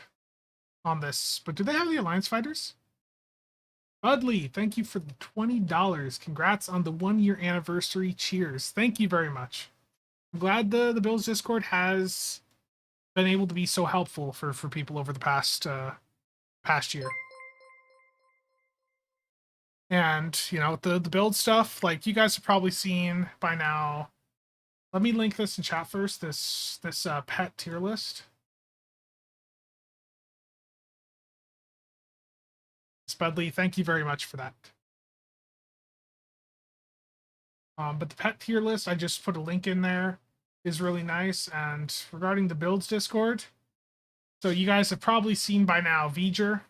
on this. But do they have the Alliance fighters? Budley, thank you for the $20. Congrats on the 1-year anniversary. Cheers. Thank you very much. I'm glad the Builds Discord has been able to be so helpful for people over the past year. And, you know, the build stuff, like you guys have probably seen by now. Let me link this in chat first, this pet tier list. Spudley, thank you very much for that. But the pet tier list, I just put a link in there, is really nice. And regarding the builds Discord, so you guys have probably seen by now V'ger.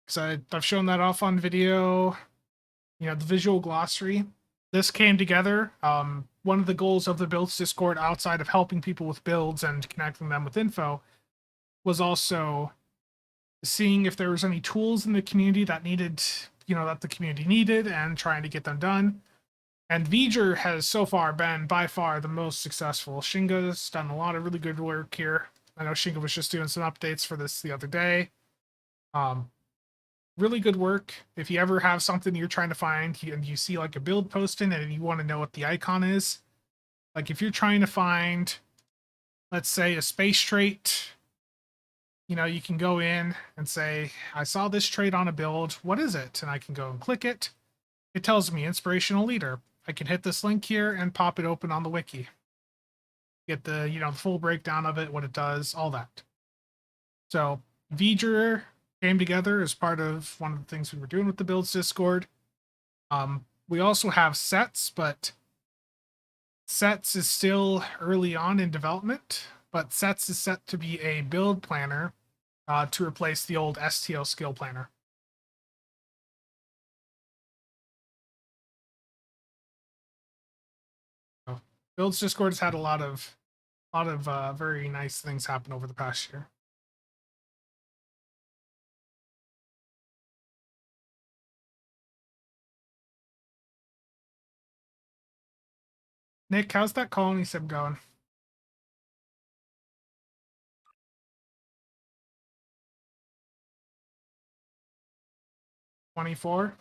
Because I've shown that off on video, you know, the visual glossary. This came together. One of the goals of the builds Discord, outside of helping people with builds and connecting them with info, was also seeing if there was any tools in the community that needed, you know, that the community needed and trying to get them done. And V'ger has so far been by far the most successful. Shinga's done a lot of really good work here. I know Shinga was just doing some updates for this the other day. Really good work. If you ever have something you're trying to find and you see like a build posting and you want to know what the icon is, like if you're trying to find, let's say, a space trait, you know, you can go in and say, I saw this trait on a build. What is it? And I can go and click it. It tells me inspirational leader. I can hit this link here and pop it open on the wiki. Get the, you know, the full breakdown of it, what it does, all that. So V'ger came together as part of one of the things we were doing with the builds Discord. We also have sets, but sets is still early on in development, but sets is set to be a build planner to replace the old STL skill planner. So, builds Discord has had a lot of very nice things happen over the past year. Nick, how's that colony sim going? $24.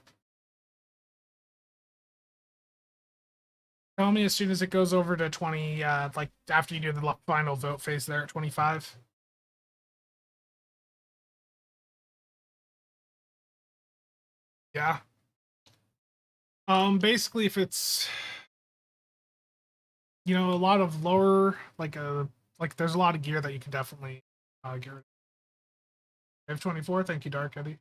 Tell me as soon as it goes over to 20, like after you do the final vote phase there at 25. Yeah. Basically, if it's, you know, a lot of lower, like there's a lot of gear that you can definitely get rid of. F24, thank you, Dark Eddie.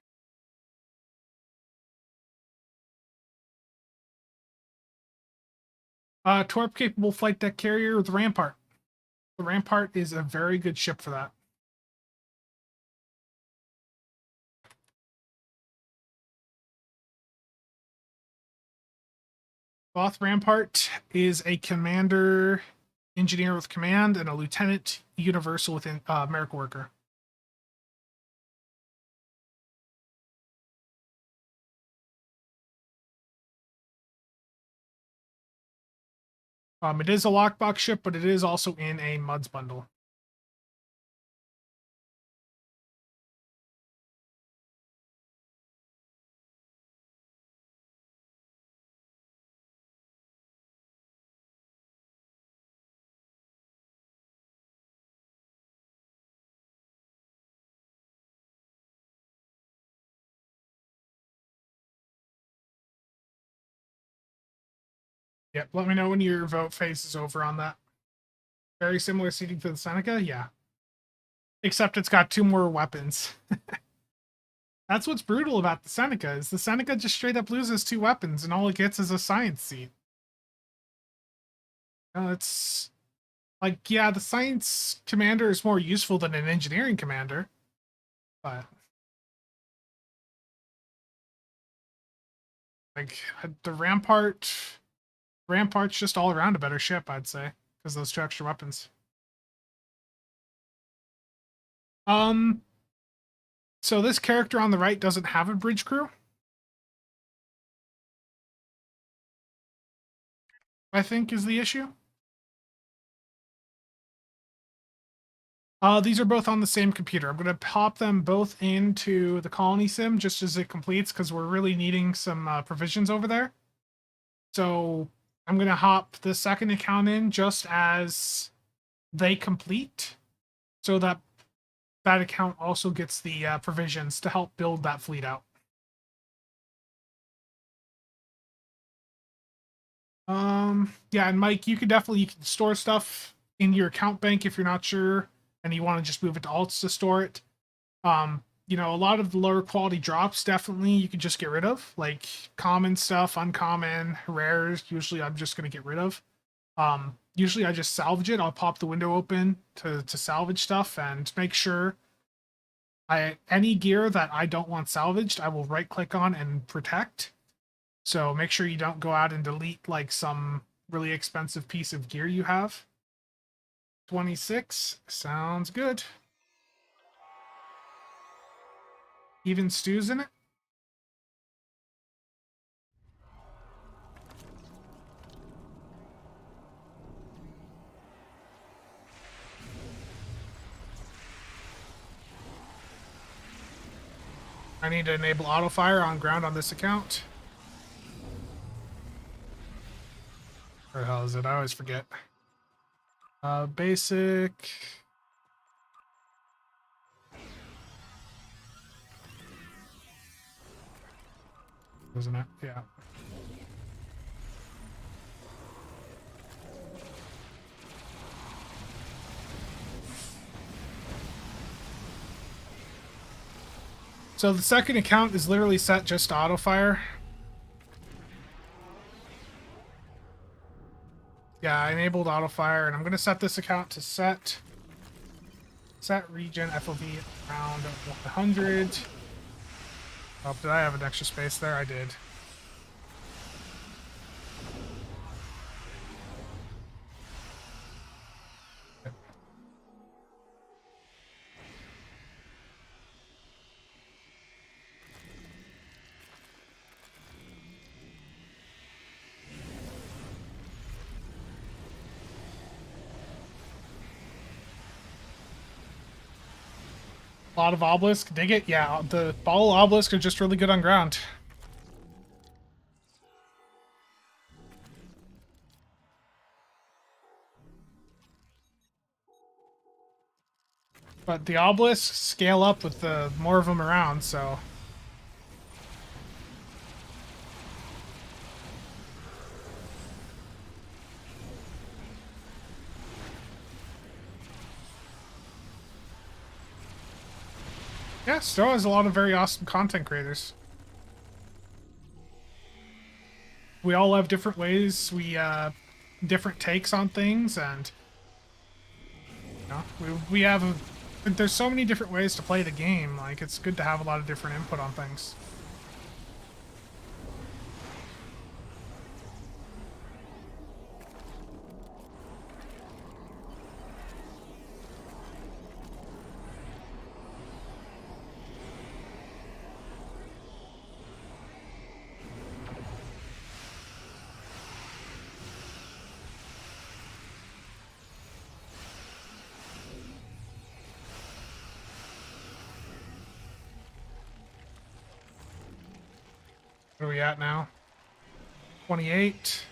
Torp capable flight deck carrier with Rampart. The Rampart is a very good ship for that. Both Rampart is a commander engineer with command and a lieutenant universal with America worker. It is a lockbox ship, but it is also in a Muds bundle. Yep, let me know when your vote phase is over on that. Very similar seating to the Seneca, yeah. Except it's got 2 more weapons. That's what's brutal about the Seneca, is the Seneca just straight up loses 2 weapons and all it gets is a science seat. It's like, yeah, the science commander is more useful than an engineering commander, but like the Rampart's just all around a better ship, I'd say, because those 2 extra weapons. So this character on the right doesn't have a bridge crew, I think is the issue. These are both on the same computer. I'm going to pop them both into the colony sim just as it completes because we're really needing some provisions over there. So I'm going to hop the second account in just as they complete so that that account also gets the provisions to help build that fleet out. Yeah, and Mike, you can store stuff in your account bank if you're not sure and you want to just move it to alts to store it. You know, a lot of the lower quality drops definitely you could just get rid of, like common stuff, uncommon, rares. Usually I'm just gonna get rid of. Usually I just salvage it. I'll pop the window open to salvage stuff and make sure any gear that I don't want salvaged, I will right click on and protect. So make sure you don't go out and delete like some really expensive piece of gear you have. 26 sounds good. Even stews in it. I need to enable auto fire on ground on this account. Where the hell is it? I always forget. Basic. Isn't it? Yeah. So the second account is literally set just to auto fire. Yeah, I enabled auto fire, and I'm gonna set this account to set regen FOV around 100. Oh, did I have an extra space there? I did. A lot of obelisk. Dig it? Yeah, the ball obelisk are just really good on ground. But the obelisks scale up with the more of them around, so... Yeah, Stoa has a lot of very awesome content creators. We all have different ways, different takes on things, and you know, we have there's so many different ways to play the game. Like, it's good to have a lot of different input on things. Where are we at now? 28.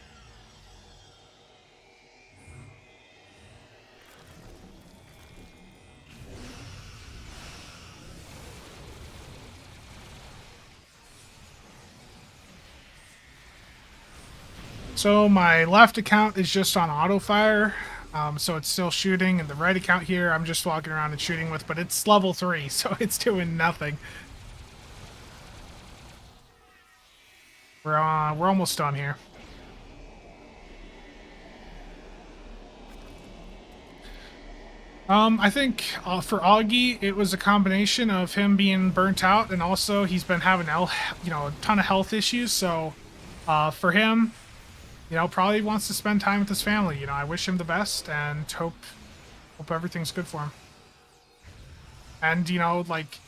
So my left account is just on auto fire, so it's still shooting, and the right account here I'm just walking around and shooting with, but it's level 3, so it's doing nothing. We're almost done here. I think for Augie, it was a combination of him being burnt out, and also he's been having a ton of health issues. So for him, probably wants to spend time with his family. I wish him the best and hope everything's good for him. And like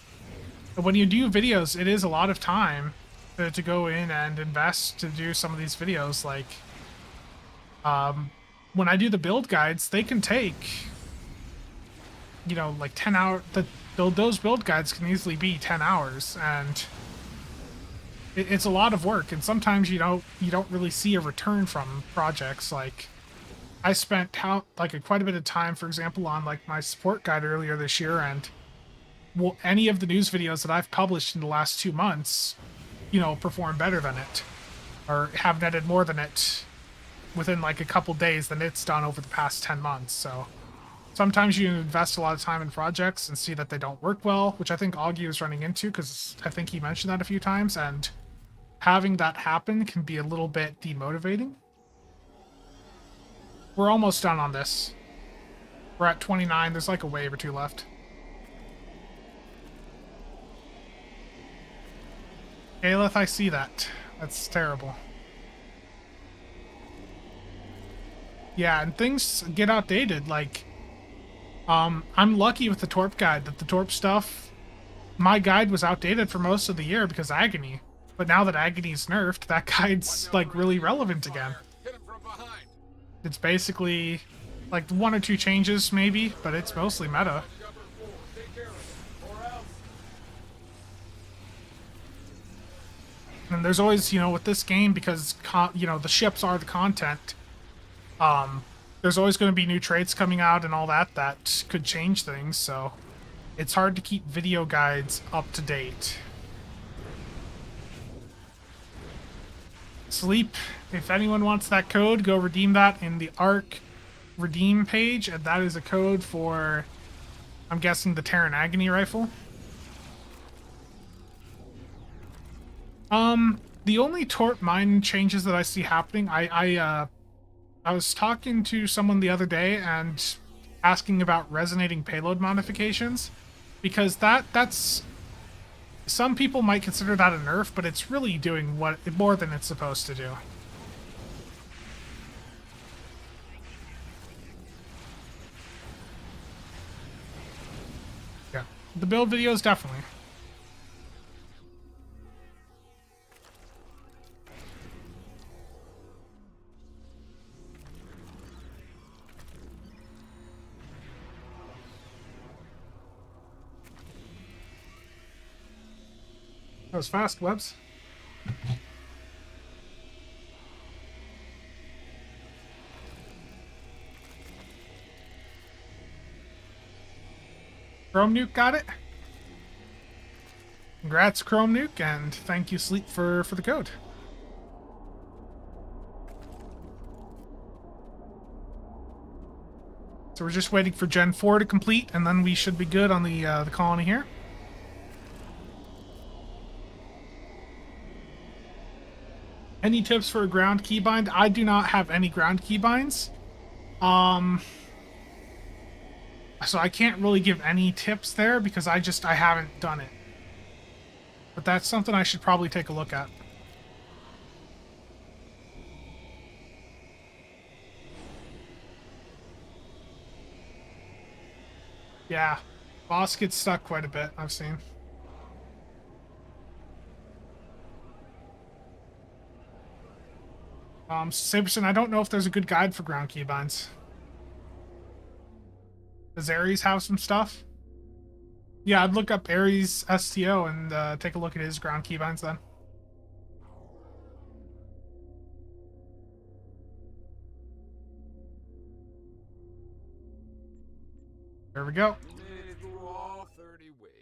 when you do videos, it is a lot of time to go in and invest to do some of these videos. Like when I do the build guides, they can take like 10 hours. Those build guides can easily be 10 hours, and it's a lot of work, and sometimes you don't really see a return from projects. Like I spent quite a bit of time, for example, on like my support guide earlier this year, and any of the news videos that I've published in the last 2 months, perform better than it, or have netted more than it within like a couple days than it's done over the past 10 months. So sometimes you invest a lot of time in projects and see that they don't work well, which I think Augie was running into, because I think he mentioned that a few times, and having that happen can be a little bit demotivating. We're almost done on this. We're at 29. There's like a wave or two left. Aelith, I see that. That's terrible. Yeah, and things get outdated. Like, I'm lucky with the Torp guide that the Torp stuff, my guide was outdated for most of the year because Agony. But now that Agony's nerfed, that guide's like really relevant again. Hit him from behind. It's basically like 1 or 2 changes maybe, but it's mostly meta. And there's always, with this game, because the ships are the content, there's always going to be new traits coming out and all that could change things, so it's hard to keep video guides up to date. Sleep, if anyone wants that code, go redeem that in the ARC redeem page, and that is a code for, I'm guessing, the Terran Agony rifle. The only Torp mine changes that I see happening, I was talking to someone the other day and asking about resonating payload modifications, because that's some people might consider that a nerf, but it's really doing more than it's supposed to do. Yeah, the build videos definitely. That was fast, Webs. Chrome Nuke got it. Congrats, Chrome Nuke, and thank you, Sleep, for the code. So we're just waiting for Gen 4 to complete, and then we should be good on the colony here. Any tips for a ground keybind? I do not have any ground keybinds. So I can't really give any tips there because I haven't done it. But that's something I should probably take a look at. Yeah, boss gets stuck quite a bit, I've seen. Saberson, I don't know if there's a good guide for ground keybinds. Does Ares have some stuff? Yeah, I'd look up Ares STO and take a look at his ground keybinds then. There we go. Made it through all 30 waves.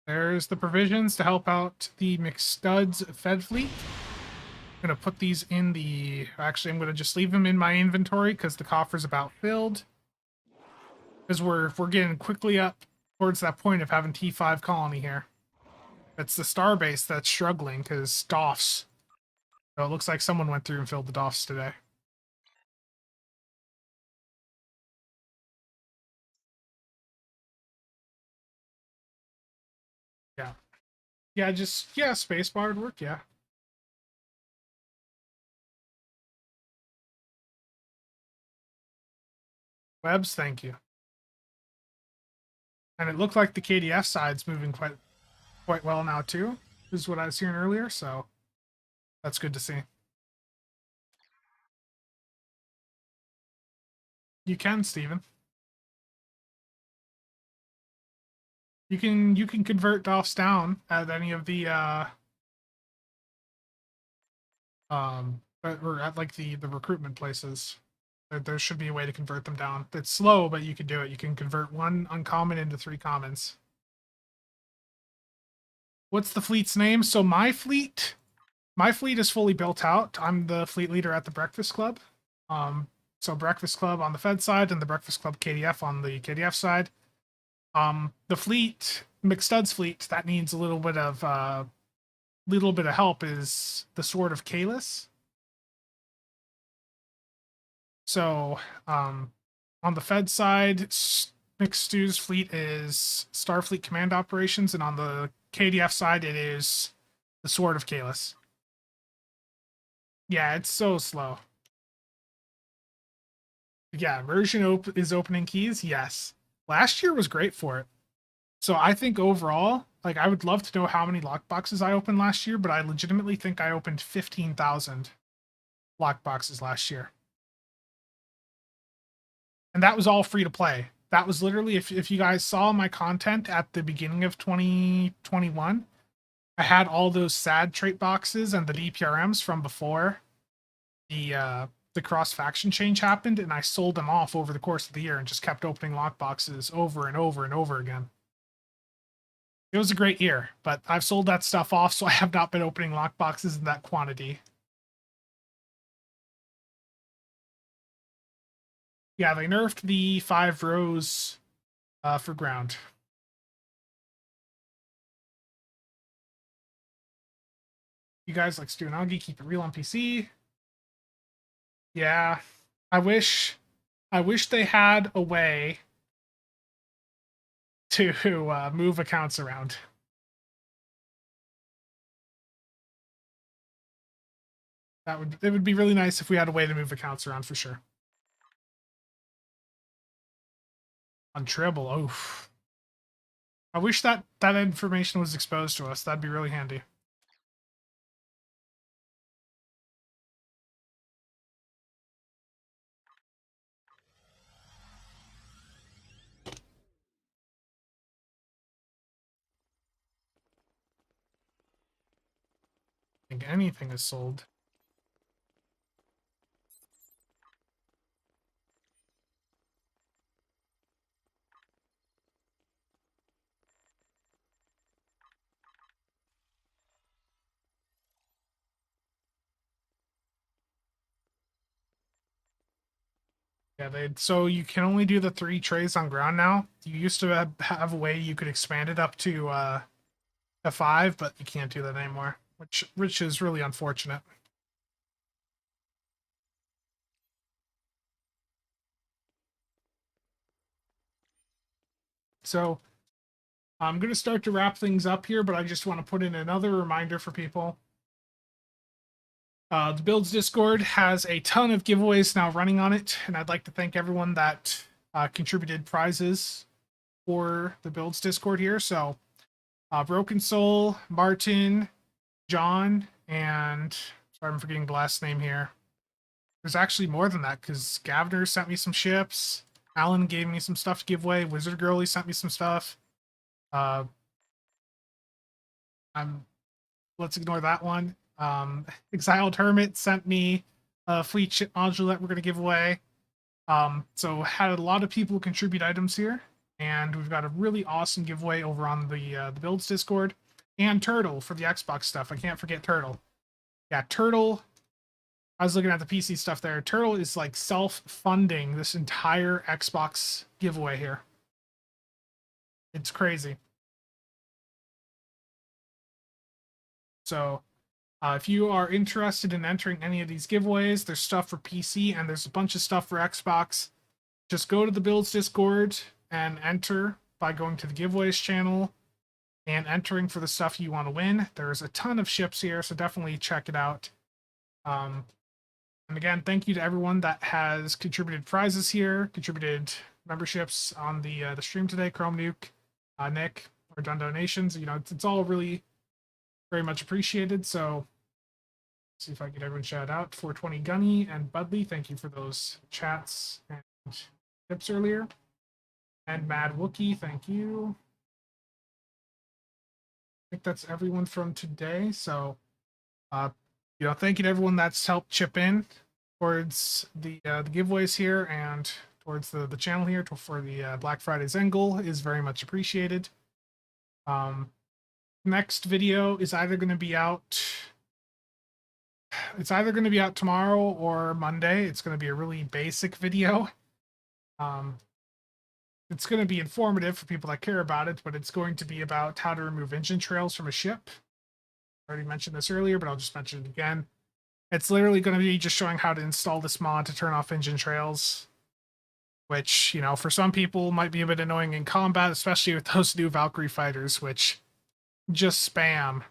There's the provisions to help out the McStuds Fed fleet. I'm gonna put these in the. Actually, I'm gonna just leave them in my inventory because the coffer's about filled. Because we're getting quickly up towards that point of having T5 colony here. It's the starbase that's struggling because DOFs. So it looks like someone went through and filled the DOFs today. Yeah. Yeah, spacebar would work, yeah. Webs, thank you. And it looked like the KDF side's moving quite well now too, is what I was hearing earlier, so that's good to see. You can, Steven. You can convert DOFs down at any of the or at like the recruitment places. There should be a way to convert them down. It's slow, but you can do it. You can convert one uncommon into 3 commons. What's the fleet's name? So my fleet is fully built out. I'm the fleet leader at the Breakfast Club. So Breakfast Club on the Fed side and the Breakfast Club KDF on the KDF side. The fleet, McStud's fleet, that needs a little bit of help is the Sword of Kalis. So, on the Fed side, McStew's fleet is Starfleet Command Operations, and on the KDF side, it is the Sword of Kalis. Yeah, it's so slow. Yeah, version is opening keys. Yes, last year was great for it. So I think overall, like, I would love to know how many lockboxes I opened last year, but I legitimately think I opened 15,000 lockboxes last year. And that was all free to play. That was literally, if you guys saw my content at the beginning of 2021, I had all those sad trait boxes and the DPRMs from before the cross faction change happened, and I sold them off over the course of the year and just kept opening lockboxes over and over and over again. It was a great year, but I've sold that stuff off, so I have not been opening lockboxes in that quantity. Yeah, they nerfed the 5 rows for ground. You guys like Stu and Augie, keep it real on PC. Yeah, I wish they had a way to move accounts around. It would be really nice if we had a way to move accounts around for sure. On Tribble, oof. I wish that information was exposed to us. That'd be really handy. I think anything is sold. Yeah, so you can only do the 3 trays on ground now. You used to have a way you could expand it up to a 5, but you can't do that anymore, which is really unfortunate. So I'm going to start to wrap things up here, but I just want to put in another reminder for people. The Builds Discord has a ton of giveaways now running on it, and I'd like to thank everyone that contributed prizes for the Builds Discord here. So, Broken Soul, Martin, John, and sorry, I'm forgetting the last name here. There's actually more than that because Gavner sent me some ships. Alan gave me some stuff to give away. Wizard Girlie sent me some stuff. Let's ignore that one. Exiled Hermit sent me a fleet ship module that we're going to give away. So had a lot of people contribute items here. And we've got a really awesome giveaway over on the Builds Discord. And Turtle for the Xbox stuff. I can't forget Turtle. Yeah, Turtle. I was looking at the PC stuff there. Turtle is like self-funding this entire Xbox giveaway here. It's crazy. So if you are interested in entering any of these giveaways, there's stuff for PC and there's a bunch of stuff for Xbox. Just go to the Builds Discord and enter by going to the giveaways channel and entering for the stuff you want to win. There's a ton of ships here, so definitely check it out. And again, thank you to everyone that has contributed prizes here, contributed memberships on the stream today. Chrome Nuke, Nick, or done donations. You know, it's all really very much appreciated. So see if I get everyone shout out. 420 Gunny and Budley, thank you for those chats and tips earlier. And Mad Wookie, thank you. I think that's everyone from today. So, you know, thank you to everyone that's helped chip in towards the giveaways here and towards the channel here for the Black Friday Zengul is very much appreciated. Next video is either going to be out. It's either going to be out tomorrow or Monday. It's going to be a really basic video. It's going to be informative for people that care about it, but it's going to be about how to remove engine trails from a ship. I already mentioned this earlier, but I'll just mention it again. It's literally going to be just showing how to install this mod to turn off engine trails, which, you know, for some people might be a bit annoying in combat, especially with those new Valkyrie fighters, which just spam.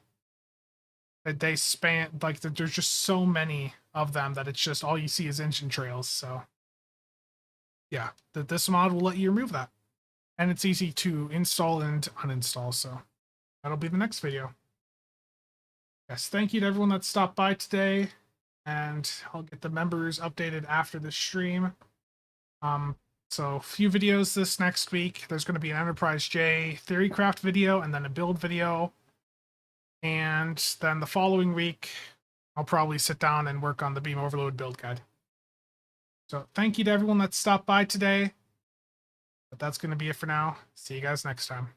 They spam, like, there's just so many of them that it's just all you see is engine trails, so yeah, this mod will let you remove that. And it's easy to install and uninstall, so that'll be the next video. Yes, thank you to everyone that stopped by today, and I'll get the members updated after the stream. So a few videos this next week. There's going to be an Enterprise J Theorycraft video and then a build video. And then the following week, I'll probably sit down and work on the Beam Overload build guide. So thank you to everyone that stopped by today. But that's going to be it for now. See you guys next time.